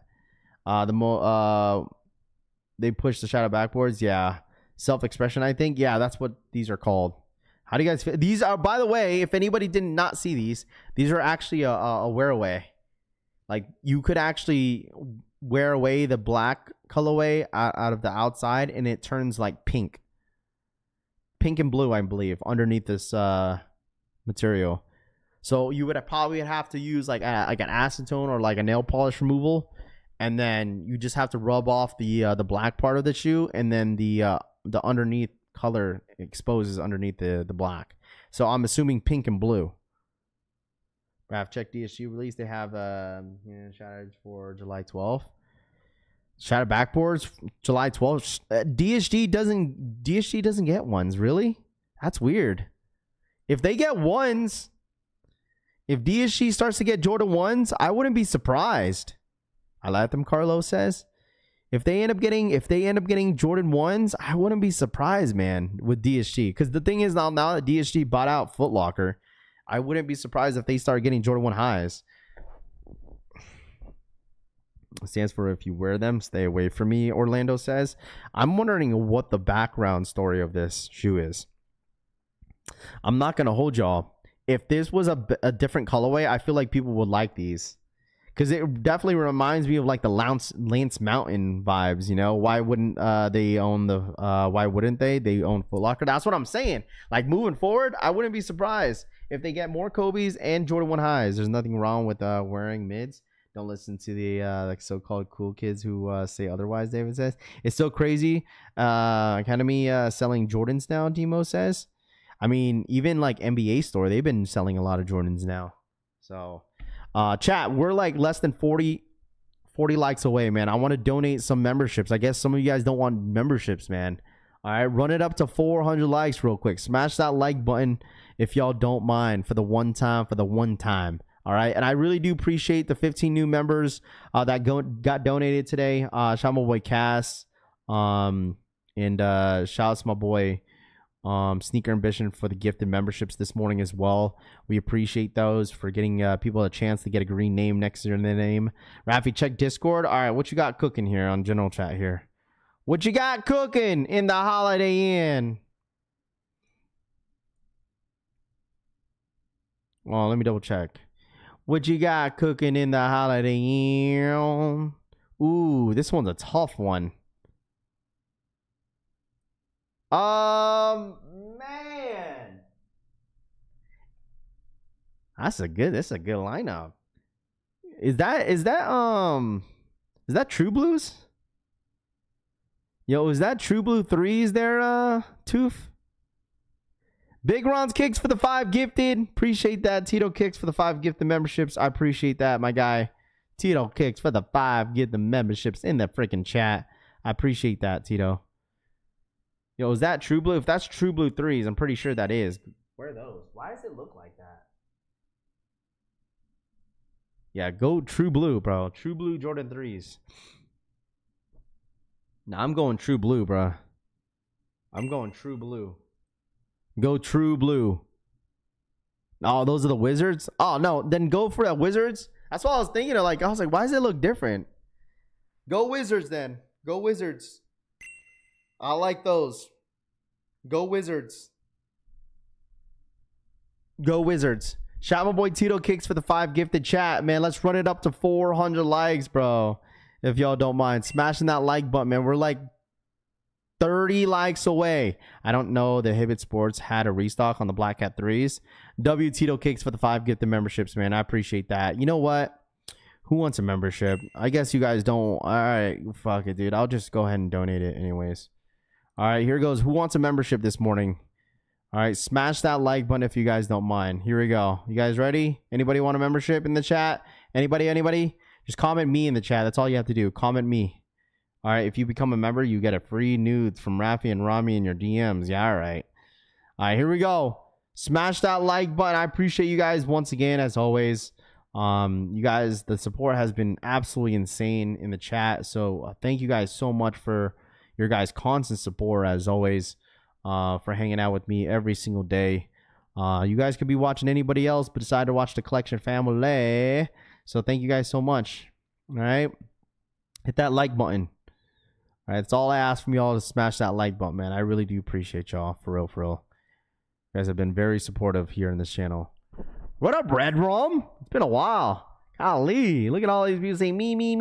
They push the Shadow Backboards, yeah. Self-expression, I think, yeah, that's what these are called. How do you guys feel? These are, by the way, if anybody did not see these are actually a wear away. Like you could actually wear away the black colorway out of the outside, and it turns like pink and blue, I believe, underneath this material. So you would probably have to use like an acetone or like a nail polish removal, and then you just have to rub off the black part of the shoe, and then the underneath color exposes underneath the black. So I'm assuming pink and blue. I've checked DSG release. They have shouted for July 12th. Shadow Backboards July 12th. DSG doesn't get ones, really? That's weird. If they get ones, if DSG starts to get Jordan 1s, I wouldn't be surprised. I like them, Carlos says. If they end up getting Jordan 1s, I wouldn't be surprised, man, with DSG. Because the thing is now that DSG bought out Foot Locker, I wouldn't be surprised if they start getting Jordan 1 highs. It stands for if you wear them, stay away from me, Orlando says. I'm wondering what the background story of this shoe is. I'm not going to hold y'all. If this was a different colorway, I feel like people would like these. because it definitely reminds me of like the Lance Mountain vibes. You know, why wouldn't they own the? Why wouldn't they? They own Foot Locker. That's what I'm saying. Like moving forward, I wouldn't be surprised if they get more Kobe's and Jordan 1 highs. There's nothing wrong with wearing mids. Don't listen to the like so-called cool kids who say otherwise. David says it's so crazy. Academy selling Jordans now. Demo says. I mean, even like NBA store, they've been selling a lot of Jordans now. So, chat, we're like less than 40 likes away, man. I want to donate some memberships. I guess some of you guys don't want memberships, man. All right, run it up to 400 likes real quick. Smash that like button if y'all don't mind for the one time. All right, and I really do appreciate the 15 new members that got donated today. Shout out my boy Cass, and shout out to my boy Sneaker Ambition for the gifted memberships this morning as well. We appreciate those for getting people a chance to get a green name next to their name. Rafi, check Discord. All right, what you got cooking here on general chat here? What you got cooking in the Holiday Inn? Well, let me double check. What you got cooking in the Holiday Inn? Ooh, this one's a tough one. Man, that's a good lineup. Is that True Blues? Yo, is that True Blue 3s there, Tooth? Big Ron's kicks for the 5 gifted. Appreciate that. Tito kicks for the 5 gifted memberships. I appreciate that, my guy. Tito kicks for the 5 gifted memberships in the freaking chat. I appreciate that, Tito. Yo, is that True Blue? If that's True Blue 3s, I'm pretty sure that is. Where are those? Why does it look like that? Yeah, go True Blue, bro. True Blue Jordan 3s. Nah, I'm going True Blue, bro. I'm going True Blue. Go True Blue. Oh, those are the Wizards? Oh, no. Then go for that Wizards. That's what I was thinking of. Like, I was like, why does it look different? Go Wizards then. Go Wizards. I like those. Go Wizards. Go Wizards. Shout out my boy Tito Kicks for the 5 gifted chat, man. Let's run it up to 400 likes, bro. If y'all don't mind. Smashing that like button, man. We're like 30 likes away. I don't know the Hibbett Sports had a restock on the Black Hat 3s. W Tito Kicks for the 5 gifted memberships, man. I appreciate that. You know what? Who wants a membership? I guess you guys don't. All right. Fuck it, dude. I'll just go ahead and donate it anyways. All right, here goes. Who wants a membership this morning? All right, smash that like button if you guys don't mind. Here we go. You guys ready? Anybody want a membership in the chat? Anybody? Just comment me in the chat. That's all you have to do. Comment me. All right, if you become a member, you get a free nudes from Rafi and Rami in your DMs. Yeah, all right. All right, here we go. Smash that like button. I appreciate you guys once again, as always. You guys, the support has been absolutely insane in the chat. So thank you guys so much for your guys' constant support, as always, for hanging out with me every single day. You guys could be watching anybody else, but decide to watch the Collection family. So thank you guys so much. All right. Hit that like button. All right. That's all I ask from y'all, to smash that like button, man. I really do appreciate y'all. For real, for real. You guys have been very supportive here in this channel. What up, Red Rum? It's been a while. Golly. Look at all these people saying me. Me,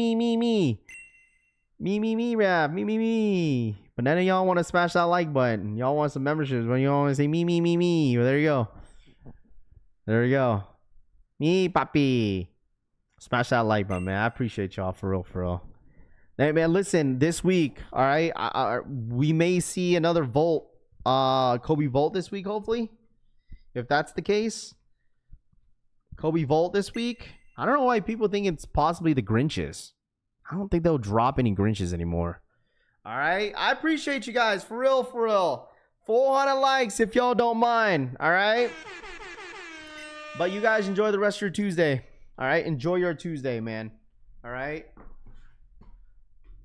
rap. Me. But none of y'all want to smash that like button. Y'all want some memberships, but y'all want to say me. Well, there you go. Me, papi. Smash that like button, man. I appreciate y'all, for real. Hey, man, listen, this week, all right, we may see another Volt, Kobe Volt this week, hopefully. If that's the case, Kobe Volt this week. I don't know why people think it's possibly the Grinches. I don't think they'll drop any Grinches anymore. All right. I appreciate you guys. For real. 400 likes if y'all don't mind. All right. But you guys enjoy the rest of your Tuesday. All right. Enjoy your Tuesday, man. All right.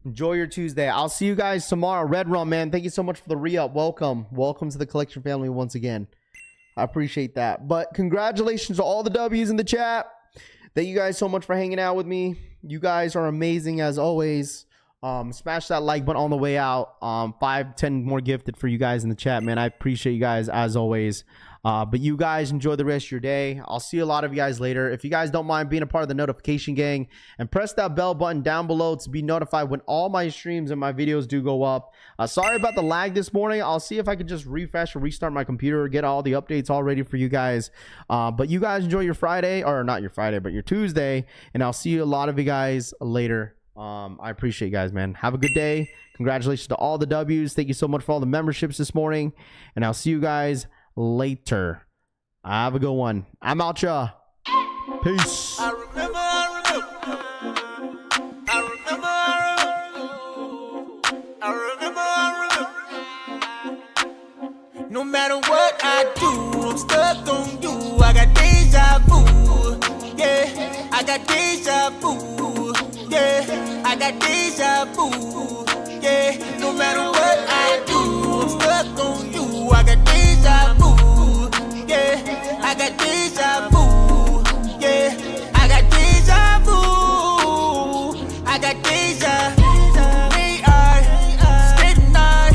Enjoy your Tuesday. I'll see you guys tomorrow. Red Rum, man. Thank you so much for the re-up. Welcome to the Collection family once again. I appreciate that. But congratulations to all the W's in the chat. Thank you guys so much for hanging out with me. You guys are amazing as always. Smash that like button on the way out. 5, 10 more gifted for you guys in the chat, man. I appreciate you guys as always. But you guys enjoy the rest of your day. I'll see a lot of you guys later. If you guys don't mind being a part of the notification gang, and press that bell button down below to be notified when all my streams and my videos do go up. Sorry about the lag this morning. I'll see if I can just refresh or restart my computer, get all the updates all ready for you guys. But you guys enjoy your Friday, or not your Friday, but your Tuesday, and I'll see a lot of you guys later. I appreciate you guys, man. Have a good day. Congratulations to all the W's. Thank you so much for all the memberships this morning, and I'll see you guys later. Have a good one. I'm out, y'all. Peace. No matter what I do, I'm stuck on you. I got deja vu. Yeah, I got deja vu. Yeah, I got deja vu. Yeah, no matter what I do, I'm stuck on you. I got deja vu. Yeah, I got deja vu. Yeah, I got deja vu. I got deja. May I stay tonight?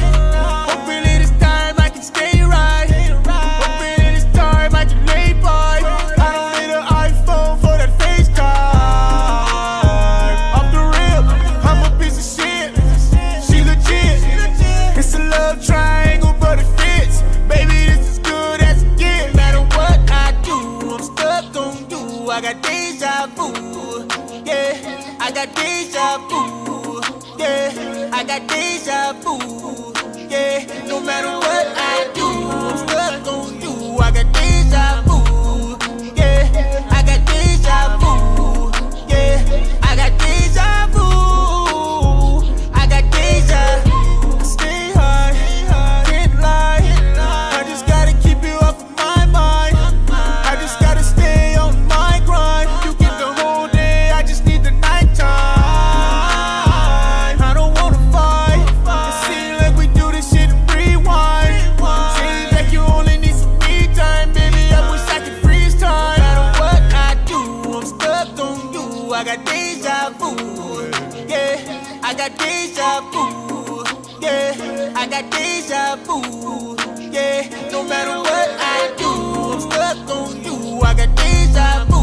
Hopefully this time I can stay right. Hopefully this time I can lay by. I don't need an iPhone for that FaceTime. Off the rip, I'm a piece of shit. She legit. It's a love triangle, but it fits. Baby, this is good as it gets. No matter what I do, I'm stuck on you. I got deja vu. Yeah, I got deja vu. Yeah, I got deja vu. Yeah, no matter what I do, I'm stuck on you. I got deja vu. Yeah, I got deja vu. Yeah, I got deja vu. I got deja. Stay high, can't lie. I just gotta keep you off of my mind. I just gotta stay on my grind. You get the whole day, I just need the nighttime. I don't wanna fight. It seems like we do this shit and rewind. Seems like you only need some me time, baby. I wish I could freeze time. No matter what I do, I'm stuck on you. I got deja vu. Yeah, I got deja vu. Yeah, I got deja vu. Yeah, no matter what I do, I'm stuck on you. I got deja vu.